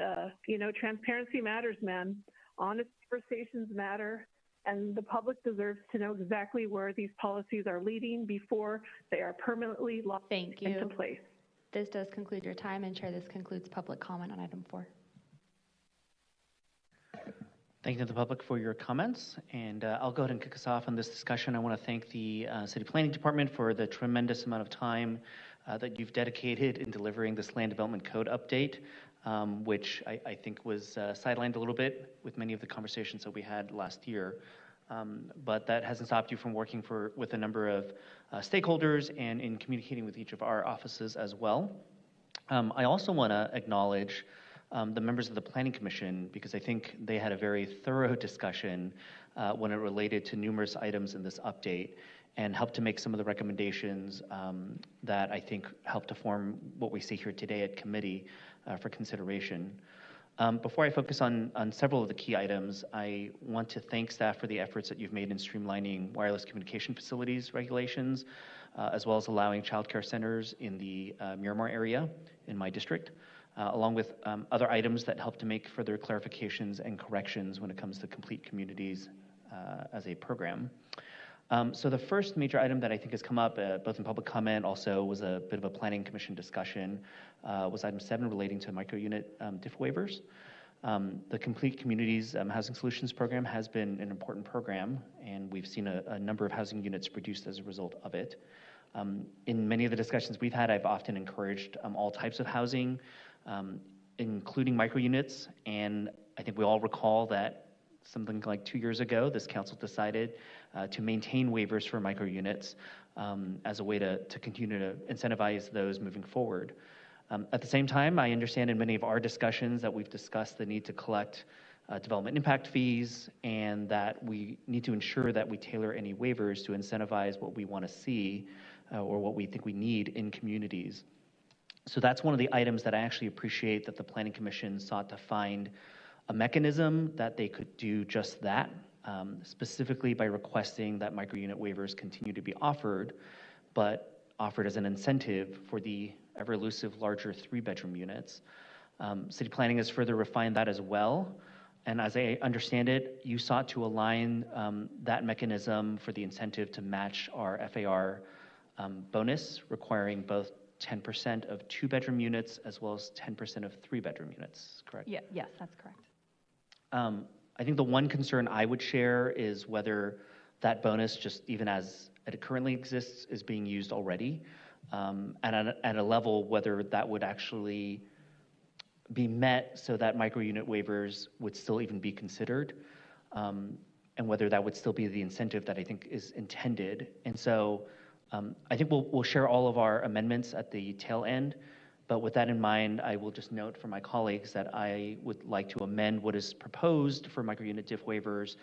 transparency matters, man. Honest conversations matter. And the public deserves to know exactly where these policies are leading before they are permanently locked into place. This does conclude your time, and Chair, this concludes public comment on item 4. Thank you to the public for your comments, and I'll go ahead and kick us off on this discussion. I want to thank the City Planning Department for the tremendous amount of time that you've dedicated in delivering this Land Development Code update, which I think was sidelined a little bit with many of the conversations that we had last year. But that hasn't stopped you from working with a number of stakeholders and in communicating with each of our offices as well. I also want to acknowledge the members of the Planning Commission, because I think they had a very thorough discussion when it related to numerous items in this update and helped to make some of the recommendations that I think helped to form what we see here today at committee for consideration. Before I focus on several of the key items, I want to thank staff for the efforts that you've made in streamlining wireless communication facilities regulations, as well as allowing childcare centers in the Miramar area in my district, along with other items that help to make further clarifications and corrections when it comes to Complete Communities as a program. So the first major item that I think has come up, both in public comment, also was a bit of a Planning Commission discussion, was item 7 relating to micro-unit DIF waivers. The Complete Communities Housing Solutions Program has been an important program, and we've seen a number of housing units produced as a result of it. In many of the discussions we've had, I've often encouraged all types of housing, including micro-units, and I think we all recall that something like 2 years ago, this council decided to maintain waivers for micro units as a way to continue to incentivize those moving forward. At the same time, I understand in many of our discussions that we've discussed the need to collect development impact fees, and that we need to ensure that we tailor any waivers to incentivize what we want to see or what we think we need in communities. So that's one of the items that I actually appreciate that the Planning Commission sought to find a mechanism that they could do just that, specifically by requesting that microunit waivers continue to be offered, but offered as an incentive for the ever elusive larger 3-bedroom units. City Planning has further refined that as well. And as I understand it, you sought to align that mechanism for the incentive to match our FAR bonus, requiring both 10% of 2-bedroom units as well as 10% of 3-bedroom units, correct? Yeah, yes, that's correct. I think the one concern I would share is whether that bonus, just even as it currently exists, is being used already, and at a level whether that would actually be met so that microunit waivers would still even be considered, and whether that would still be the incentive that I think is intended. And so I think we'll share all of our amendments at the tail end, but with that in mind, I will just note for my colleagues that I would like to amend what is proposed for microunit diff waivers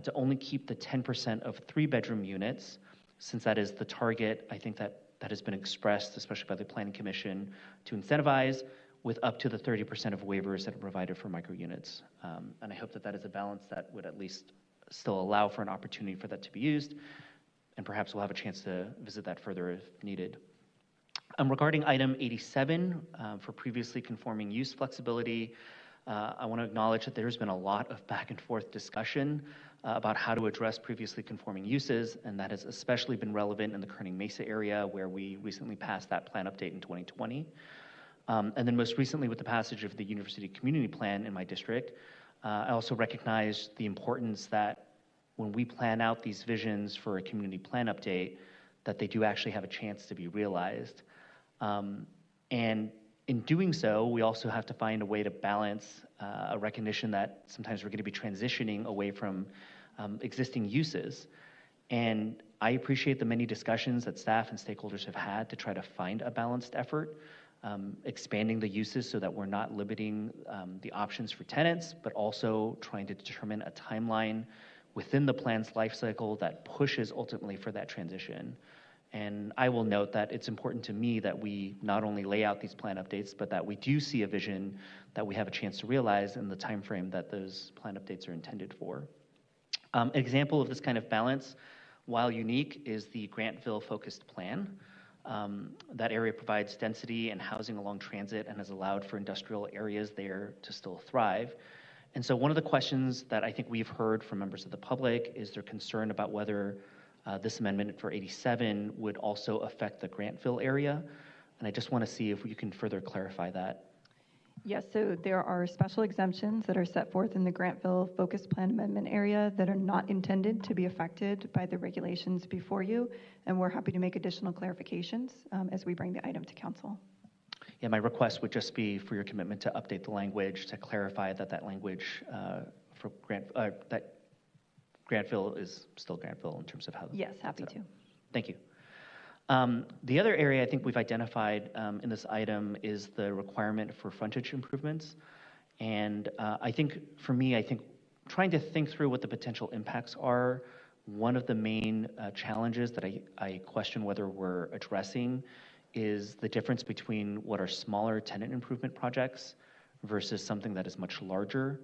to only keep the 10% of 3-bedroom units, since that is the target, I think that has been expressed, especially by the Planning Commission, to incentivize, with up to the 30% of waivers that are provided for microunits. And I hope that is a balance that would at least still allow for an opportunity for that to be used, and perhaps we'll have a chance to visit that further if needed. Regarding item 87, for previously conforming use flexibility, I want to acknowledge that there's been a lot of back and forth discussion about how to address previously conforming uses, and that has especially been relevant in the Kearny Mesa area, where we recently passed that plan update in 2020. And then most recently with the passage of the University Community Plan in my district, I also recognize the importance that when we plan out these visions for a community plan update, that they do actually have a chance to be realized. And in doing so, we also have to find a way to balance a recognition that sometimes we're going to be transitioning away from existing uses. And I appreciate the many discussions that staff and stakeholders have had to try to find a balanced effort, expanding the uses so that we're not limiting the options for tenants, but also trying to determine a timeline within the plan's life cycle that pushes ultimately for that transition. And I will note that it's important to me that we not only lay out these plan updates, but that we do see a vision that we have a chance to realize in the time frame that those plan updates are intended for. An example of this kind of balance, while unique, is the Grantville Focused Plan. That area provides density and housing along transit and has allowed for industrial areas there to still thrive. And so one of the questions that I think we've heard from members of the public is their concern about whether this amendment for 87 would also affect the Grantville area. And I just want to see if you can further clarify that. Yes, so there are special exemptions that are set forth in the Grantville Focus Plan Amendment area that are not intended to be affected by the regulations before you, and we're happy to make additional clarifications as we bring the item to council. Yeah, my request would just be for your commitment to update the language to clarify that language for that Grantville is still Grantville in terms of how. Yes, happy to. Thank you. The other area I think we've identified in this item is the requirement for frontage improvements. And I think for me, I think trying to think through what the potential impacts are, one of the main challenges that I question whether we're addressing is the difference between what are smaller tenant improvement projects versus something that is much larger.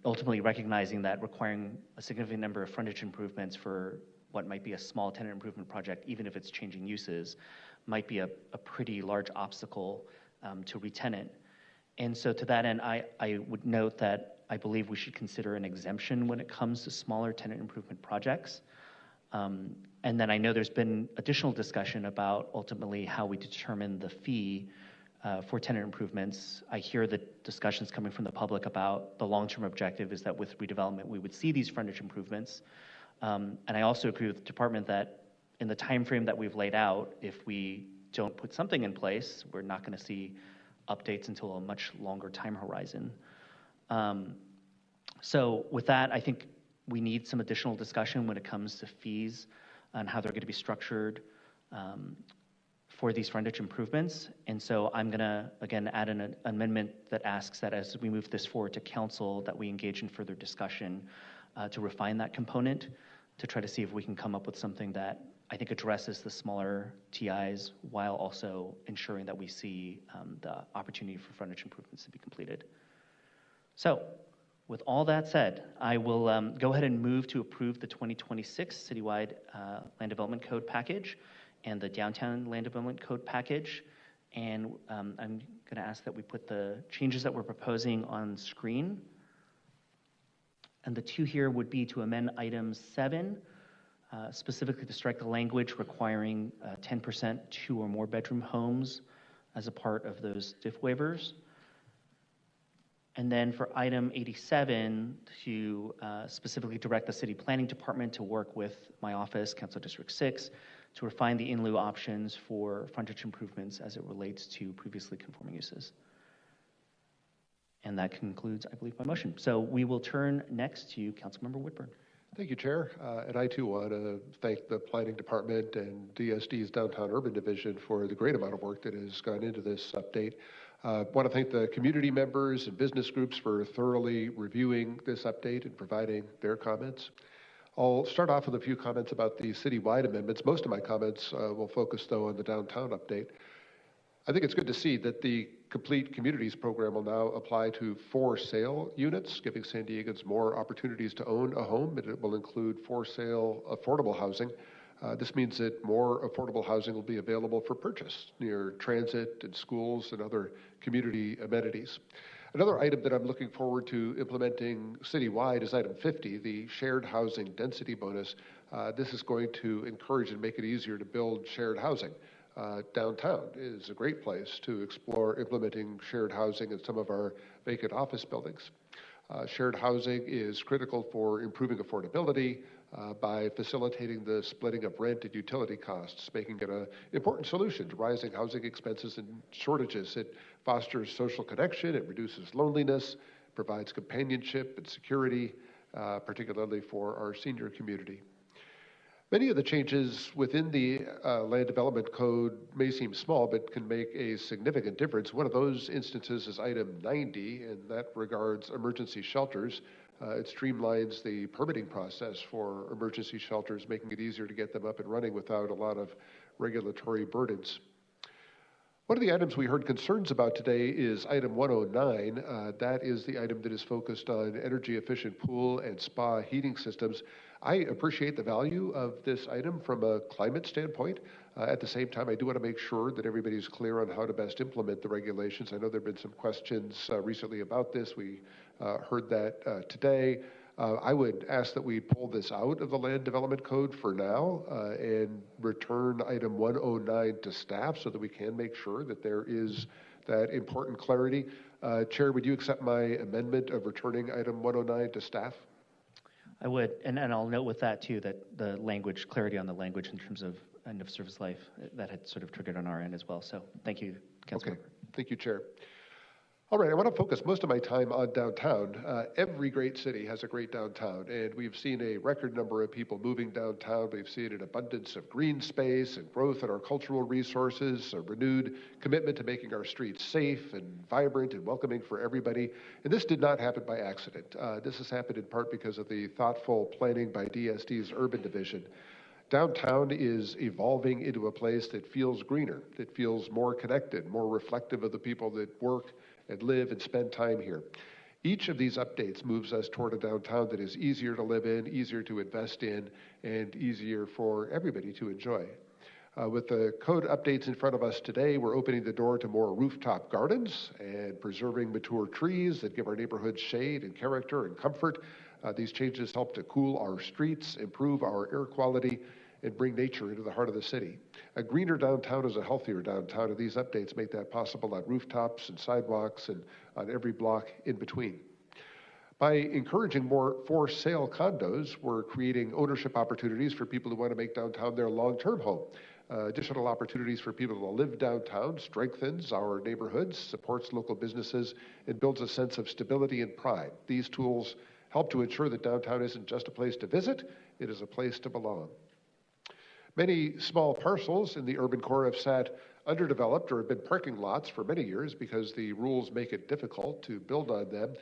Ultimately recognizing that requiring a significant number of frontage improvements for what might be a small tenant improvement project, even if it's changing uses, might be a pretty large obstacle to retenant. And so to that end, I would note that I believe we should consider an exemption when it comes to smaller tenant improvement projects. And then I know there's been additional discussion about ultimately how we determine the fee for tenant improvements. I hear the discussions coming from the public about the long-term objective is that with redevelopment, we would see these frontage improvements. And I also agree with the department that in the time frame that we've laid out, if we don't put something in place, we're not going to see updates until a much longer time horizon. So with that, I think we need some additional discussion when it comes to fees and how they're going to be structured for these frontage improvements. And so I'm going to, again, add an amendment that asks that as we move this forward to council, that we engage in further discussion to refine that component, to try to see if we can come up with something that I think addresses the smaller TIs while also ensuring that we see the opportunity for frontage improvements to be completed. So with all that said, I will go ahead and move to approve the 2026 citywide land development code package and the downtown land development code package. And I'm going to ask that we put the changes that we're proposing on screen. And the two here would be to amend item 7, specifically to strike the language requiring 10% 2 or more bedroom homes as a part of those DIF waivers. And then for item 87, to specifically direct the city planning department to work with my office, Council District 6, to refine the in lieu options for frontage improvements as it relates to previously conforming uses. And that concludes, I believe, my motion. So we will turn next to Councilmember Whitburn. Thank you, Chair. And I too want to thank the Planning Department and DSD's Downtown Urban Division for the great amount of work that has gone into this update. I want to thank the community members and business groups for thoroughly reviewing this update and providing their comments. I'll start off with a few comments about the citywide amendments. Most of my comments will focus, though, on the downtown update. I think it's good to see that the Complete Communities program will now apply to for sale units, giving San Diegans more opportunities to own a home, and it will include for sale affordable housing. This means that more affordable housing will be available for purchase near transit and schools and other community amenities. Another item that I'm looking forward to implementing citywide is item 50, the shared housing density bonus. This is going to encourage and make it easier to build shared housing. Downtown is a great place to explore implementing shared housing in some of our vacant office buildings. Shared housing is critical for improving affordability by facilitating the splitting of rent and utility costs, making it an important solution to rising housing expenses and shortages. It fosters social connection, it reduces loneliness, provides companionship and security, particularly for our senior community. Many of the changes within the Land Development Code may seem small, but can make a significant difference. One of those instances is item 90, and that regards emergency shelters. It streamlines the permitting process for emergency shelters, making it easier to get them up and running without a lot of regulatory burdens. One of the items we heard concerns about today is item 109. That is the item that is focused on energy efficient pool and spa heating systems. I appreciate the value of this item from a climate standpoint. At the same time, I do want to make sure that everybody's clear on how to best implement the regulations. I know there have been some questions recently about this. We heard that today. I would ask that we pull this out of the Land Development Code for now and return item 109 to staff so that we can make sure that there is that important clarity. Chair, would you accept my amendment of returning item 109 to staff? I would, and I'll note with that too that the language, clarity on the language in terms of end of service life, that had sort of triggered on our end as well. So thank you, Councilmember. Okay, thank you, Chair. All right, I want to focus most of my time on downtown. Every great city has a great downtown, and we've seen a record number of people moving downtown. We've seen an abundance of green space and growth in our cultural resources, a renewed commitment to making our streets safe and vibrant and welcoming for everybody. And this did not happen by accident. This has happened in part because of the thoughtful planning by DSD's Urban Division. Downtown is evolving into a place that feels greener, that feels more connected, more reflective of the people that work and live and spend time here. Each of these updates moves us toward a downtown that is easier to live in, easier to invest in, and easier for everybody to enjoy. With the code updates in front of us today, we're opening the door to more rooftop gardens and preserving mature trees that give our neighborhoods shade and character and comfort. These changes help to cool our streets, improve our air quality, and bring nature into the heart of the city. A greener downtown is a healthier downtown, and these updates make that possible on rooftops and sidewalks and on every block in between. By encouraging more for sale condos, we're creating ownership opportunities for people who want to make downtown their long-term home. Additional opportunities for people to live downtown strengthens our neighborhoods, supports local businesses, and builds a sense of stability and pride. These tools help to ensure that downtown isn't just a place to visit, it is a place to belong. Many small parcels in the urban core have sat underdeveloped or have been parking lots for many years because the rules make it difficult to build on them.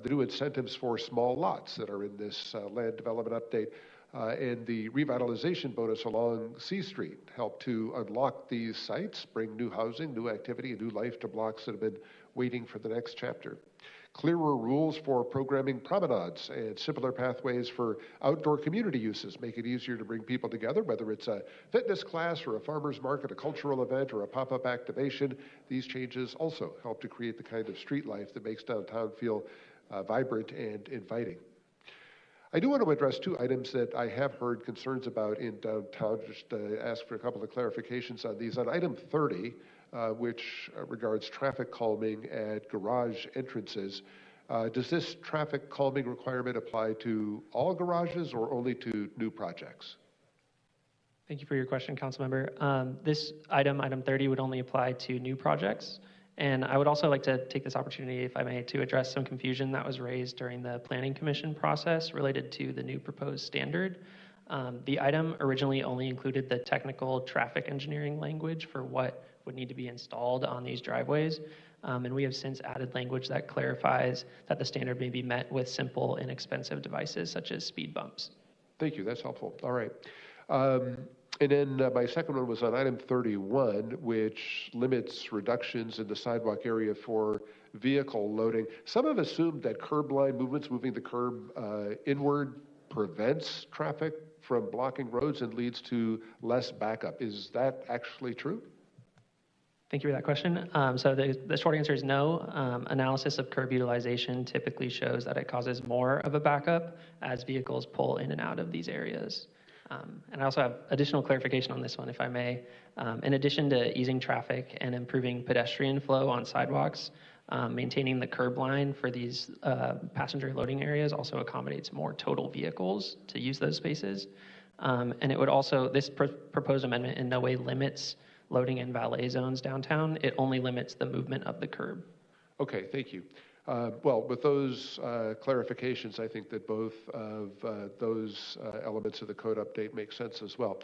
The new incentives for small lots that are in this land development update and the revitalization bonus along C Street help to unlock these sites, bring new housing, new activity, and new life to blocks that have been waiting for the next chapter. Clearer rules for programming promenades and simpler pathways for outdoor community uses make it easier to bring people together, whether it's a fitness class or a farmer's market, a cultural event, or a pop-up activation. These changes also help to create the kind of street life that makes downtown feel vibrant and inviting. I do want to address two items that I have heard concerns about in downtown, just ask for a couple of clarifications on these. On item 30, which regards traffic calming at garage entrances, does this traffic calming requirement apply to all garages or only to new projects? Thank you for your question, Councilmember. This item 30, would only apply to new projects. And I would also like to take this opportunity, if I may, to address some confusion that was raised during the Planning Commission process related to the new proposed standard. The item originally only included the technical traffic engineering language for what would need to be installed on these driveways. And we have since added language that clarifies that the standard may be met with simple, inexpensive devices such as speed bumps. Thank you, that's helpful. All right. And then my second one was on item 31, which limits reductions in the sidewalk area for vehicle loading. Some have assumed that curb line movements, moving the curb inward, prevents traffic from blocking roads and leads to less backup. Is that actually true? Thank you for that question. So the short answer is no. Analysis of curb utilization typically shows that it causes more of a backup as vehicles pull in and out of these areas. And I also have additional clarification on this one, if I may. In addition to easing traffic and improving pedestrian flow on sidewalks, maintaining the curb line for these passenger loading areas also accommodates more total vehicles to use those spaces. And it would also, this proposed amendment in no way limits loading in valet zones downtown. It only limits the movement of the curb. Okay, thank you. Well, with those clarifications, I think that both of those elements of the code update make sense as well.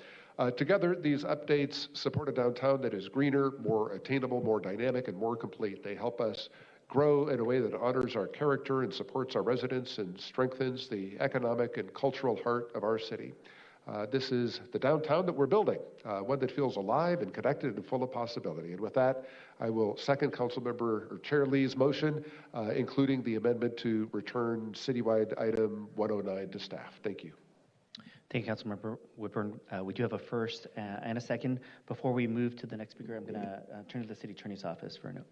Together, these updates support a downtown that is greener, more attainable, more dynamic, and more complete. They help us grow in a way that honors our character and supports our residents and strengthens the economic and cultural heart of our city. This is the downtown that we're building, one that feels alive and connected and full of possibility. And with that, I will second Councilmember or Chair Lee's motion, including the amendment to return citywide item 109 to staff. Thank you. Thank you, Councilmember Woodburn. We do have a first and a second. Before we move to the next speaker, I'm going to turn to the City Attorney's Office for a note.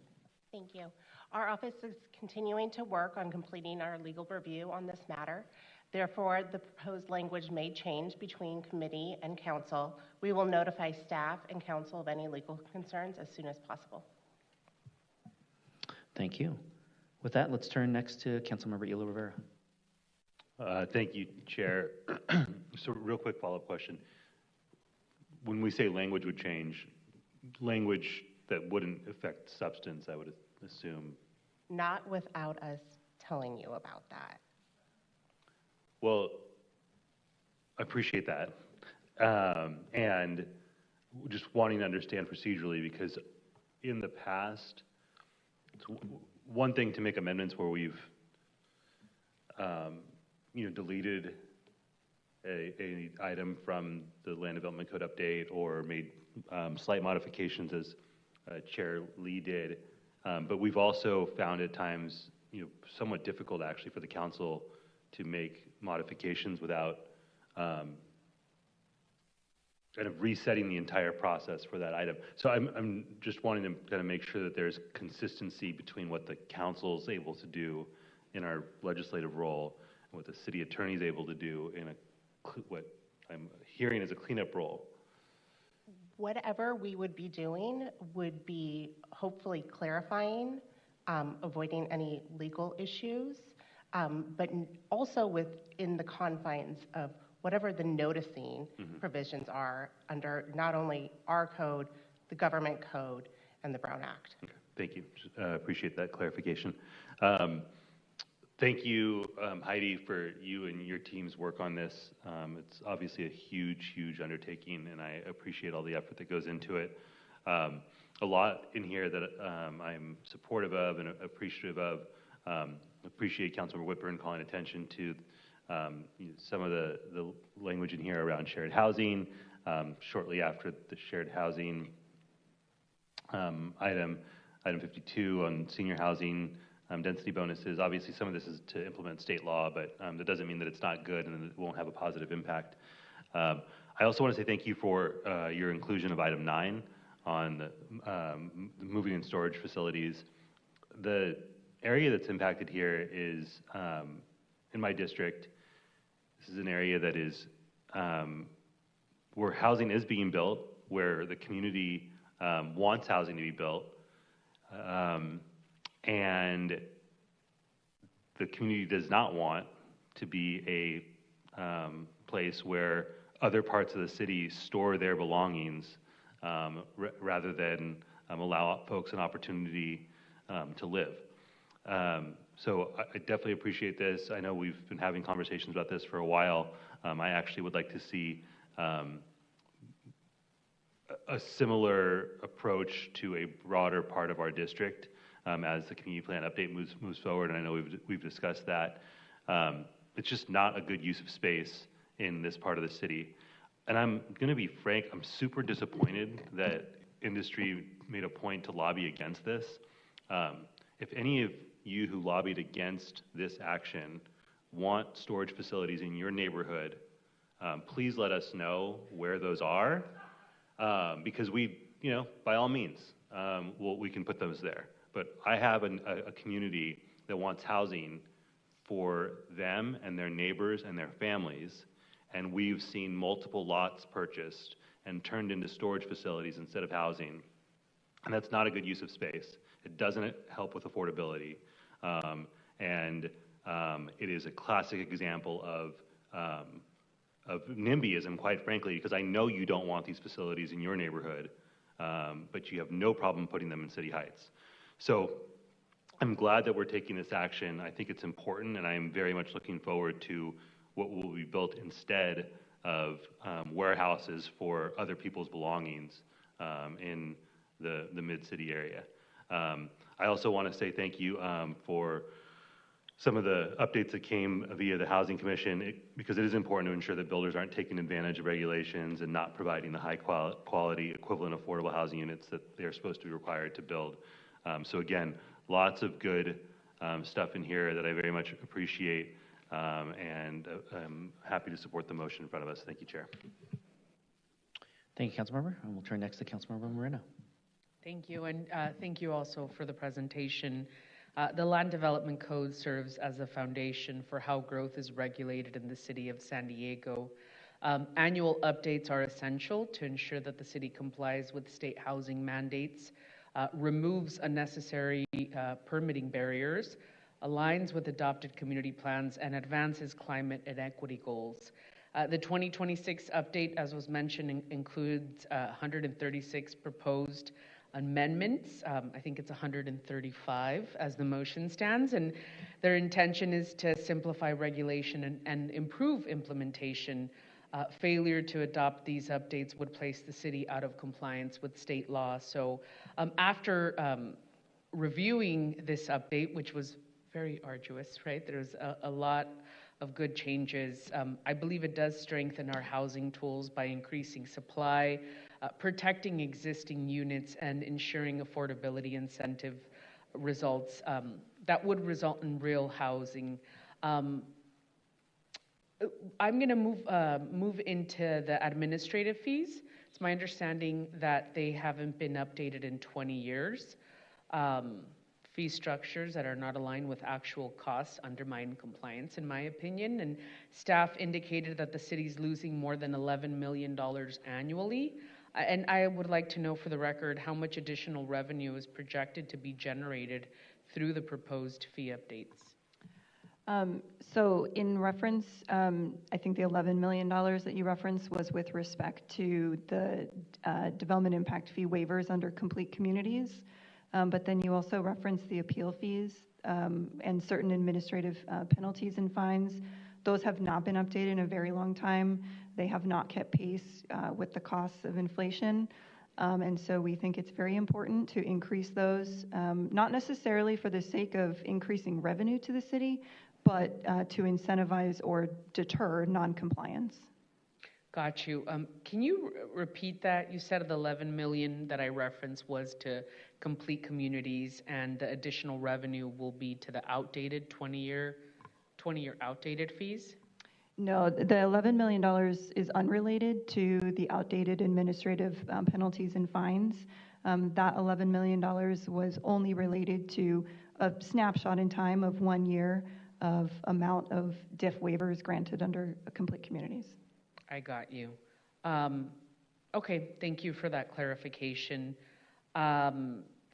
Thank you. Our office is continuing to work on completing our legal review on this matter. Therefore, the proposed language may change between committee and council. We will notify staff and council of any legal concerns as soon as possible. Thank you. With that, let's turn next to Councilmember Ela Rivera. Thank you, Chair. So real quick follow-up question. When we say language would change, language that wouldn't affect substance, I would assume. Not without us telling you about that. Well, I appreciate that. And just wanting to understand procedurally, because in the past, it's one thing to make amendments where we've deleted a item from the Land Development Code update or made slight modifications as Chair Lee did. But we've also found at times, somewhat difficult actually for the council to make modifications without kind of resetting the entire process for that item. So I'm just wanting to kind of make sure that there's consistency between what the council is able to do in our legislative role and what the city attorney is able to do in what I'm hearing is a cleanup role. Whatever we would be doing would be hopefully clarifying, avoiding any legal issues, but also within the confines of whatever the noticing provisions are under not only our code, the government code, and the Brown Act. Okay, thank you. Appreciate that clarification. Thank you, Heidi, for you and your team's work on this. It's obviously a huge, huge undertaking, and I appreciate all the effort that goes into it. A lot in here that I'm supportive of and appreciative of. Appreciate Councilmember Whitburn calling attention to some of the language in here around shared housing. Shortly after the shared housing item 52 on senior housing density bonuses. Obviously, some of this is to implement state law, but that doesn't mean that it's not good and it won't have a positive impact. I also want to say thank you for your inclusion of item 9 on the moving and storage facilities. The area that's impacted here is in my district. This is an area that is where housing is being built, where the community wants housing to be built, and the community does not want to be a place where other parts of the city store their belongings rather than allow folks an opportunity to live. So I definitely appreciate this. I know we've been having conversations about this for a while. I actually would like to see a similar approach to a broader part of our district as the community plan update moves forward, and I know we've discussed that. It's just not a good use of space in this part of the city. And I'm going to be frank, I'm super disappointed that industry made a point to lobby against this. If any of you who lobbied against this action want storage facilities in your neighborhood, please let us know where those are, because we, by all means, we can put those there. But I have a community that wants housing for them and their neighbors and their families, and we've seen multiple lots purchased and turned into storage facilities instead of housing, and that's not a good use of space. It doesn't help with affordability, and it is a classic example of NIMBYism, quite frankly, because I know you don't want these facilities in your neighborhood, but you have no problem putting them in City Heights. So I'm glad that we're taking this action. I think it's important, and I am very much looking forward to what will be built instead of warehouses for other people's belongings in the mid-city area. I also want to say thank you for some of the updates that came via the Housing Commission, because it is important to ensure that builders aren't taking advantage of regulations and not providing the high quality equivalent affordable housing units that they're supposed to be required to build. So again, lots of good stuff in here that I very much appreciate, and I'm happy to support the motion in front of us. Thank you, Chair. Thank you, Councilmember. And we'll turn next to Councilmember Moreno. Thank you, and thank you also for the presentation. The Land Development Code serves as a foundation for how growth is regulated in the city of San Diego. Annual updates are essential to ensure that the city complies with state housing mandates, removes unnecessary permitting barriers, aligns with adopted community plans, and advances climate and equity goals. The 2026 update, as was mentioned, includes 136 proposed amendments. I think it's 135 as the motion stands, and their intention is to simplify regulation and improve implementation. Failure to adopt these updates would place the city out of compliance with state law. So after reviewing this update, which was very arduous, right? There's a lot of good changes. I believe it does strengthen our housing tools by increasing supply, protecting existing units, and ensuring affordability incentive results that would result in real housing. I'm going to move into the administrative fees. It's my understanding that they haven't been updated in 20 years. Fee structures that are not aligned with actual costs undermine compliance, in my opinion, and staff indicated that the city's losing more than $11 million annually. And I would like to know for the record how much additional revenue is projected to be generated through the proposed fee updates. So in reference, I think the $11 million that you referenced was with respect to the development impact fee waivers under complete communities. But then you also referenced the appeal fees and certain administrative penalties and fines. Those have not been updated in a very long time. They have not kept pace with the costs of inflation. And so we think it's very important to increase those, not necessarily for the sake of increasing revenue to the city, but to incentivize or deter non-compliance. Got you. Can you repeat that? You said the 11 million that I referenced was to complete communities, and the additional revenue will be to the outdated 20-year outdated fees? No, the $11 million is unrelated to the outdated administrative penalties and fines. That $11 million was only related to a snapshot in time of 1 year of amount of DIF waivers granted under complete communities. I got you. Okay, thank you for that clarification.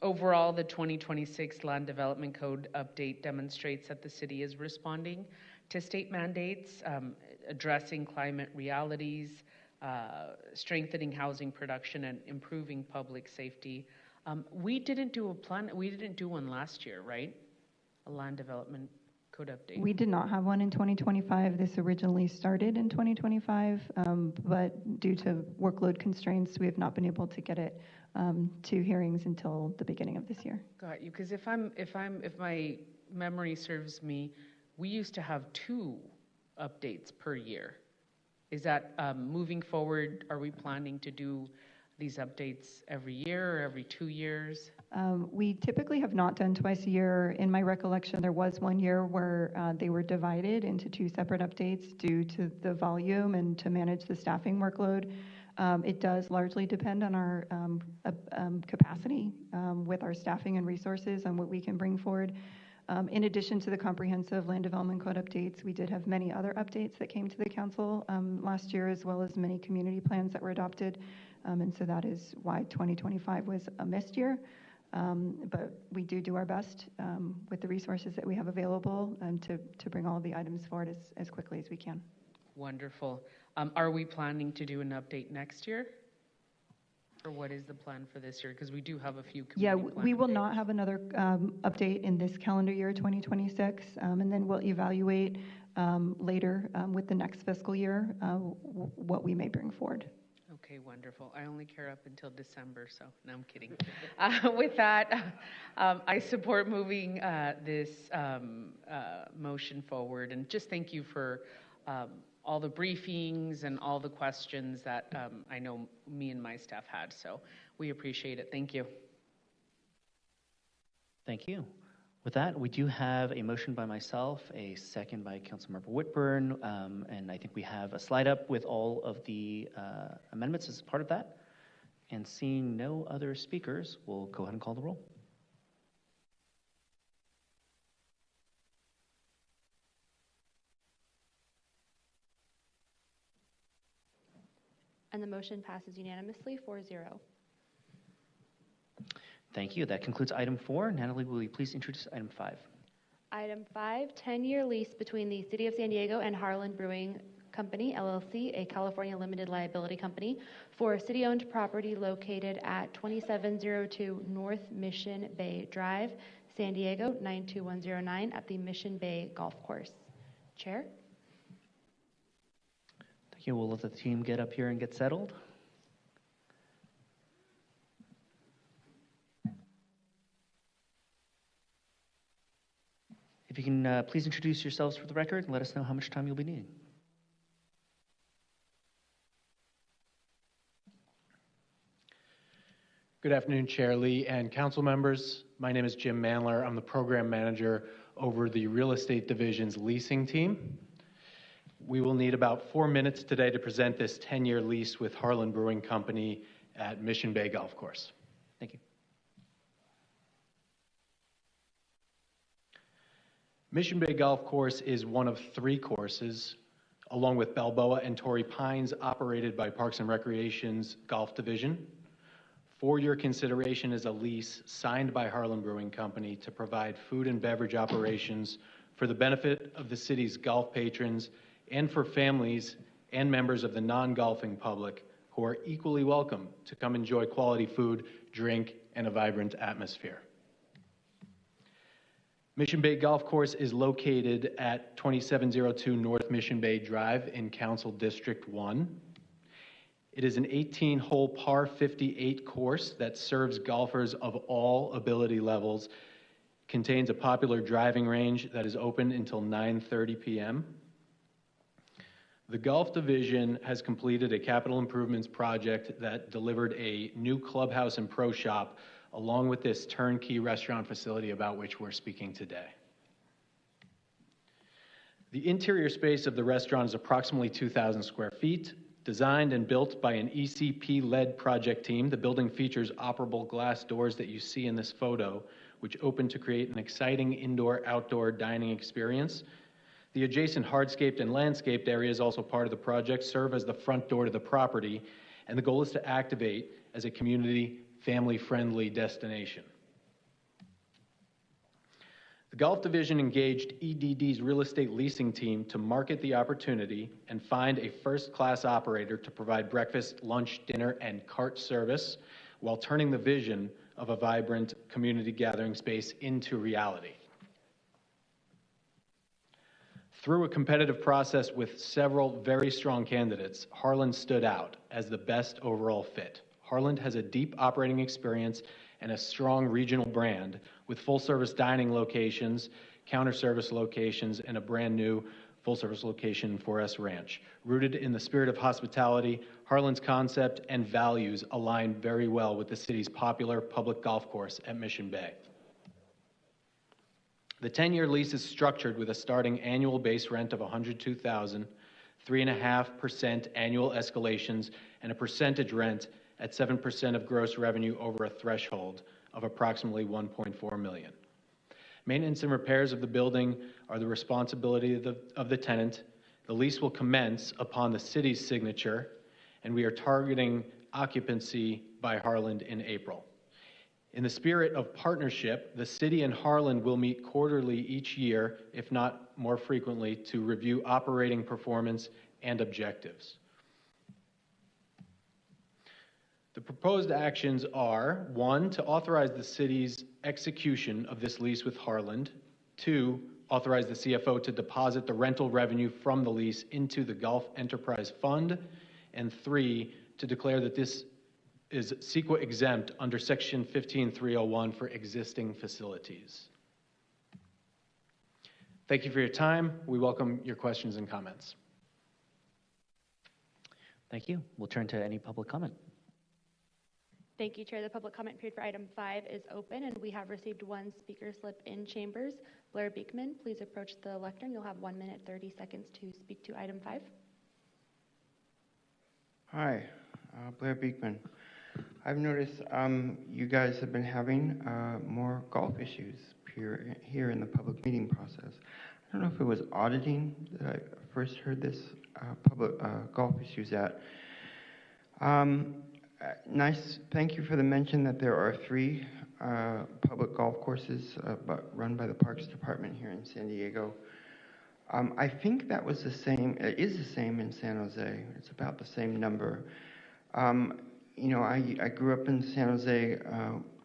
Overall, the 2026 Land Development Code update demonstrates that the city is responding to state mandates, addressing climate realities, strengthening housing production, and improving public safety. We didn't do one last year, right? A Land Development Code update. We did not have one in 2025. This originally started in 2025, but due to workload constraints, we have not been able to get it to hearings until the beginning of this year. Got you. Because if my memory serves me, we used to have 2 updates per year. Is that moving forward? Are we planning to do these updates every year or every 2 years? We typically have not done twice a year. In my recollection, there was 1 year where they were divided into 2 separate updates due to the volume and to manage the staffing workload. It does largely depend on our capacity with our staffing and resources and what we can bring forward. In addition to the comprehensive Land Development Code updates, we did have many other updates that came to the council last year, as well as many community plans that were adopted. And so that is why 2025 was a missed year. But we do our best with the resources that we have available to bring all of the items forward as quickly as we can. Wonderful. Are we planning to do an update next year? Or what is the plan for this year? Because we do have a few community we will not have another update in this calendar year, 2026, and then we'll evaluate later with the next fiscal year what we may bring forward. Okay, wonderful. I only care up until December, so no, I'm kidding. With that, I support moving this motion forward, and just thank you for all the briefings and all the questions that I know me and my staff had. So we appreciate it. Thank you. Thank you. With that, we do have a motion by myself, a second by Councilmember Whitburn, and I think we have a slide up with all of the amendments as part of that. And seeing no other speakers, we'll go ahead and call the roll. And the motion passes unanimously 4-0. Thank you. That concludes item 4. Natalie, will you please introduce item 5? Item 5, 10-year lease between the City of San Diego and Harlan Brewing Company, LLC, a California limited liability company, for city-owned property located at 2702 North Mission Bay Drive, San Diego, 92109, at the Mission Bay Golf Course. Chair? Thank you. We'll let the team get up here and get settled. If you can please introduce yourselves for the record and let us know how much time you'll be needing. Good afternoon, Chair Lee and council members. My name is Jim Mandler. I'm the program manager over the real estate division's leasing team. We will need about 4 minutes today to present this 10-year lease with Harlan Brewing Company at Mission Bay Golf Course. Thank you. Mission Bay Golf Course is one of 3 courses, along with Balboa and Torrey Pines, operated by Parks and Recreation's Golf Division. For your consideration is a lease signed by Harlan Brewing Company to provide food and beverage operations for the benefit of the city's golf patrons and for families and members of the non-golfing public who are equally welcome to come enjoy quality food, drink, and a vibrant atmosphere. Mission Bay Golf Course is located at 2702 North Mission Bay Drive in Council District 1. It is an 18-hole par 58 course that serves golfers of all ability levels, contains a popular driving range that is open until 9:30 p.m. The Golf Division has completed a capital improvements project that delivered a new clubhouse and pro shop, along with this turnkey restaurant facility about which we're speaking today. The interior space of the restaurant is approximately 2,000 square feet. Designed and built by an ECP-led project team, the building features operable glass doors that you see in this photo, which open to create an exciting indoor-outdoor dining experience. The adjacent hardscaped and landscaped areas, also part of the project, serve as the front door to the property, and the goal is to activate as a community, family-friendly destination. The Golf Division engaged EDD's real estate leasing team to market the opportunity and find a first-class operator to provide breakfast, lunch, dinner, and cart service while turning the vision of a vibrant community gathering space into reality. Through a competitive process with several very strong candidates, Harland stood out as the best overall fit. Harland has a deep operating experience and a strong regional brand with full-service dining locations, counter-service locations, and a brand new full-service location for S Ranch. Rooted in the spirit of hospitality, Harland's concept and values align very well with the city's popular public golf course at Mission Bay. The 10-year lease is structured with a starting annual base rent of $102,000, 3.5% annual escalations, and a percentage rent at 7% of gross revenue over a threshold of approximately $1.4 million. Maintenance and repairs of the building are the responsibility of the tenant. The lease will commence upon the city's signature, and we are targeting occupancy by Harland in April. In the spirit of partnership, the city and Harland will meet quarterly each year, if not more frequently, to review operating performance and objectives. The proposed actions are: 1, to authorize the city's execution of this lease with Harland; 2, authorize the CFO to deposit the rental revenue from the lease into the Golf Enterprise Fund; and 3, to declare that this is CEQA exempt under Section 15301 for existing facilities. Thank you for your time. We welcome your questions and comments. Thank you. We'll turn to any public comment. Thank you, Chair. The public comment period for item 5 is open, and we have received one speaker slip in chambers. Blair Beekman, please approach the lectern. You'll have 1 minute, 30 seconds to speak to item 5. Hi, Blair Beekman. I've noticed you guys have been having more golf issues here in the public meeting process. I don't know if it was auditing that I first heard this public golf issues at. Thank you for the mention that there are 3 public golf courses run by the Parks Department here in San Diego. I think that was the same, it is the same in San Jose. It's about the same number. You know, I grew up in San Jose,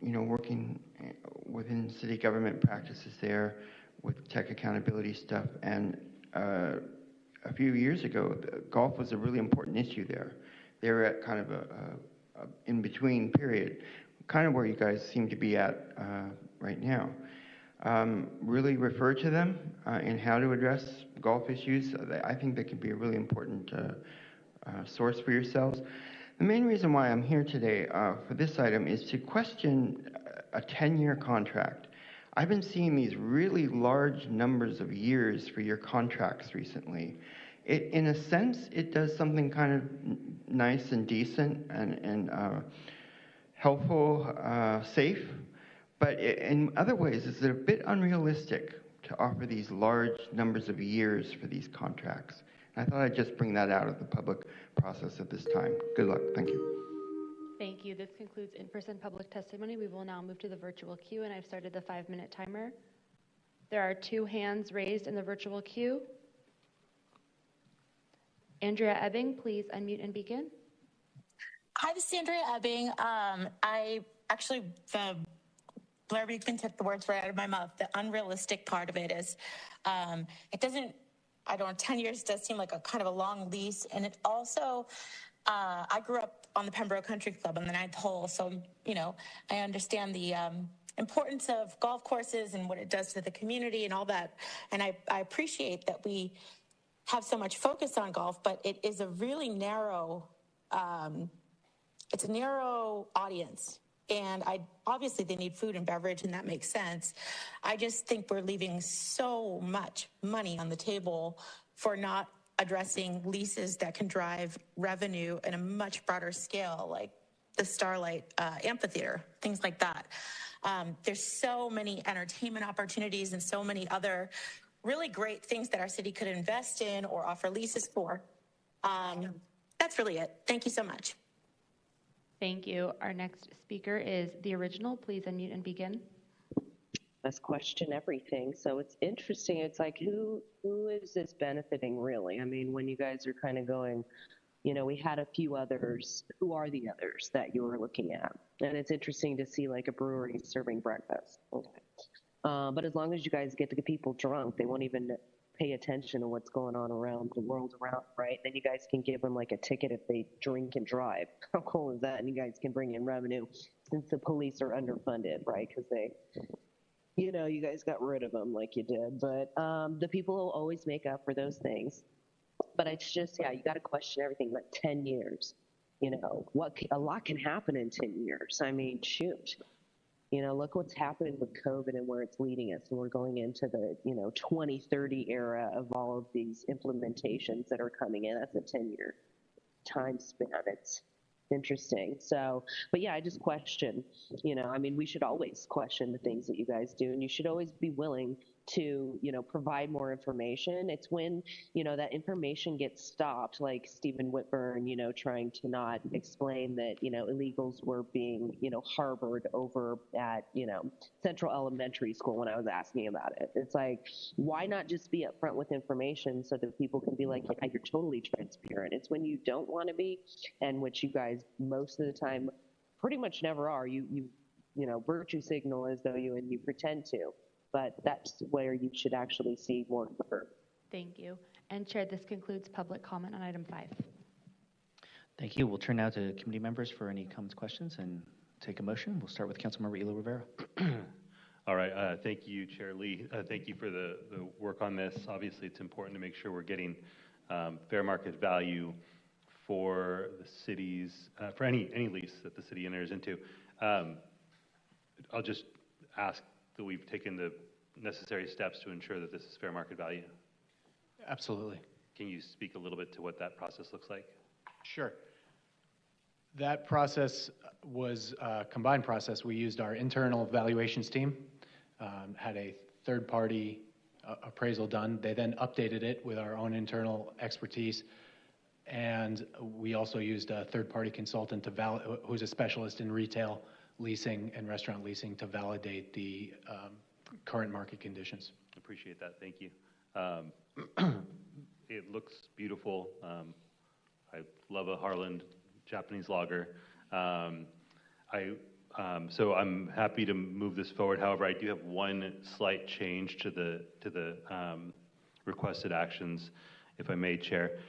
you know, working within city government practices there with tech accountability stuff. And a few years ago, golf was a really important issue there. They were at kind of a in-between period, kind of where you guys seem to be at right now. Really refer to them in how to address golf issues. I think they could be a really important source for yourselves. The main reason why I'm here today for this item is to question a 10-year contract. I've been seeing these really large numbers of years for your contracts recently. In a sense, it does something kind of nice and decent and helpful, safe, but in other ways, is it a bit unrealistic to offer these large numbers of years for these contracts? And I thought I'd just bring that out of the public process at this time. Good luck. Thank you. Thank you. This concludes in-person public testimony. We will now move to the virtual queue, and I've started the 5-minute timer. There are 2 hands raised in the virtual queue. Andrea Ebbing, please unmute and begin. Hi, this is Andrea Ebbing. Blair Beekman took the words right out of my mouth. The unrealistic part of it is, it doesn't, I don't know, 10 years does seem like a kind of a long lease. And it also, I grew up on the Pembroke Country Club on the 9th hole. So, I understand the importance of golf courses and what it does to the community and all that. And I appreciate that we have so much focus on golf, but it is a really narrow, it's a narrow audience. And obviously they need food and beverage, and that makes sense. I just think we're leaving so much money on the table for not addressing leases that can drive revenue in a much broader scale, like the Starlight Amphitheater, things like that. There's so many entertainment opportunities and so many other really great things that our city could invest in or offer leases for. That's really it. Thank you so much. Thank you. Our next speaker is the original. Please unmute and begin. Let's question everything. So it's interesting. It's like, who is this benefiting really? I mean, when you guys are kind of going, we had a few others. Who are the others that you were looking at? And it's interesting to see like a brewery serving breakfast. Okay. But as long as you guys get the people drunk, they won't even pay attention to what's going on around the world around, right? Then you guys can give them like a ticket if they drink and drive. How cool is that? And you guys can bring in revenue since the police are underfunded, right? Because they, you guys got rid of them like you did. But the people will always make up for those things. But it's just, you got to question everything. Like 10 years, a lot can happen in 10 years. I mean, shoot. Look what's happening with COVID and where it's leading us. And we're going into the, 2030 era of all of these implementations that are coming in. That's a 10-year time span. It's interesting. So, but yeah, I just question, we should always question the things that you guys do. And you should always be willing to, provide more information. It's when, that information gets stopped, like Stephen Whitburn, trying to not explain that, illegals were being, harbored over at, Central Elementary School when I was asking about it. It's like, why not just be upfront with information so that people can be like, yeah, you're totally transparent. It's when you don't want to be, and which you guys most of the time pretty much never are. You virtue signal as though you pretend to. But that's where you should actually see more curve. Thank you. And Chair, this concludes public comment on item 5. Thank you. We'll turn now to committee members for any comments, questions, and take a motion. We'll start with Councilmember Elo Rivera. All right. Thank you, Chair Lee. Thank you for the work on this. Obviously, it's important to make sure we're getting fair market value for the cities, for any lease that the city enters into. I'll just ask that we've taken the necessary steps to ensure that this is fair market value. Absolutely. Can you speak a little bit to what that process looks like? Sure. That process was a combined process. We used our internal evaluations team, had a third-party appraisal done. They then updated it with our own internal expertise. And we also used a third-party consultant who's a specialist in retail leasing and restaurant leasing to validate the current market conditions. Appreciate that. Thank you. It looks beautiful. I love a Harland Japanese lager. So I'm happy to move this forward. However, I do have one slight change to the requested actions, if I may, Chair.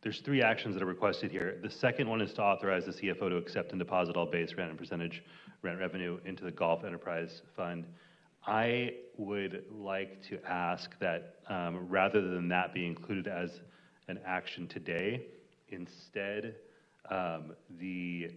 There's 3 actions that are requested here. The second one is to authorize the CFO to accept and deposit all base rent and percentage rent revenue into the Golf Enterprise Fund. I would like to ask that rather than that be included as an action today, instead the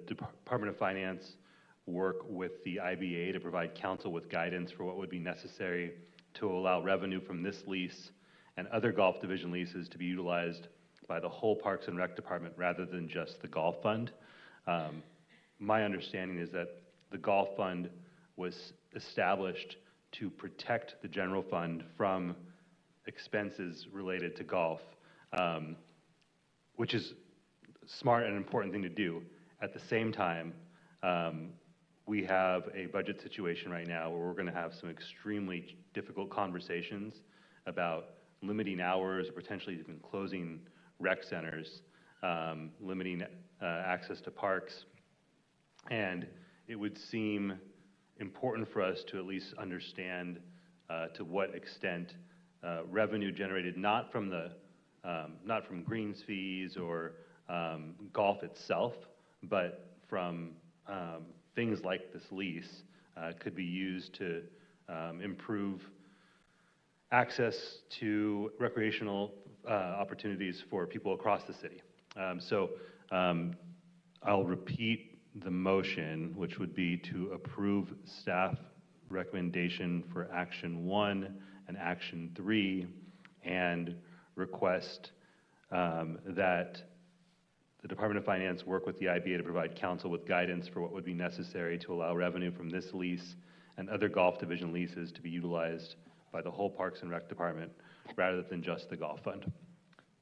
Department of Finance work with the IBA to provide council with guidance for what would be necessary to allow revenue from this lease and other golf division leases to be utilized by the whole Parks and Rec Department rather than just the golf fund. My understanding is that the golf fund was established to protect the general fund from expenses related to golf, which is smart and important thing to do. At the same time, we have a budget situation right now where we're going to have some extremely difficult conversations about limiting hours or potentially even closing rec centers limiting access to parks. And it would seem important for us to at least understand to what extent revenue generated not from greens fees or golf itself, but from things like this lease could be used to improve access to recreational opportunities for people across the city. I'll repeat the motion, which would be to approve staff recommendation for action 1 and action 3, and request that the Department of Finance work with the IBA to provide council with guidance for what would be necessary to allow revenue from this lease and other golf division leases to be utilized by the whole Parks and Rec Department rather than just the golf fund.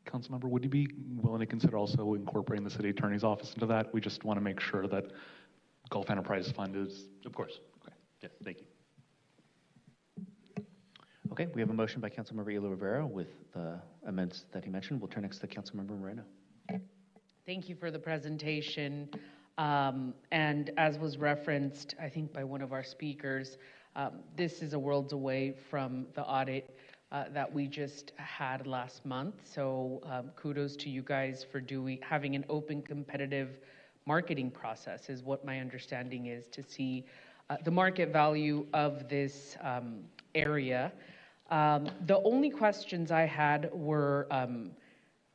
Councilmember, would you be willing to consider also incorporating the city attorney's office into that? We just want to make sure that Gulf Enterprise Fund is... Of course. Okay. Yeah, thank you. Okay, we have a motion by Councilmember Elo Rivera with the amendments that he mentioned. We'll turn next to Councilmember Moreno. Thank you for the presentation. And as was referenced, I think by one of our speakers, this is a worlds away from the audit that we just had last month. So kudos to you guys for having an open, competitive marketing process is what my understanding is, to see the market value of this area. The only questions I had were,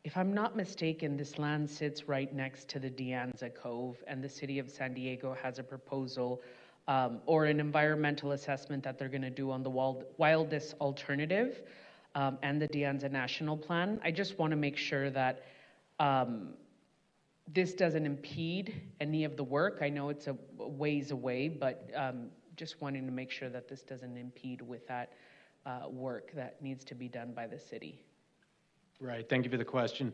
if I'm not mistaken, this land sits right next to the De Anza Cove, and the city of San Diego has a proposal or an environmental assessment that they're going to do on the wildest alternative and the De Anza National Plan. I just want to make sure that this doesn't impede any of the work. I know it's a ways away, but just wanting to make sure that this doesn't impede with that work that needs to be done by the city. Right, thank you for the question.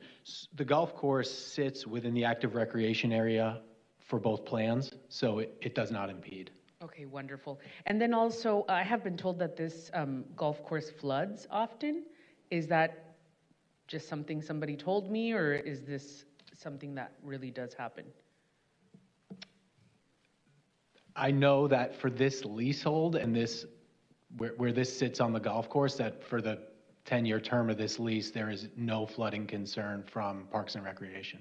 The golf course sits within the active recreation area for both plans, so it does not impede. Okay, wonderful. And then also, I have been told that this golf course floods often. Is that just something somebody told me, or is this something that really does happen? I know that for this leasehold and this, where this sits on the golf course, that for the 10-year term of this lease, there is no flooding concern from Parks and Recreation.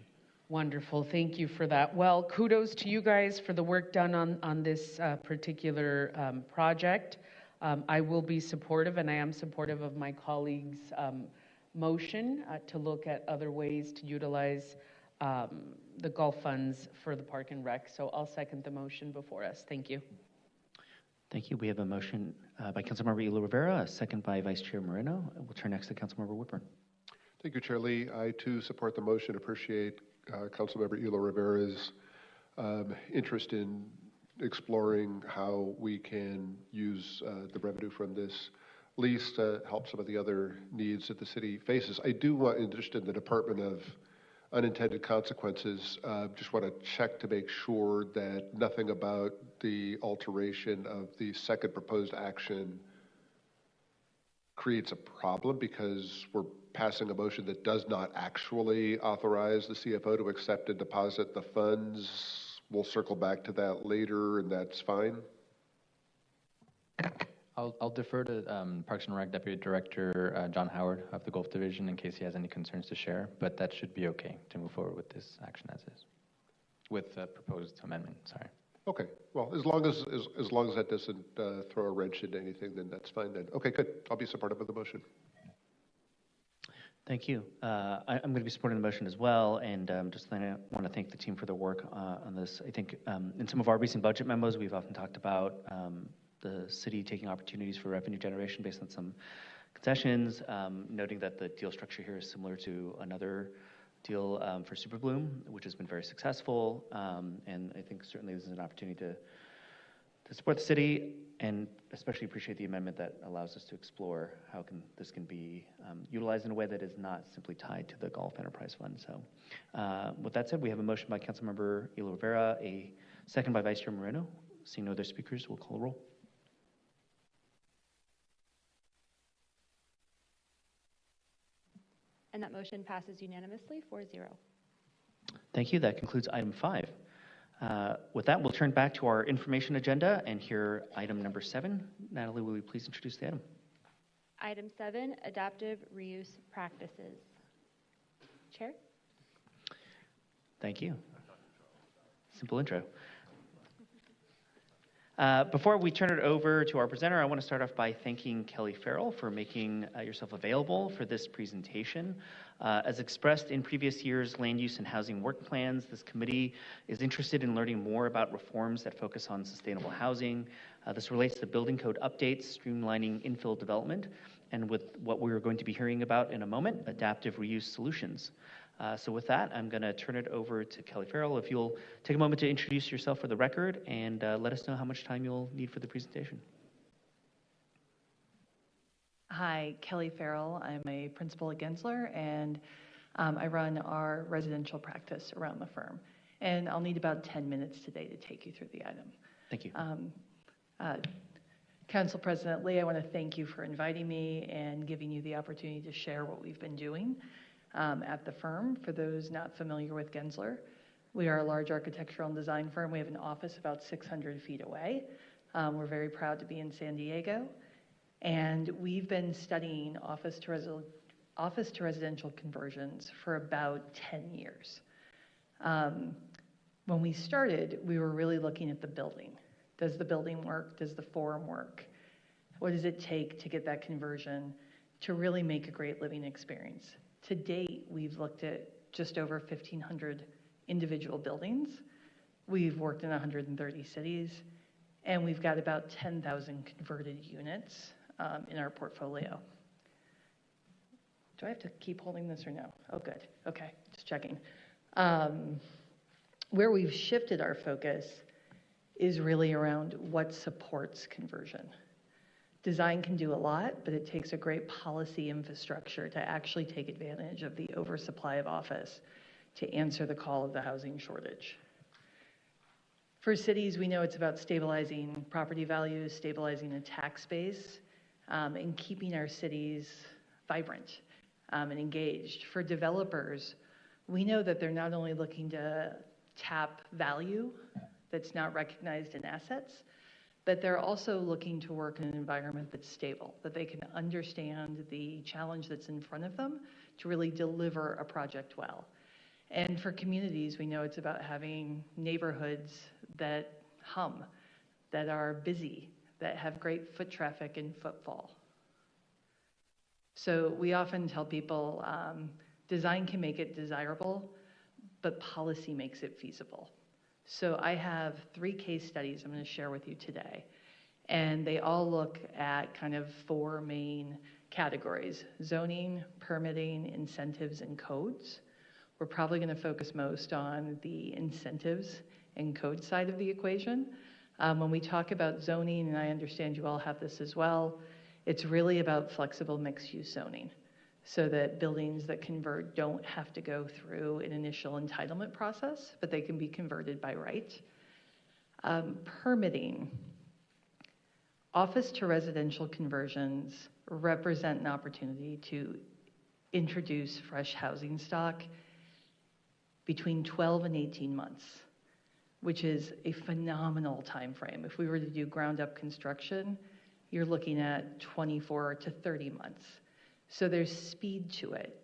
Wonderful, thank you for that. Well, kudos to you guys for the work done on this particular project. I will be supportive, and I am supportive of my colleagues' motion to look at other ways to utilize the golf funds for the Park and Rec. So I'll second the motion before us. Thank you. Thank you. We have a motion by Councilmember Elo Rivera, a second by Vice Chair Moreno. We'll turn next to Councilmember Whitburn. Thank you, Chair Lee. I too support the motion. Appreciate Councilmember Elo Rivera's interest in exploring how we can use the revenue from this lease to help some of the other needs that the city faces. I do want, interested in the Department of Unintended Consequences, just want to check to make sure that nothing about the alteration of the second proposed action creates a problem, because we're passing a motion that does not actually authorize the CFO to accept and deposit the funds. We'll circle back to that later, and that's fine. I'll defer to Parks and Rec Deputy Director John Howard of the Golf Division in case he has any concerns to share, but that should be okay to move forward with this action as is, with the proposed amendment, sorry. Okay, well, as long as that doesn't throw a wrench into anything, then that's fine then. Okay, good. I'll be supportive of the motion. Thank you. I'm going to be supporting the motion as well, and just want to thank the team for their work on this. I think in some of our recent budget memos, we've often talked about the city taking opportunities for revenue generation based on some concessions, noting that the deal structure here is similar to another deal for Super Bloom, which has been very successful, and I think certainly this is an opportunity to support the city, and especially appreciate the amendment that allows us to explore how this can be utilized in a way that is not simply tied to the Golf Enterprise Fund. So with that said, we have a motion by Councilmember Elo Rivera, a second by Vice Chair Moreno. Seeing no other speakers, we'll call the roll. And that motion passes unanimously 4-0. Thank you. That concludes item 5. With that, we'll turn back to our information agenda and hear item number 7. Natalie, will you please introduce the item? Item 7, adaptive reuse practices. Chair? Thank you. Simple intro. Before we turn it over to our presenter, I want to start off by thanking Kelly Farrell for making yourself available for this presentation. As expressed in previous years' land use and housing work plans, this committee is interested in learning more about reforms that focus on sustainable housing. This relates to building code updates, streamlining infill development, and with what we're going to be hearing about in a moment, adaptive reuse solutions. So with that, I'm going to turn it over to Kelly Farrell. If you'll take a moment to introduce yourself for the record and let us know how much time you'll need for the presentation. Hi, Kelly Farrell. I'm a principal at Gensler, and I run our residential practice around the firm. And I'll need about 10 minutes today to take you through the item. Thank you. Council President Lee, I want to thank you for inviting me and giving you the opportunity to share what we've been doing at the firm. For those not familiar with Gensler, we are a large architectural and design firm. We have an office about 600 feet away. We're very proud to be in San Diego. And we've been studying office to residential conversions for about 10 years. When we started, we were really looking at the building. Does the building work? Does the form work? What does it take to get that conversion to really make a great living experience? To date, we've looked at just over 1,500 individual buildings. We've worked in 130 cities, and we've got about 10,000 converted units in our portfolio. Do I have to keep holding this or no? Oh, good. Okay, just checking. Where we've shifted our focus is really around what supports conversion. Design can do a lot, but it takes a great policy infrastructure to actually take advantage of the oversupply of office to answer the call of the housing shortage. For cities, we know it's about stabilizing property values, stabilizing the tax base, and keeping our cities vibrant and engaged. For developers, we know that they're not only looking to tap value that's not recognized in assets, but they're also looking to work in an environment that's stable, that they can understand the challenge that's in front of them to really deliver a project well. And for communities, we know it's about having neighborhoods that hum, that are busy, that have great foot traffic and footfall. So we often tell people design can make it desirable, but policy makes it feasible. So I have 3 case studies I'm going to share with you today, and they all look at kind of 4 main categories: zoning, permitting, incentives, and codes. We're probably going to focus most on the incentives and code side of the equation. When we talk about zoning, and I understand you all have this as well, it's really about flexible mixed-use zoning, so that buildings that convert don't have to go through an initial entitlement process, but they can be converted by right. Permitting. Office to residential conversions represent an opportunity to introduce fresh housing stock between 12 and 18 months, which is a phenomenal time frame. If we were to do ground-up construction, you're looking at 24 to 30 months. So there's speed to it.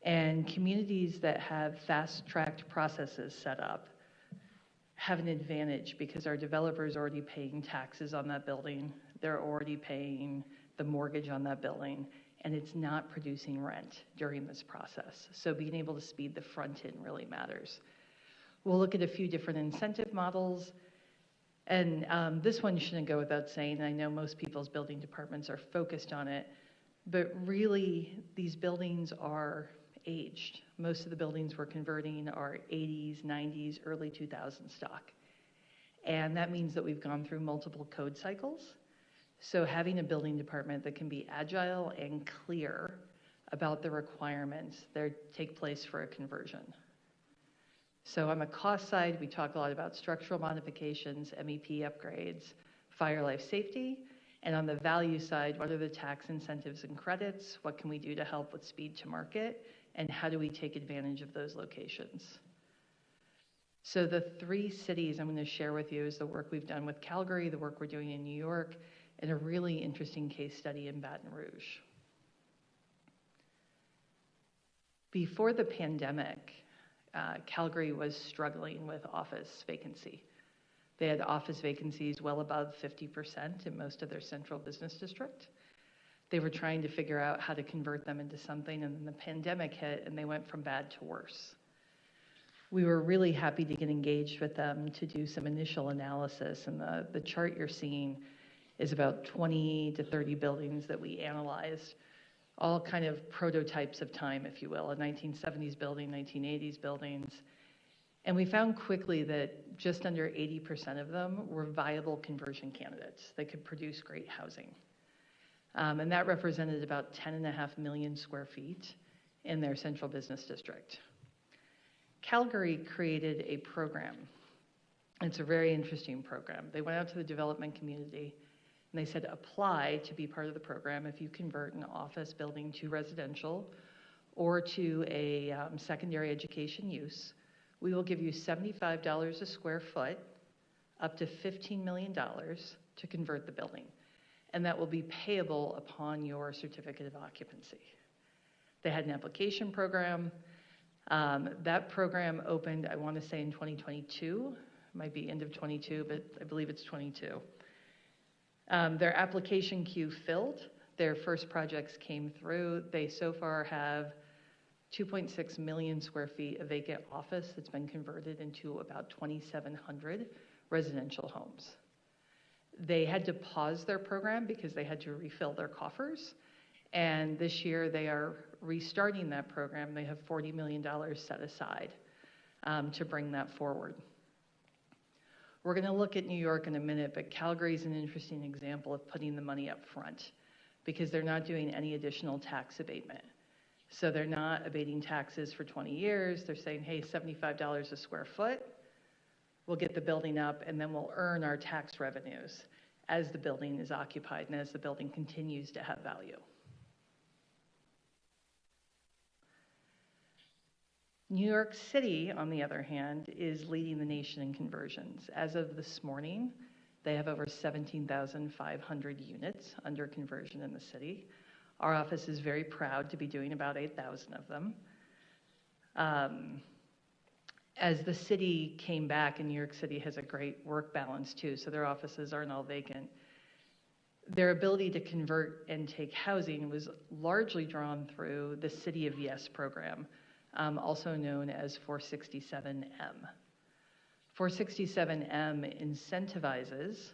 And communities that have fast-tracked processes set up have an advantage because our developers are already paying taxes on that building. They're already paying the mortgage on that building, and it's not producing rent during this process. So being able to speed the front end really matters. We'll look at a few different incentive models. And this one shouldn't go without saying. I know most people's building departments are focused on it, but really these buildings are aged. Most of the buildings we're converting are 80s, 90s, early 2000s stock. And that means that we've gone through multiple code cycles. So having a building department that can be agile and clear about the requirements that take place for a conversion. So on the cost side, we talk a lot about structural modifications, MEP upgrades, fire life safety. And on the value side, what are the tax incentives and credits? What can we do to help with speed to market? And how do we take advantage of those locations? So the three cities I'm going to share with you is the work we've done with Calgary, the work we're doing in New York, and a really interesting case study in Baton Rouge. Before the pandemic, Calgary was struggling with office vacancy. They had office vacancies well above 50% in most of their central business district. They were trying to figure out how to convert them into something, and then the pandemic hit and they went from bad to worse. We were really happy to get engaged with them to do some initial analysis, and the chart you're seeing is about 20 to 30 buildings that we analyzed, all kind of prototypes of time, if you will, a 1970s building, 1980s buildings. And we found quickly that just under 80% of them were viable conversion candidates. They could produce great housing. And that represented about 10.5 million square feet in their central business district. Calgary created a program. It's a very interesting program. They went out to the development community and they said, apply to be part of the program if you convert an office building to residential or to a secondary education use. We will give you $75 a square foot, up to $15 million to convert the building. And that will be payable upon your certificate of occupancy. They had an application program. That program opened, I want to say in 2022, might be end of 22, but I believe it's 22. Their application queue filled. Their first projects came through. They so far have 2.6 million square feet of vacant office that's been converted into about 2,700 residential homes. They had to pause their program because they had to refill their coffers. And this year they are restarting that program. They have $40 million set aside to bring that forward. We're going to look at New York in a minute, but Calgary is an interesting example of putting the money up front because they're not doing any additional tax abatement. So they're not abating taxes for 20 years. They're saying, hey, $75 a square foot. We'll get the building up and then we'll earn our tax revenues as the building is occupied and as the building continues to have value. New York City, on the other hand, is leading the nation in conversions. As of this morning, they have over 17,500 units under conversion in the city. Our office is very proud to be doing about 8,000 of them. As the city came back, and New York City has a great work balance too, so their offices aren't all vacant. Their ability to convert and take housing was largely drawn through the City of Yes program, also known as 467M. 467M incentivizes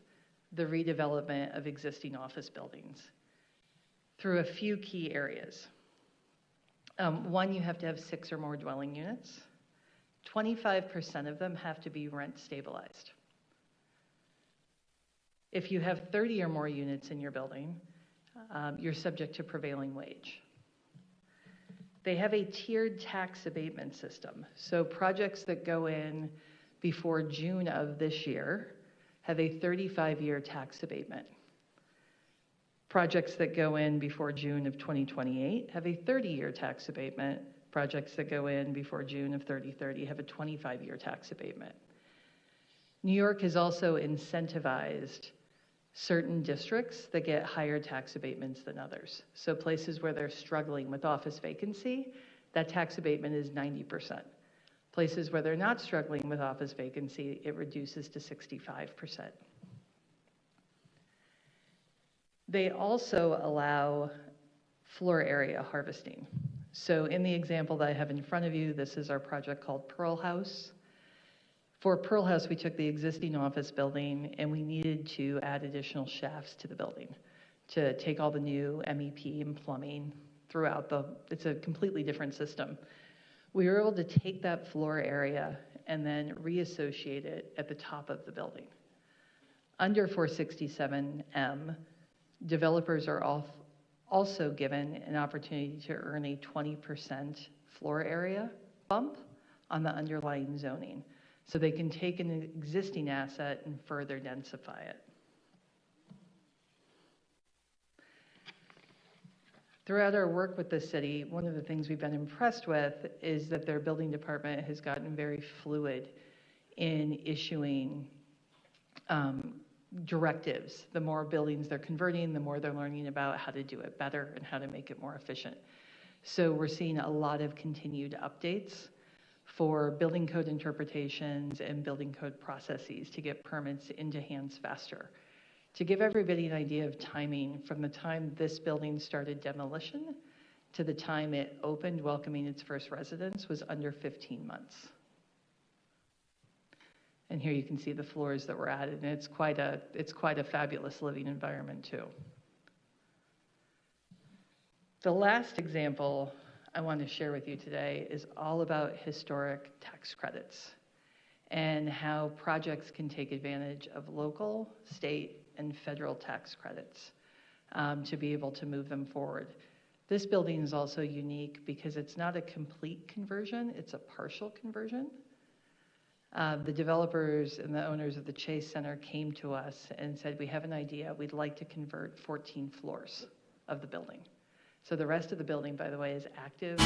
the redevelopment of existing office buildings through a few key areas. One, you have to have 6 or more dwelling units. 25% of them have to be rent stabilized. If you have 30 or more units in your building, you're subject to prevailing wage. They have a tiered tax abatement system. So projects that go in before June of this year have a 35-year tax abatement. Projects that go in before June of 2028 have a 30-year tax abatement. Projects that go in before June of 2030 have a 25-year tax abatement. New York has also incentivized certain districts that get higher tax abatements than others. So places where they're struggling with office vacancy, that tax abatement is 90%. Places where they're not struggling with office vacancy, it reduces to 65%. They also allow floor area harvesting. So in the example that I have in front of you, this is our project called Pearl House. For Pearl House, we took the existing office building and we needed to add additional shafts to the building to take all the new MEP and plumbing throughout it's a completely different system. We were able to take that floor area and then reassociate it at the top of the building. Under 467M, developers are also given an opportunity to earn a 20% floor area bump on the underlying zoning. So they can take an existing asset and further densify it. Throughout our work with the city, one of the things we've been impressed with is that their building department has gotten very fluid in issuing directives. The more buildings they're converting, the more they're learning about how to do it better and how to make it more efficient. So we're seeing a lot of continued updates for building code interpretations and building code processes to get permits into hands faster. To give everybody an idea of timing, from the time this building started demolition to the time it opened, welcoming its first residents, was under 15 months. And here you can see the floors that were added, and it's quite a fabulous living environment too. The last example I want to share with you today is all about historic tax credits and how projects can take advantage of local, state, and federal tax credits to be able to move them forward. This building is also unique because it's not a complete conversion, it's a partial conversion. The developers and the owners of the Chase Center came to us and said, we have an idea, we'd like to convert 14 floors of the building. So the rest of the building, by the way, is active.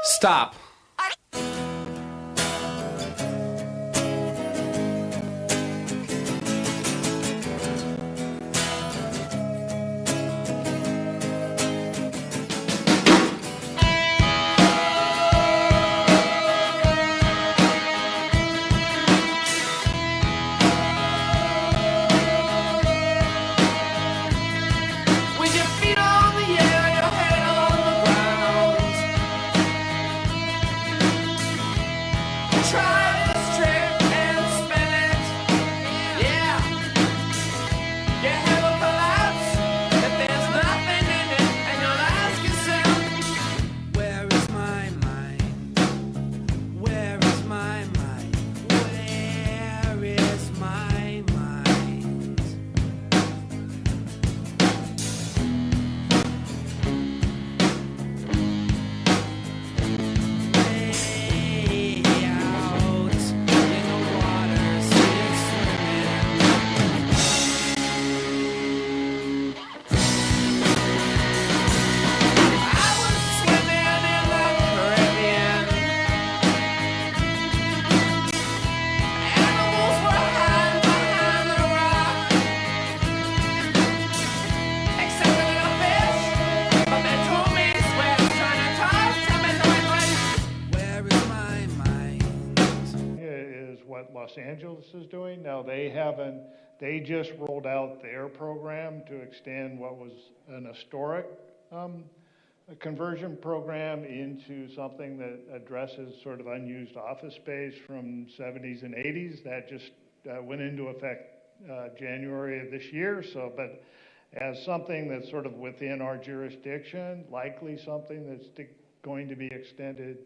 Stop. With your feet on the air, your head on the ground. Try this trick and spin it. Yeah. Your head will collapse if there's nothing in it, and you'll ask yourself, where is my mind? Where is my mind? Where is my mind? Way out in the waters it's swimming. I was swimming in the Caribbean. Animals were hiding behind the rock, except a little fish. But they told me Swift's trying to talk to me, so I went, where is my mind? Is what Los Angeles is doing. Now, they just rolled out their program to extend what was an historic a conversion program into something that addresses sort of unused office space from 70s and 80s. That just went into effect January of this year. So, but as something that's sort of within our jurisdiction, likely something that's going to be extended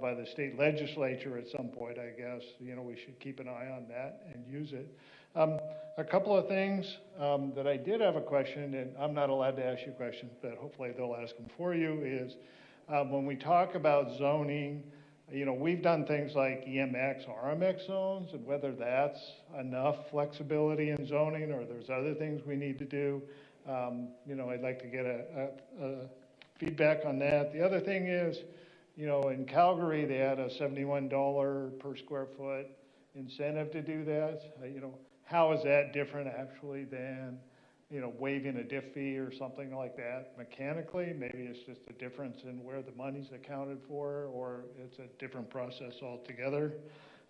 by the state legislature at some point, I guess. You know, we should keep an eye on that and use it. A couple of things that I did have a question, and I'm not allowed to ask you questions, but hopefully they'll ask them for you, is when we talk about zoning, you know, we've done things like EMX, RMX zones, and whether that's enough flexibility in zoning or there's other things we need to do. You know, I'd like to get a feedback on that. The other thing is, you know, in Calgary, they had a $71 per square foot incentive to do that. You know, how is that different actually than, you know, waiving a diff fee or something like that mechanically? Maybe it's just a difference in where the money's accounted for, or it's a different process altogether.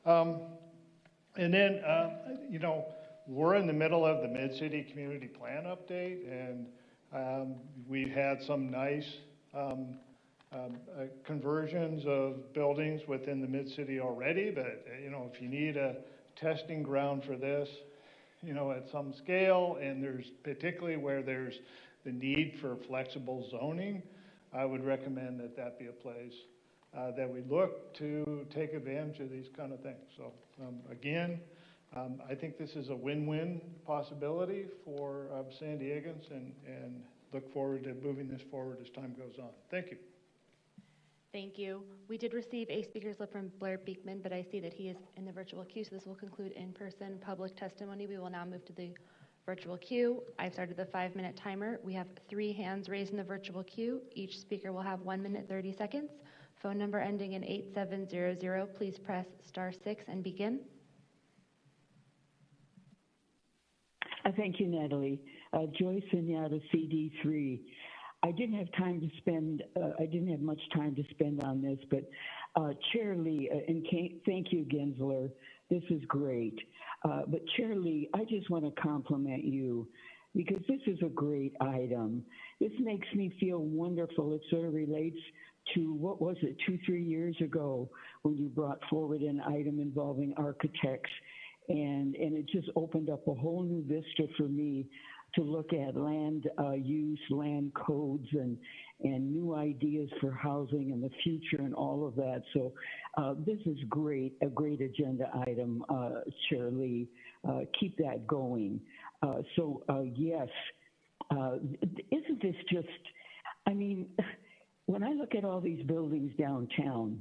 And then, you know, we're in the middle of the Mid-City Community Plan update, and we've had some nice conversions of buildings within the Mid-City already, but, you know, if you need a testing ground for this, you know, at some scale, and there's particularly where there's the need for flexible zoning, I would recommend that that be a place that we look to take advantage of these kind of things. So again, I think this is a win-win possibility for San Diegans, and look forward to moving this forward as time goes on. Thank you. Thank you. We did receive a speaker slip from Blair Beekman, but I see that he is in the virtual queue, so this will conclude in-person public testimony. We will now move to the virtual queue. I've started the 5-minute timer. We have 3 hands raised in the virtual queue. Each speaker will have 1 minute, 30 seconds. Phone number ending in 8700. Please press *6 and begin. Thank you, Natalie. Joyce Vignata, CD3. I didn't have time to spend, I didn't have much time to spend on this, but Chair Lee, and thank you, Gensler, this is great. But Chair Lee, I just want to compliment you because this is a great item. This makes me feel wonderful. It sort of relates to, what was it, 2-3 years ago when you brought forward an item involving architects, and it just opened up a whole new vista for me to look at land use, land codes, and new ideas for housing in the future and all of that. So this is great, a great agenda item, Chair Lee. Keep that going. Yes, isn't this just, I mean, when I look at all these buildings downtown,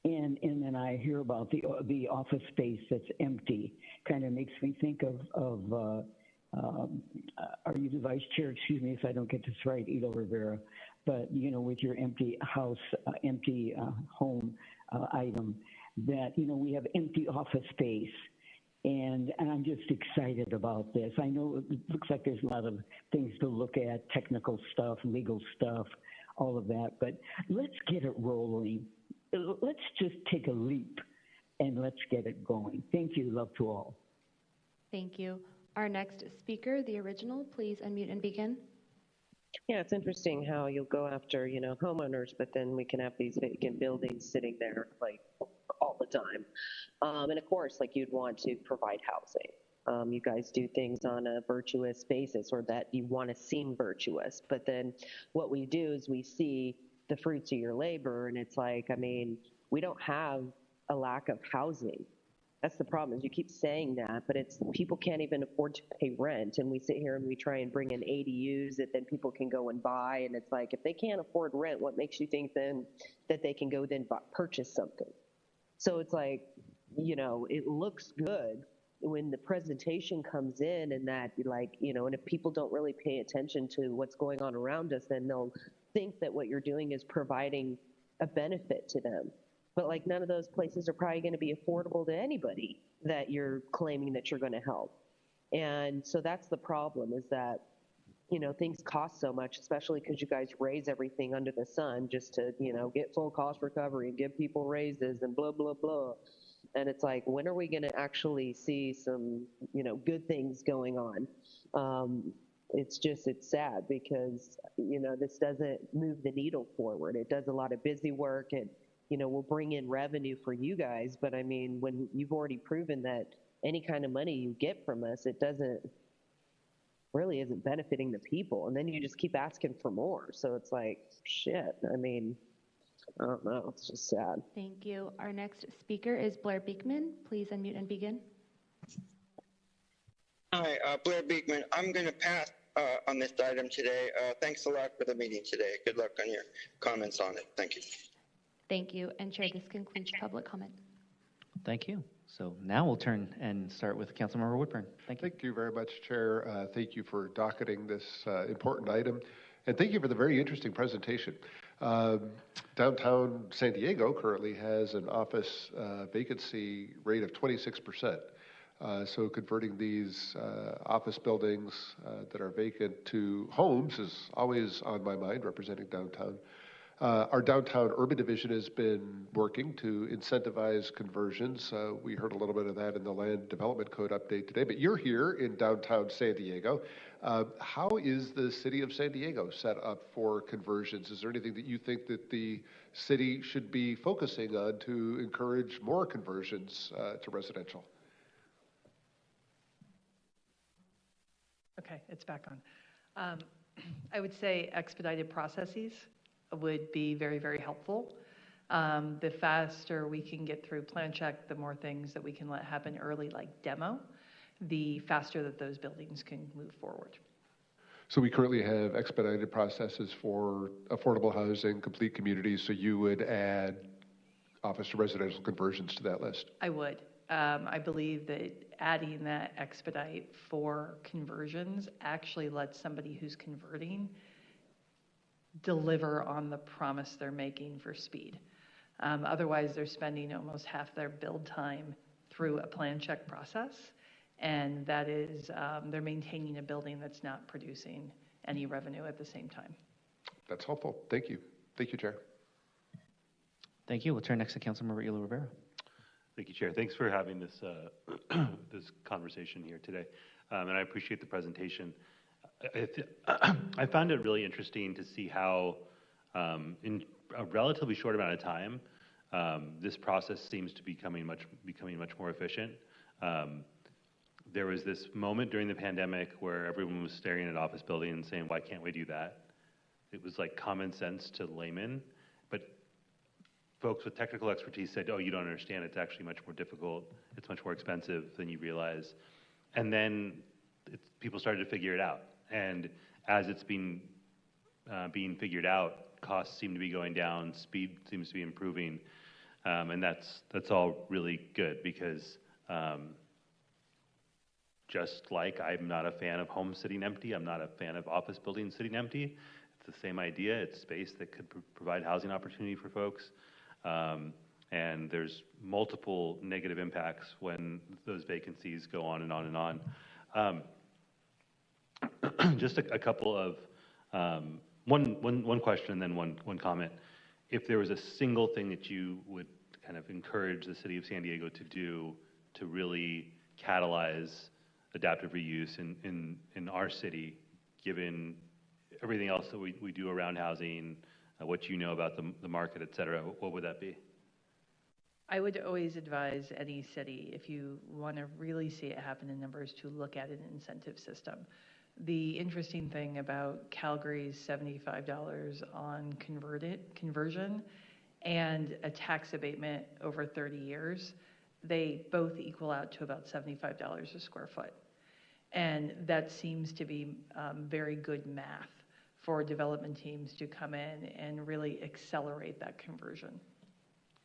and then I hear about the office space that's empty, kind of makes me think of are you the vice chair? Excuse me if I don't get this right, Elo Rivera. But, you know, with your empty house, empty home item, that, you know, we have empty office space. And I'm just excited about this. I know it looks like there's a lot of things to look at, technical stuff, legal stuff, all of that. But let's get it rolling. Let's just take a leap and let's get it going. Thank you. Love to all. Thank you. Our next speaker, the original, please unmute and begin. Yeah, it's interesting how you'll go after, you know, homeowners, but then we can have these vacant buildings sitting there like all the time. And of course, like you'd want to provide housing. You guys do things on a virtuous basis, or that you want to seem virtuous. But then what we do is we see the fruits of your labor, and it's like, I mean, we don't have a lack of housing. That's the problem, is you keep saying that, but it's people can't even afford to pay rent, and we sit here and we try and bring in ADUs that then people can go and buy, and it's like, if they can't afford rent, what makes you think then that they can go then purchase something? So it's like, you know, it looks good when the presentation comes in, and that, like, you know, and if people don't really pay attention to what's going on around us, then they'll think that what you're doing is providing a benefit to them. But like, none of those places are probably going to be affordable to anybody that you're claiming that you're going to help. And so that's the problem, is that, you know, things cost so much, especially because you guys raise everything under the sun just to, you know, get full cost recovery and give people raises and blah, blah, blah. And it's like, when are we going to actually see some, you know, good things going on? it's sad because, this doesn't move the needle forward. It does a lot of busy work and, will bring in revenue for you guys. But I mean, when you've already proven that any kind of money you get from us, it really isn't benefiting the people. And then you just keep asking for more. So it's like, shit. I mean, I don't know. It's just sad. Thank you. Our next speaker is Blair Beekman. Please unmute and begin. Hi, Blair Beekman. I'm going to pass on this item today. Thanks a lot for the meeting today. Good luck on your comments on it. Thank you. Thank you. And Chair, this concludes public comment. Thank you. So now we'll turn and start with Councilmember Woodburn. Thank you. Thank you very much, Chair. Thank you for docketing this important item. And thank you for the very interesting presentation. Downtown San Diego currently has an office vacancy rate of 26%. So converting these office buildings that are vacant to homes is always on my mind, representing downtown. Our downtown urban division has been working to incentivize conversions. We heard a little bit of that in the Land Development Code update today, but you're here in downtown San Diego. How is the city of San Diego set up for conversions? Is there anything that you think that the city should be focusing on to encourage more conversions to residential? Okay, it's back on. I would say expedited processes would be very, very helpful. The faster we can get through plan check, the more things that we can let happen early, like demo, the faster that those buildings can move forward. So we currently have expedited processes for affordable housing, complete communities, so you would add office to residential conversions to that list? I would. I believe that adding that expedite for conversions actually lets somebody who's converting deliver on the promise they're making for speed. Otherwise, they're spending almost half their build time through a plan check process, and that is, they're maintaining a building that's not producing any revenue at the same time. That's helpful. Thank you. Thank you, Chair. Thank you. We'll turn next to Councilmember Elo Rivera. Thank you, Chair. Thanks for having this this conversation here today, and I appreciate the presentation. I found it really interesting to see how, in a relatively short amount of time, this process seems to be becoming much more efficient. There was this moment during the pandemic where everyone was staring at office buildings and saying, "Why can't we do that?" It was like common sense to laymen, but folks with technical expertise said, "Oh, you don't understand. It's actually much more difficult. It's much more expensive than you realize." And then people started to figure it out. And as it's being figured out, costs seem to be going down, speed seems to be improving, and that's all really good because just like I'm not a fan of homes sitting empty, I'm not a fan of office buildings sitting empty. It's the same idea. It's space that could provide housing opportunity for folks. And there's multiple negative impacts when those vacancies go on and on and on. Just a couple of, one question and then one comment. If there was a single thing that you would kind of encourage the city of San Diego to do to really catalyze adaptive reuse in our city, given everything else that we do around housing, what you know about the market, et cetera, what would that be? I would always advise any city, if you want to really see it happen in numbers, to look at an incentive system. The interesting thing about Calgary's $75 on conversion and a tax abatement over 30 years, they both equal out to about $75 a square foot. And that seems to be very good math for development teams to come in and really accelerate that conversion.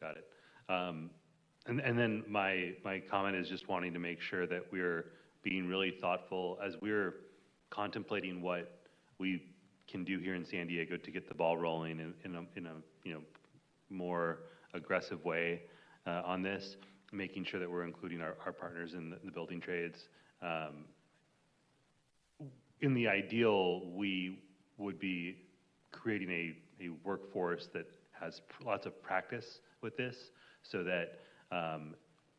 Got it. And then my comment is just wanting to make sure that we're being really thoughtful as we're contemplating what we can do here in San Diego to get the ball rolling in a more aggressive way on this, making sure that we're including our partners in the building trades. In the ideal, we would be creating a workforce that has lots of practice with this so that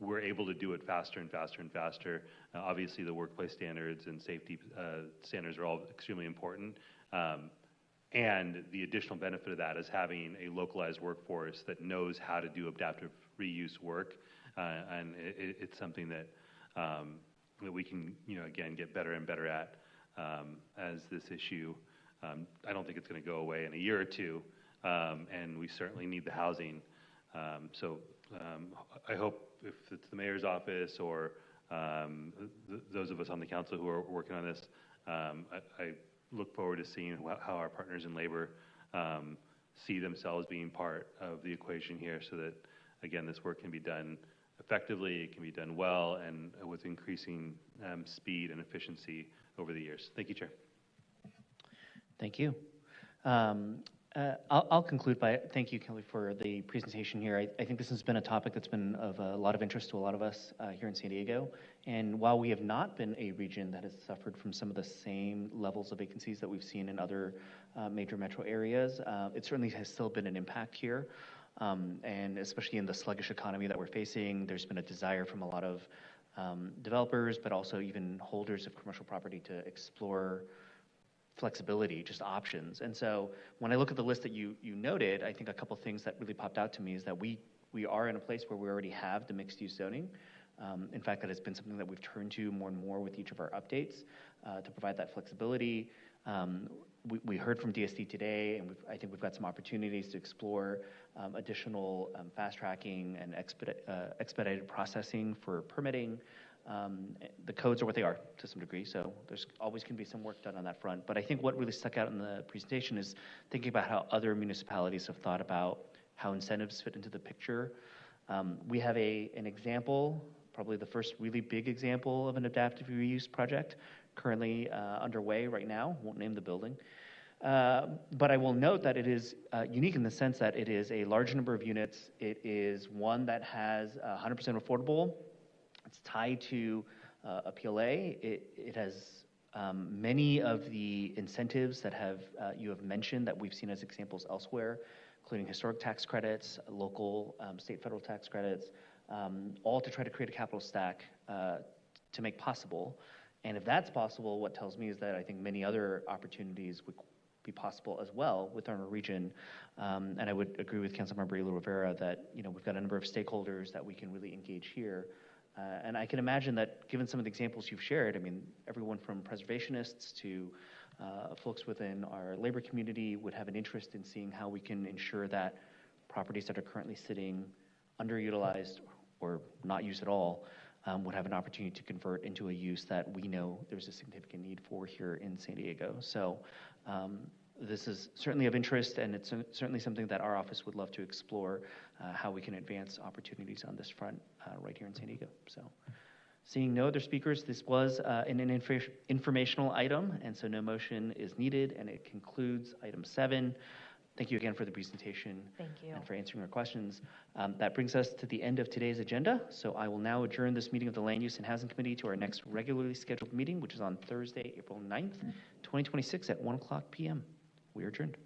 we're able to do it faster and faster and faster. Obviously, the workplace standards and safety standards are all extremely important. And the additional benefit of that is having a localized workforce that knows how to do adaptive reuse work. And it's something that, that we can, again, get better and better at as this issue. I don't think it's going to go away in a year or two, and we certainly need the housing. So I hope if it's the mayor's office or those of us on the council who are working on this, I look forward to seeing how our partners in labor see themselves being part of the equation here so that, again, this work can be done effectively, it can be done well, and with increasing speed and efficiency over the years. Thank you, Chair. Thank you. I'll conclude by thank you, Kelly, for the presentation here. I think this has been a topic that's been of a lot of interest to a lot of us here in San Diego. And while we have not been a region that has suffered from some of the same levels of vacancies that we've seen in other major metro areas, it certainly has still been an impact here. And especially in the sluggish economy that we're facing, there's been a desire from a lot of developers, but also even holders of commercial property to explore flexibility, just options. And so when I look at the list that you noted, I think a couple things that really popped out to me is that we are in a place where we already have the mixed use zoning. In fact, that has been something that we've turned to more and more with each of our updates to provide that flexibility. We heard from DSD today, and I think we've got some opportunities to explore additional fast tracking and expedited processing for permitting. The codes are what they are to some degree, so there's always can be some work done on that front. But I think what really stuck out in the presentation is thinking about how other municipalities have thought about how incentives fit into the picture. We have an example, probably the first really big example of an adaptive reuse project currently underway right now. Won't name the building. But I will note that it is unique in the sense that it is a large number of units. It is one that has 100% affordable. It's tied to a PLA. It has many of the incentives that you have mentioned that we've seen as examples elsewhere, including historic tax credits, local, state, federal tax credits, all to try to create a capital stack to make possible. And if that's possible, what tells me is that I think many other opportunities would be possible as well within our region. And I would agree with Councilmember Elo Rivera that we've got a number of stakeholders that we can really engage here. And I can imagine that given some of the examples you've shared, I mean, everyone from preservationists to folks within our labor community would have an interest in seeing how we can ensure that properties that are currently sitting underutilized or not used at all would have an opportunity to convert into a use that we know there's a significant need for here in San Diego. So this is certainly of interest, and it's certainly something that our office would love to explore, how we can advance opportunities on this front right here in San Diego. So seeing no other speakers, this was an informational item, and so no motion is needed, and it concludes item 7. Thank you again for the presentation. Thank you. And for answering our questions. That brings us to the end of today's agenda. So I will now adjourn this meeting of the Land Use and Housing Committee to our next regularly scheduled meeting, which is on Thursday, April 9th, 2026 at 1:00 p.m. We are adjourned.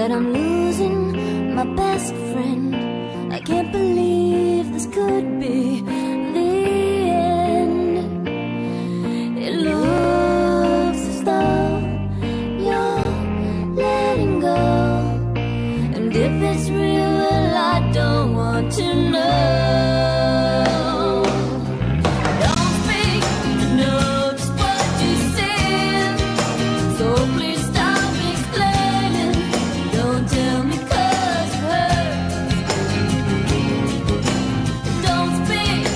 that I'm losing my best friend. I can't believe this could be the end. It looks as though you're letting go, and if it's real, well, I don't want to know. Don't speak to know just what you said, so please stop explaining. Don't tell me 'cause it hurts. Don't speak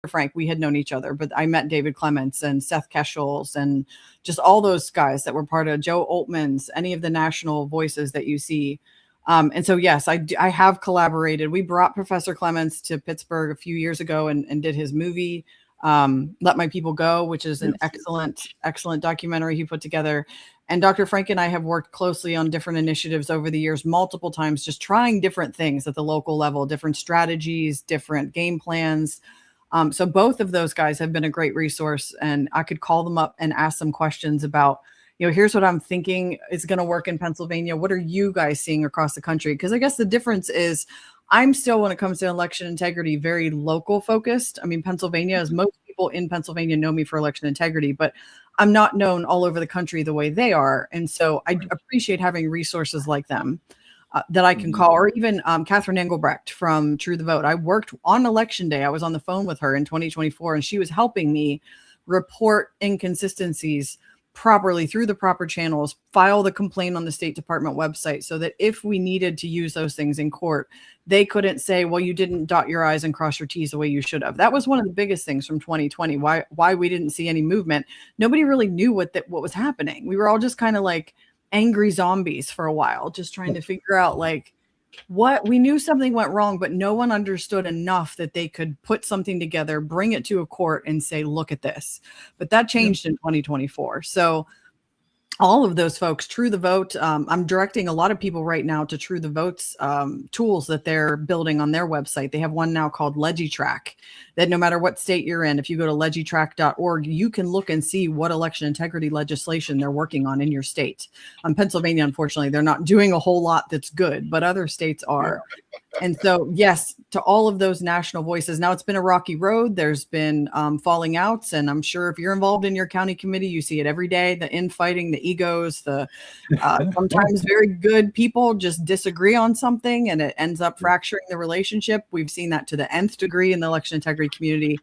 Frank, we had known each other, but I met David Clements and Seth Keschels and just all those guys that were part of Joe Oltmans, any of the national voices that you see. And so, yes, I have collaborated. We brought Professor Clements to Pittsburgh a few years ago and did his movie, Let My People Go, which is an excellent documentary he put together. And Dr. Frank and I have worked closely on different initiatives over the years, multiple times, just trying different things at the local level, different strategies, different game plans. So both of those guys have been a great resource, and I could call them up and ask them questions about, here's what I'm thinking is going to work in Pennsylvania. What are you guys seeing across the country? Because I guess the difference is I'm still, when it comes to election integrity, very local focused. I mean, Pennsylvania, as most people in Pennsylvania know me for election integrity, but I'm not known all over the country the way they are. And so I appreciate having resources like them that I can call, or even Catherine Engelbrecht from True the Vote. I worked on election day. I was on the phone with her in 2024, and she was helping me report inconsistencies properly through the proper channels, file the complaint on the State Department website, so that if we needed to use those things in court, they couldn't say, well, you didn't dot your I's and cross your T's the way you should have. That was one of the biggest things from 2020, why we didn't see any movement. Nobody really knew what was happening. We were all just kind of like angry zombies for a while, just trying to figure out what we knew something went wrong, but no one understood enough that they could put something together, bring it to a court and say, look at this. But that changed in 2024. So all of those folks, True the Vote, I'm directing a lot of people right now to True the Vote's tools that they're building on their website. They have one now called LegiTrack, that no matter what state you're in, if you go to legitrack.org, you can look and see what election integrity legislation they're working on in your state. Pennsylvania, unfortunately, they're not doing a whole lot that's good, but other states are. And so, yes, to all of those national voices. Now, it's been a rocky road. There's been falling outs. And I'm sure if you're involved in your county committee, you see it every day, the infighting, the egos, the sometimes very good people just disagree on something and it ends up fracturing the relationship. We've seen that to the nth degree in the election integrity community.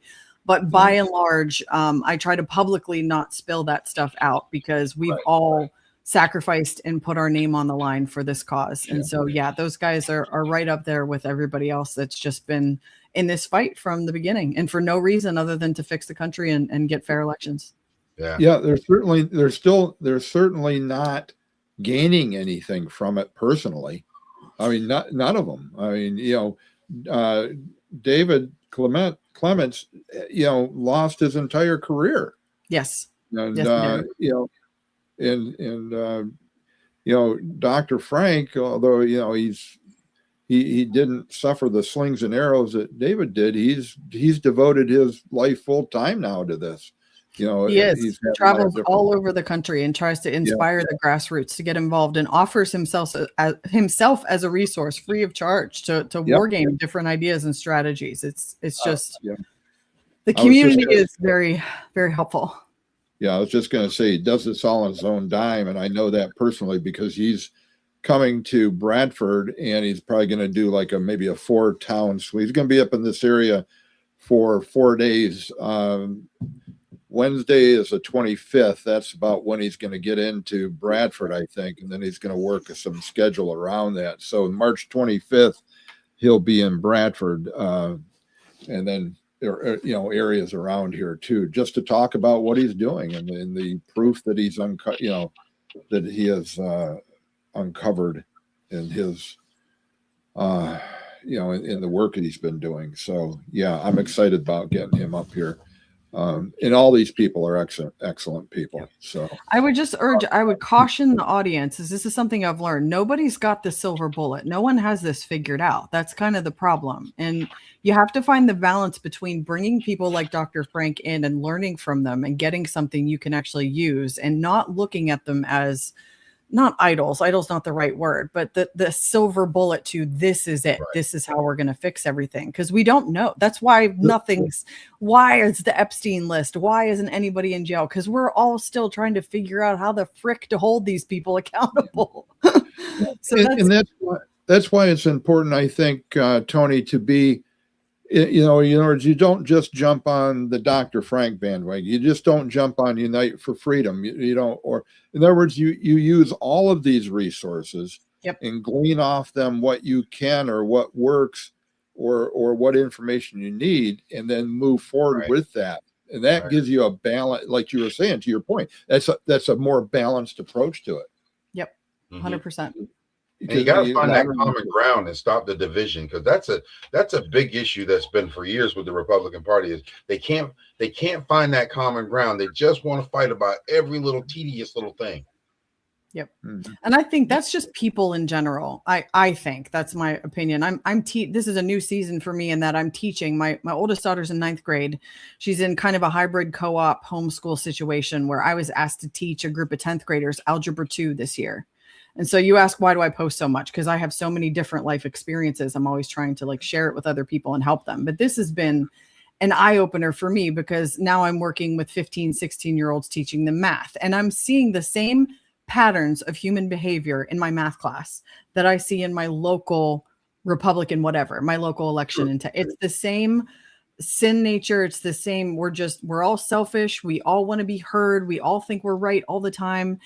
But by and large, I try to publicly not spill that stuff out because we've all sacrificed and put our name on the line for this cause. And so, yeah, those guys are right up there with everybody else that's just been in this fight from the beginning and for no reason other than to fix the country and get fair elections. Yeah, they're certainly not gaining anything from it personally. I mean, none of them. I mean, David Clements, lost his entire career. Yes. And yes, Dr. Frank, although he didn't suffer the slings and arrows that David did, he's devoted his life full time now to this. He travels all over the country and tries to inspire the grassroots to get involved and offers himself as a resource free of charge to war game different ideas and strategies. It's just the community is very, very helpful. Yeah, I was just going to say he does this all on his own dime, and I know that personally because he's coming to Bradford and he's probably going to do maybe a 4-town sweep. He's going to be up in this area for 4 days. Wednesday is the 25th. That's about when he's going to get into Bradford, I think, and then he's going to work some schedule around that. So March 25th, he'll be in Bradford, and then areas around here too, just to talk about what he's doing and the proof that he's that he has uncovered in his in the work that he's been doing. So yeah, I'm excited about getting him up here. And all these people are excellent people. So I would caution the audience, as this is something I've learned. Nobody's got the silver bullet. No one has this figured out. That's kind of the problem. And you have to find the balance between bringing people like Dr. Frank in and learning from them and getting something you can actually use and not looking at them as not idols. Idol's not the right word, but the silver bullet to this is it. Right. This is how we're going to fix everything. Because we don't know. That's why why is the Epstein list? Why isn't anybody in jail? Because we're all still trying to figure out how the frick to hold these people accountable. That's why it's important, I think, Tony, to be, you don't just jump on the Dr. Frank bandwagon. You just don't jump on Unite for Freedom. You don't, or in other words, you use all of these resources and glean off them what you can or what works or what information you need, and then move forward with that. And that gives you a balance, like you were saying, to your point. That's a more balanced approach to it. Yep, 100%. And you got to find that common ground and stop the division, because that's a big issue that's been for years with the Republican Party. Is they can't find that common ground. They just want to fight about every little tedious little thing. Yep. And I think that's just people in general. I think that's my opinion. This is a new season for me in that I'm teaching. My oldest daughter's in 9th grade. She's in kind of a hybrid co-op homeschool situation where I was asked to teach a group of 10th graders Algebra 2 this year. And so you ask, why do I post so much? Because I have so many different life experiences. I'm always trying to like share it with other people and help them. But this has been an eye-opener for me, because now I'm working with 15, 16-year-olds teaching them math. And I'm seeing the same patterns of human behavior in my math class that I see in my local Republican, whatever, my local election. It's the same sin nature. It's the same. We're all selfish. We all want to be heard. We all think we're right all the time.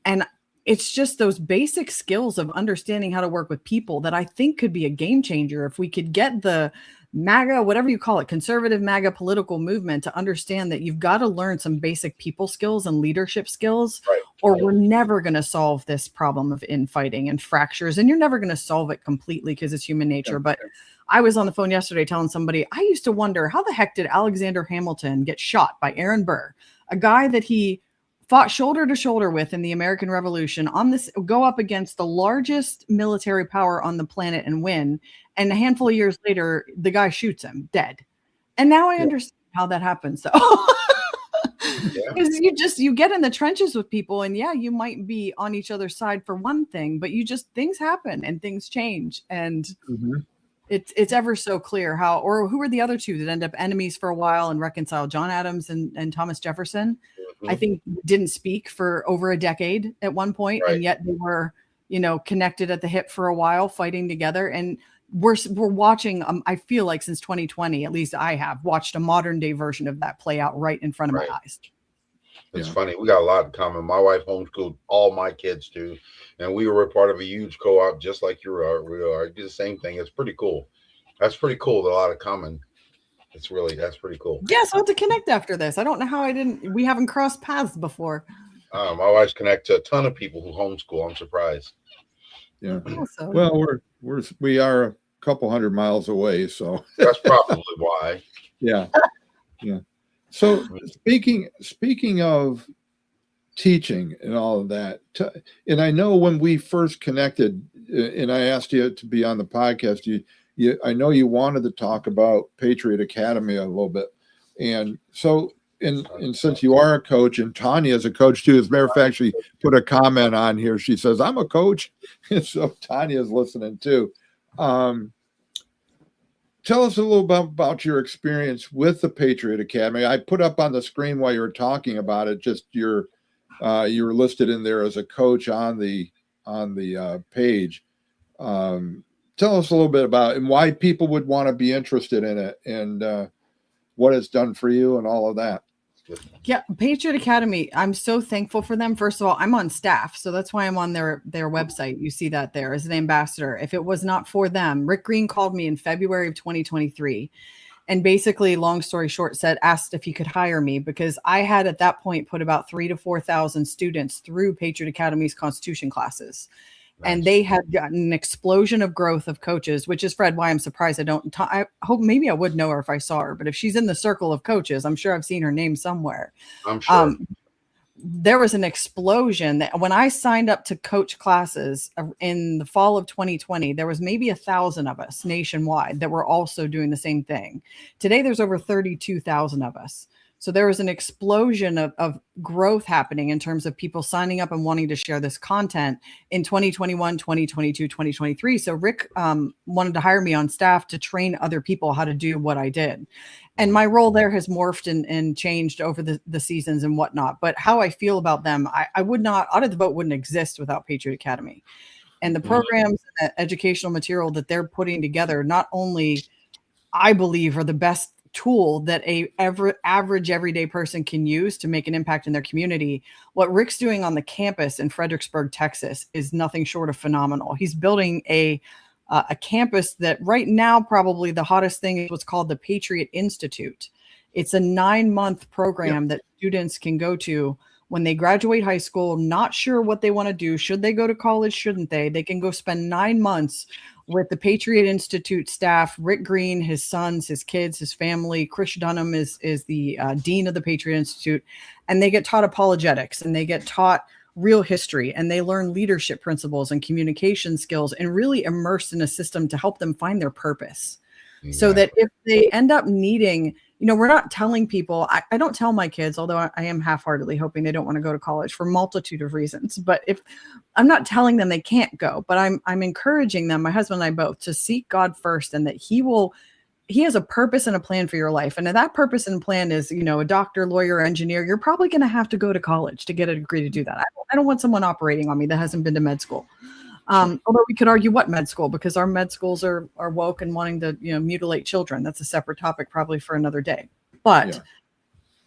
And it's just those basic skills of understanding how to work with people that I think could be a game changer if we could get the MAGA, whatever you call it, conservative MAGA political movement to understand that you've got to learn some basic people skills and leadership skills, or we're never going to solve this problem of infighting and fractures. And you're never going to solve it completely because it's human nature. But I was on the phone yesterday telling somebody, I used to wonder, how the heck did Alexander Hamilton get shot by Aaron Burr, a guy that he fought shoulder to shoulder with in the American Revolution, go up against the largest military power on the planet and win. And a handful of years later, the guy shoots him dead. And now I understand how that happens. So because you get in the trenches with people, and you might be on each other's side for one thing, but things happen and things change. And it's ever so clear who were the other two that end up enemies for a while and reconcile? John Adams and Thomas Jefferson. I think didn't speak for over a decade at one point, and yet they were, connected at the hip for a while, fighting together. And we're watching. I feel like since 2020, at least I have watched a modern day version of that play out right in front of my eyes. It's funny. We got a lot in common. My wife homeschooled all my kids too, and we were a part of a huge co-op, just like you are. We are. Do the same thing. It's pretty cool. That's pretty cool. A lot of common. That's pretty cool. Yes, I'll have to connect after this. I don't know how we haven't crossed paths before. My wife's connected to a ton of people who homeschool. I'm surprised. Yeah. Awesome. Well, we are a couple 100 miles away, so that's probably why. Yeah. So speaking of teaching and all of that, and I know when we first connected, and I asked you to be on the podcast, I know you wanted to talk about Patriot Academy a little bit. And so, and since you are a coach, and Tanya is a coach too, as a matter of fact, she put a comment on here. She says, I'm a coach. And so Tanya is listening too. Tell us a little bit about your experience with the Patriot Academy. I put up on the screen while you were talking about it, just you were listed in there as a coach on the page. Tell us a little bit about it and why people would want to be interested in it, and what it's done for you and all of that. Yeah, Patriot Academy. I'm so thankful for them. First of all, I'm on staff, so that's why I'm on their website. You see that there as an ambassador. If it was not for them, Rick Green called me in February of 2023, and basically, long story short, asked if he could hire me, because I had at that point put about 3,000 to 4,000 students through Patriot Academy's Constitution classes. And they had gotten an explosion of growth of coaches, which is, Fred, why I'm surprised I hope maybe I would know her if I saw her, but if she's in the circle of coaches, I'm sure I've seen her name somewhere. I'm sure. There was an explosion that when I signed up to coach classes in the fall of 2020, there was maybe 1,000 of us nationwide that were also doing the same thing. Today, there's over 32,000 of us. So there was an explosion of growth happening in terms of people signing up and wanting to share this content in 2021, 2022, 2023. So Rick wanted to hire me on staff to train other people how to do what I did. And my role there has morphed and changed over the seasons and whatnot. But how I feel about them, I would not, Audit the Vote wouldn't exist without Patriot Academy. And the programs and the educational material that they're putting together, not only, I believe, are the best tool that average everyday person can use to make an impact in their community. What Rick's doing on the campus in Fredericksburg, Texas is nothing short of phenomenal. He's building a a campus that right now probably the hottest thing is what's called the Patriot Institute. It's a 9-month program that students can go to when they graduate high school, not sure what they want to do. Should they go to college? Shouldn't they? They can go spend 9 months with the Patriot Institute staff, Rick Green, his sons, his kids, his family. Chris Dunham is the dean of the Patriot Institute. And they get taught apologetics, and they get taught real history, and they learn leadership principles and communication skills, and really immersed in a system to help them find their purpose. So that if they end up needing, we're not telling people, I don't tell my kids, although I am half-heartedly hoping they don't want to go to college for a multitude of reasons. But if I'm not telling them they can't go, but I'm encouraging them, my husband and I both, to seek God first, and that he has a purpose and a plan for your life. And if that purpose and plan is, a doctor, lawyer, engineer, you're probably going to have to go to college to get a degree to do that. I don't want someone operating on me that hasn't been to med school. Although we could argue what med school, because our med schools are woke and wanting to, mutilate children. That's a separate topic probably for another day. But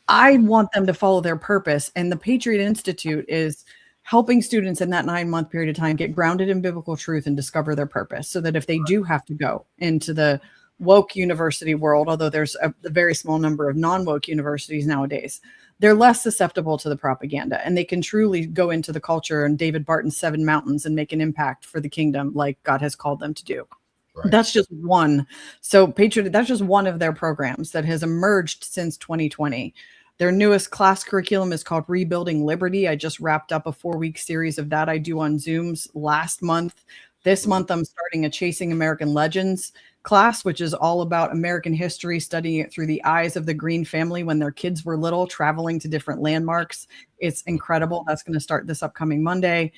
I want them to follow their purpose. And the Patriot Institute is helping students in that 9-month period of time get grounded in biblical truth and discover their purpose, so that if they do have to go into the woke university world, although there's a very small number of non-woke universities nowadays, they're less susceptible to the propaganda, and they can truly go into the culture and David Barton's 7 Mountains and make an impact for the kingdom like God has called them to do. Right. That's just one. So Patriot, that's just one of their programs that has emerged since 2020. Their newest class curriculum is called Rebuilding Liberty. I just wrapped up a 4-week series of that I do on Zooms last month. This month, I'm starting a Chasing American Legends class, which is all about American history, studying it through the eyes of the Green family when their kids were little, traveling to different landmarks. It's incredible. That's going to start this upcoming Monday.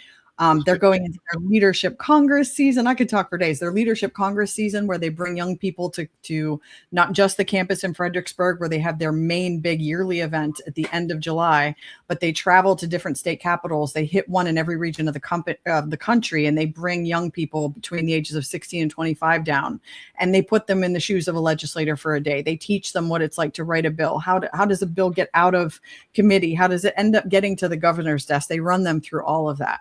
They're going into their Leadership Congress season. I could talk for days. Their Leadership Congress season, where they bring young people to not just the campus in Fredericksburg, where they have their main big yearly event at the end of July, but they travel to different state capitals. They hit one in every region of the country, and they bring young people between the ages of 16 and 25 down, and they put them in the shoes of a legislator for a day. They teach them what it's like to write a bill. How does a bill get out of committee? How does it end up getting to the governor's desk? They run them through all of that.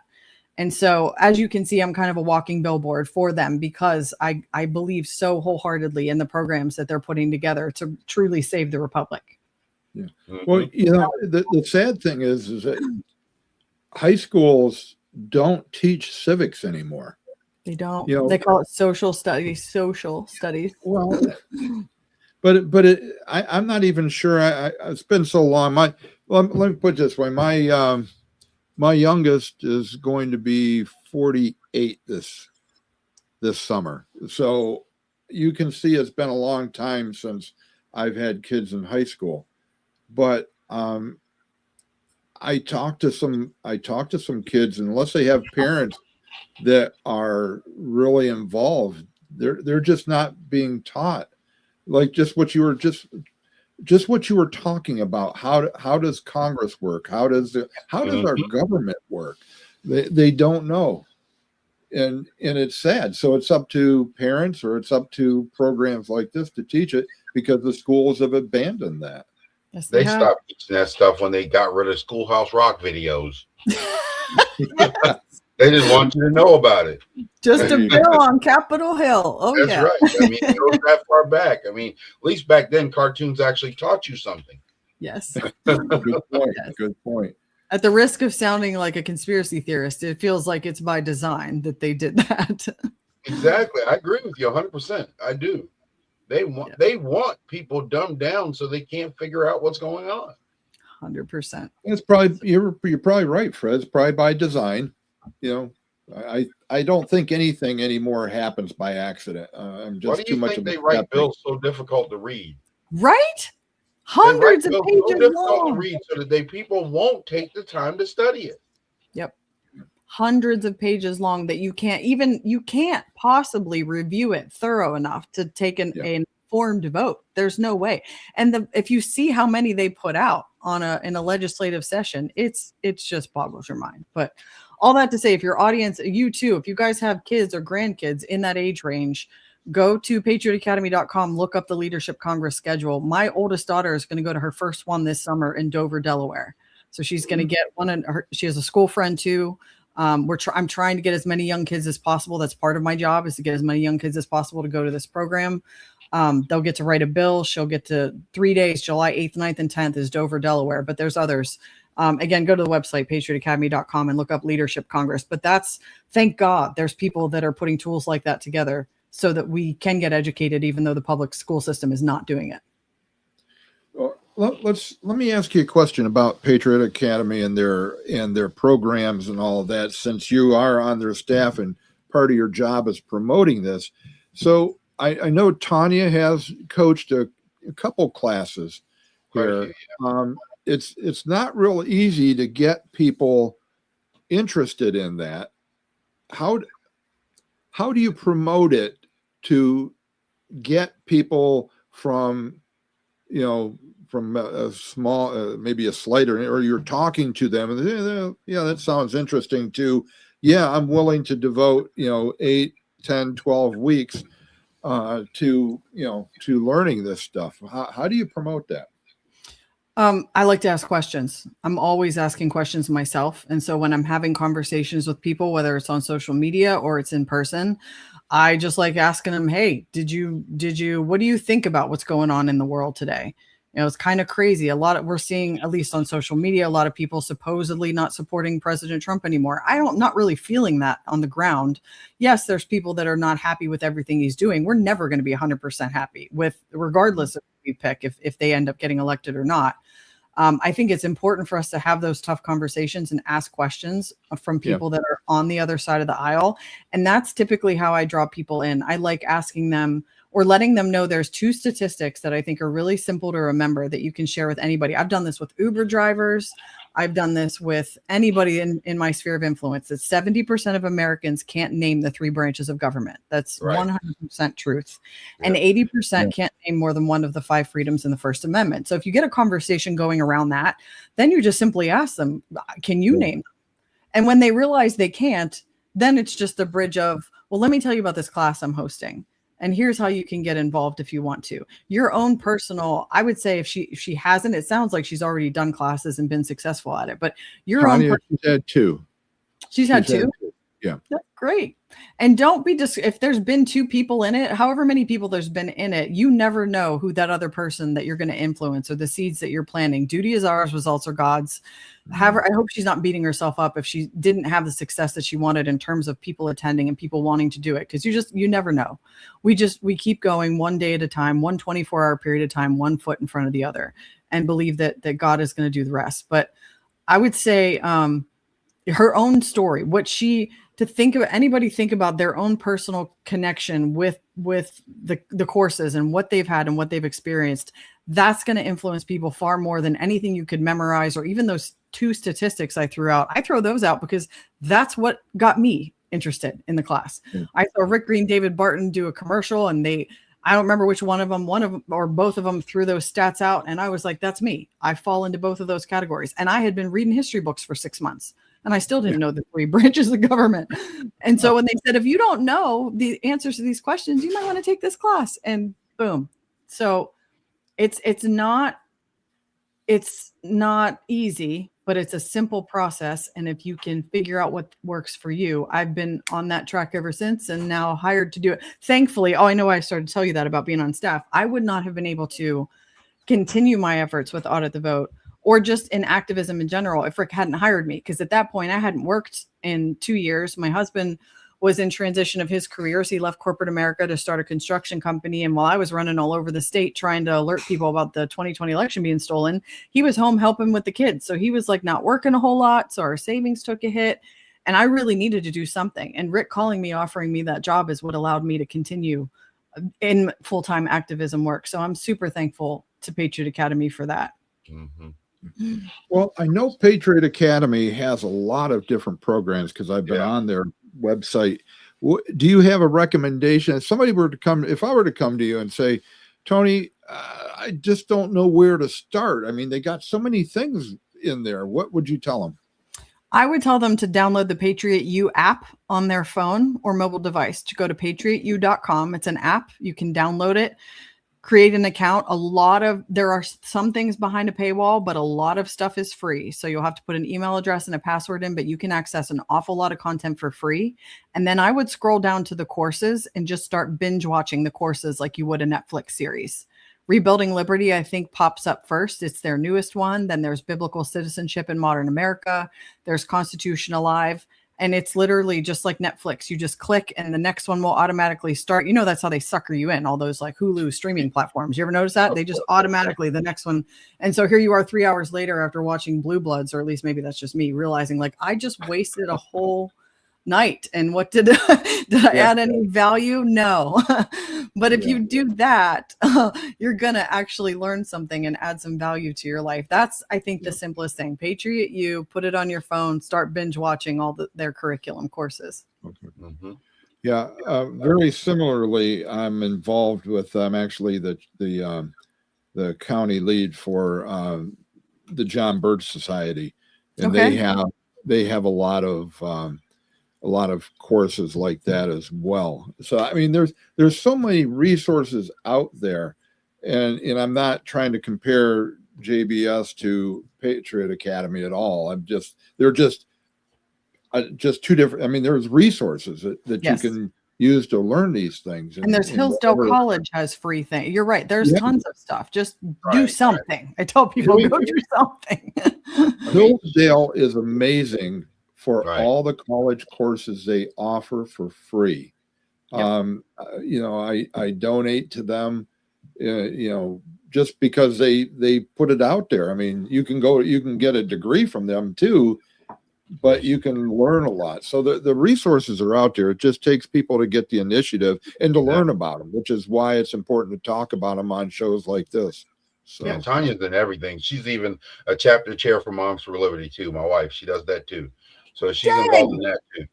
And so, as you can see, I'm kind of a walking billboard for them, because I believe so wholeheartedly in the programs that they're putting together to truly save the republic. Yeah. Well, the sad thing is that high schools don't teach civics anymore. They don't. They call it social studies. Well, but I'm not even sure. It's been so long. Let me put it this way. My youngest is going to be 48 this summer. So you can see it's been a long time since I've had kids in high school. But I talk to some kids, and unless they have parents that are really involved, they're just not being taught. Like just what you were talking about. How does Congress work? How does our government work? They don't know, and it's sad. So it's up to parents, or it's up to programs like this to teach it, because the schools have abandoned that. Yes, they stopped teaching that stuff when they got rid of Schoolhouse Rock videos. They just want you to know about it. Just a bill on Capitol Hill. Oh, that's yeah. right. I mean, it goes that far back. I mean, at least back then, cartoons actually taught you something. Yes. Good point. Yes. Good point. At the risk of sounding like a conspiracy theorist, it feels like it's by design that they did that. Exactly. I agree with you 100%. I do. They want people dumbed down so they can't figure out what's going on. 100%. It's probably you're probably right, Fred. It's probably by design. I don't think anything anymore happens by accident. I'm just Why do too you much think of they a write skeptic. bills so difficult to read? Right? Hundreds of so pages difficult long. to read so that people won't take the time to study it. Yep. Hundreds of pages long that you can't possibly review it thorough enough to take an informed vote. There's no way. And if you see how many they put out in a legislative session, it's just boggles your mind. But all that to say, if your audience, you too, if you guys have kids or grandkids in that age range, go to patriotacademy.com, look up the Leadership Congress schedule. My oldest daughter is going to go to her first one this summer in Dover, Delaware. So she's going to get one, and she has a school friend too. I'm trying to get as many young kids as possible. That's part of my job, is to get as many young kids as possible to go to this program. They'll get to write a bill. She'll get to 3 days, July 8th, 9th, and 10th is Dover, Delaware, but there's others. Again, go to the website, patriotacademy.com, and look up Leadership Congress. But that's, thank God, there's people that are putting tools like that together so that we can get educated, even though the public school system is not doing it. Let me ask you a question about Patriot Academy and their programs and all of that, since you are on their staff and part of your job is promoting this. So I know Tanya has coached a couple classes here. It's not real easy to get people interested in that. How do you promote it to get people from, from a small, maybe a slighter, or you're talking to them and yeah, that sounds interesting too. Yeah, I'm willing to devote, 8, 10, 12 weeks to learning this stuff. How do you promote that? I like to ask questions. I'm always asking questions myself. And so when I'm having conversations with people, whether it's on social media or it's in person, I just like asking them, hey, what do you think about what's going on in the world today? It's kind of crazy. We're seeing, at least on social media, a lot of people supposedly not supporting President Trump anymore. Not really feeling that on the ground. Yes, there's people that are not happy with everything he's doing. We're never going to be 100% happy with, regardless of who we pick, if they end up getting elected or not. I think it's important for us to have those tough conversations and ask questions from people that are on the other side of the aisle. And that's typically how I draw people in. I like asking them or letting them know there's 2 statistics that I think are really simple to remember that you can share with anybody. I've done this with Uber drivers. I've done this with anybody in my sphere of influence. That 70% of Americans can't name the 3 branches of government. That's 100% truth. And 80% can't name more than one of the 5 freedoms in the First Amendment. So if you get a conversation going around that, then you just simply ask them, can you name them? And when they realize they can't, then it's just a bridge of, well, let me tell you about this class I'm hosting. And here's how you can get involved if you want to. Your own personal, I would say if she hasn't, it sounds like she's already done classes and been successful at it, but She's had 2. She's had 2. Yeah. That's great. And don't be if there's been 2 people in it, however many people there's been in it, you never know who that other person that you're going to influence or the seeds that you're planting. Duty is ours, results are God's. I hope she's not beating herself up if she didn't have the success that she wanted in terms of people attending and people wanting to do it. Cause you never know. We keep going one day at a time, one 24-hour period of time, one foot in front of the other, and believe that God is going to do the rest. But I would say, her own story, anybody think about their own personal connection with the courses and what they've had and what they've experienced. That's going to influence people far more than anything you could memorize, or even those 2 statistics I threw out. I throw those out because that's what got me interested in the class. I saw Rick Green, David Barton do a commercial, and I don't remember which one of them or both of them threw those stats out. And I was like, that's me. I fall into both of those categories. And I had been reading history books for 6 months. And I still didn't know the 3 branches of government. And so when they said, if you don't know the answers to these questions, you might want to take this class, and boom. So it's not easy, but it's a simple process. And if you can figure out what works for you, I've been on that track ever since, and now hired to do it. Thankfully, I know I started to tell you that about being on staff. I would not have been able to continue my efforts with Audit the Vote, or just in activism in general, if Rick hadn't hired me. Because at that point, I hadn't worked in 2 years. My husband was in transition of his career. So he left corporate America to start a construction company. And while I was running all over the state trying to alert people about the 2020 election being stolen, he was home helping with the kids. So he was like not working a whole lot. So our savings took a hit. And I really needed to do something. And Rick calling me, offering me that job is what allowed me to continue in full-time activism work. So I'm super thankful to Patriot Academy for that. Mm-hmm. Well, I know Patriot Academy has a lot of different programs because I've been on their website. Do you have a recommendation? If I were to come to you and say, Tony, I just don't know where to start. I mean, they got so many things in there. What would you tell them? I would tell them to download the Patriot U app on their phone or mobile device, to go to patriotu.com. It's an app. You can download it, create an account. There are some things behind a paywall, but a lot of stuff is free. So you'll have to put an email address and a password in, but you can access an awful lot of content for free. And then I would scroll down to the courses and just start binge watching the courses like you would a Netflix series. Rebuilding Liberty, I think, pops up first. It's their newest one. Then there's Biblical Citizenship in Modern America. There's Constitution Alive. And it's literally just like Netflix. You just click and the next one will automatically start. You know, that's how they sucker you in, all those like Hulu streaming platforms. You ever notice that? They just automatically, the next one. And so here you are 3 hours later after watching Blue Bloods, or at least maybe that's just me realizing like I just wasted a whole night. And what did I add any value? No. But if you do that, you're going to actually learn something and add some value to your life. That's, I think, the simplest thing. Patriot You, put it on your phone, start binge watching all their curriculum courses. Okay. Yeah. Very similarly, I'm involved with, I'm actually the county lead for the John Birch Society. And they have a lot of courses like that as well. So, I mean, there's so many resources out there, and I'm not trying to compare JBS to Patriot Academy at all. They're just two different. I mean, there's resources that you can use to learn these things. And there's Hillsdale College has free things. You're right. There's tons of stuff. Just do something. I tell people, go do something. Hillsdale is amazing for all the college courses they offer for free. You know, I donate to them, you know, just because they put it out there. I mean, you can get a degree from them too, but you can learn a lot. So the resources are out there. It just takes people to get the initiative and to learn about them, which is why it's important to talk about them on shows like this. So Tanya's in everything. She's even a chapter chair for Moms for Liberty too. My wife, she does that too. So she's involved in that too.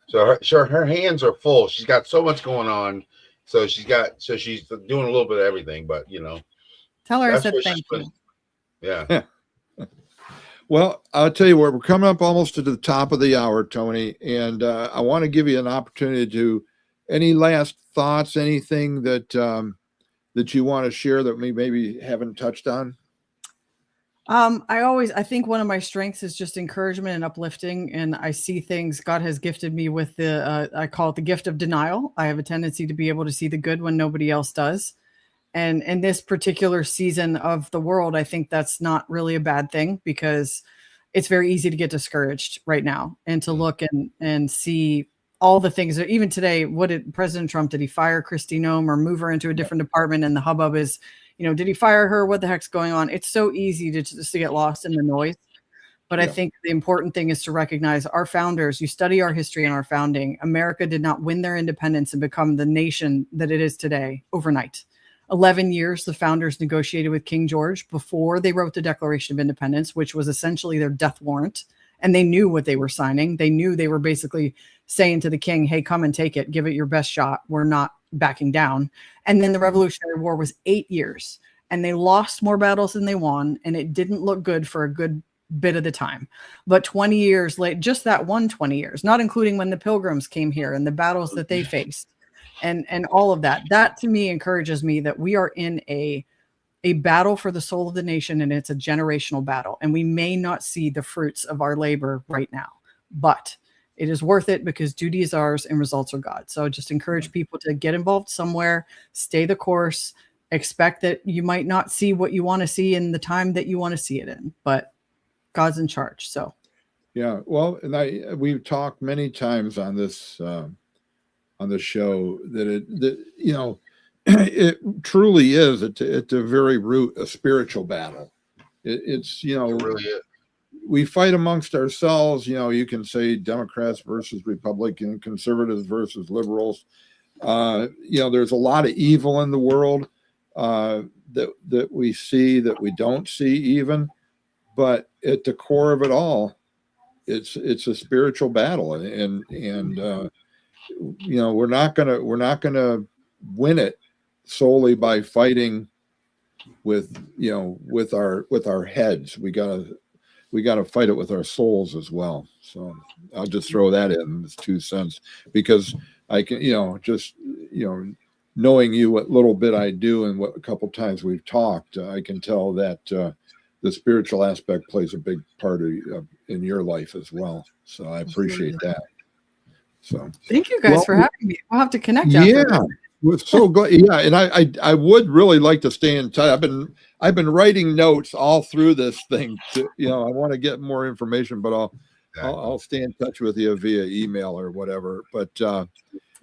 So her hands are full. She's got so much going on. So she's doing a little bit of everything, but you know. Tell her I said thank you. Yeah. Well, I'll tell you what, we're coming up almost to the top of the hour, Tony, and I want to give you an opportunity to any last thoughts, anything that that you want to share that we maybe haven't touched on. I think one of my strengths is just encouragement and uplifting. And I see things God has gifted me with I call it the gift of denial. I have a tendency to be able to see the good when nobody else does. And in this particular season of the world, I think that's not really a bad thing, because it's very easy to get discouraged right now and to look and see all the things that even today, what did President Trump, did he fire Kristi Noem or move her into a different department? And the hubbub is, you know, did he fire her? What the heck's going on? It's so easy to just to get lost in the noise. But I think the important thing is to recognize our founders. You study our history and our founding. America did not win their independence and become the nation that it is today overnight. 11 years the founders negotiated with King George before they wrote the Declaration of Independence, which was essentially their death warrant. And they knew what they were signing. They knew they were basically saying to the king, hey, come and take it. Give it your best shot. We're not backing down. And then the Revolutionary War was 8 years, and they lost more battles than they won. And it didn't look good for a good bit of the time. But 20 years late, just that 20 years, not including when the Pilgrims came here and the battles that they faced and all of that, that to me encourages me that we are in a battle for the soul of the nation, and it's a generational battle. And we may not see the fruits of our labor right now, but it is worth it because duty is ours and results are God. So just encourage people to get involved somewhere, stay the course, expect that you might not see what you want to see in the time that you want to see it in, but God's in charge. So, yeah, well, and we've talked many times on this show that you know, it truly is at the very root a spiritual battle. It's you know, it really is. We fight amongst ourselves. You know, you can say Democrats versus Republicans, conservatives versus liberals. You know, there's a lot of evil in the world that we see, that we don't see even. But at the core of it all, it's a spiritual battle, and you know, we're not gonna win it solely by fighting with our heads. We gotta fight it with our souls as well. So I'll just throw that in as 2 cents, because I can, knowing you, what little bit I do, and what a couple times we've talked, I can tell that the spiritual aspect plays a big part of in your life as well. So I appreciate that. So thank you guys for having me. We'll have to connect. Yeah, we're so glad. Yeah, and I would really like to stay in touch. I've been writing notes all through this thing. I want to get more information, but I'll stay in touch with you via email or whatever. But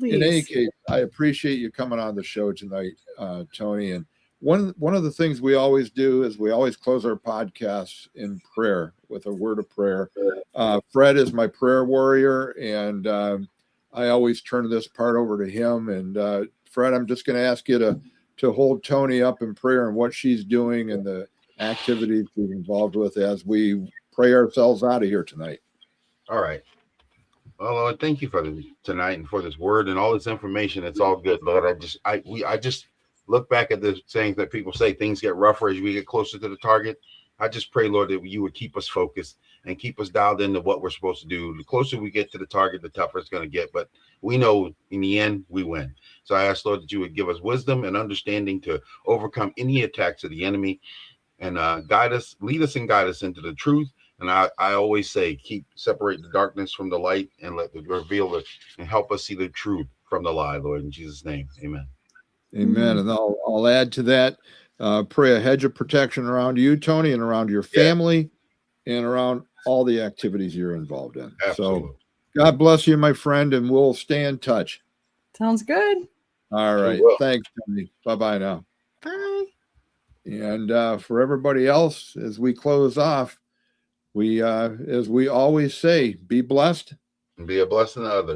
in any case, I appreciate you coming on the show tonight, Tony. And one of the things we always do is we always close our podcasts in prayer with a word of prayer. Fred is my prayer warrior, and I always turn this part over to him. And Fred, I'm just going to ask you to hold Tony up in prayer and what she's doing and the activities she's involved with as we pray ourselves out of here tonight. All right. Well, Lord, thank you for tonight and for this word and all this information. It's all good, Lord. I just look back at the sayings that people say things get rougher as we get closer to the target. I just pray, Lord, that you would keep us focused and keep us dialed into what we're supposed to do. The closer we get to the target, the tougher it's going to get. But we know in the end, we win. So I ask, Lord, that you would give us wisdom and understanding to overcome any attacks of the enemy and lead us and guide us into the truth. And I always say, separate the darkness from the light and reveal it and help us see the truth from the lie, Lord, in Jesus' name. Amen. Amen. And I'll add to that, pray a hedge of protection around you, Tony, and around your family and around all the activities you're involved in. Absolutely. So God bless you, my friend, and we'll stay in touch. Sounds good. All right. Thanks, Tony. Bye-bye now. Bye. And for everybody else, as we close off, as we always say, be blessed. And be a blessing to others.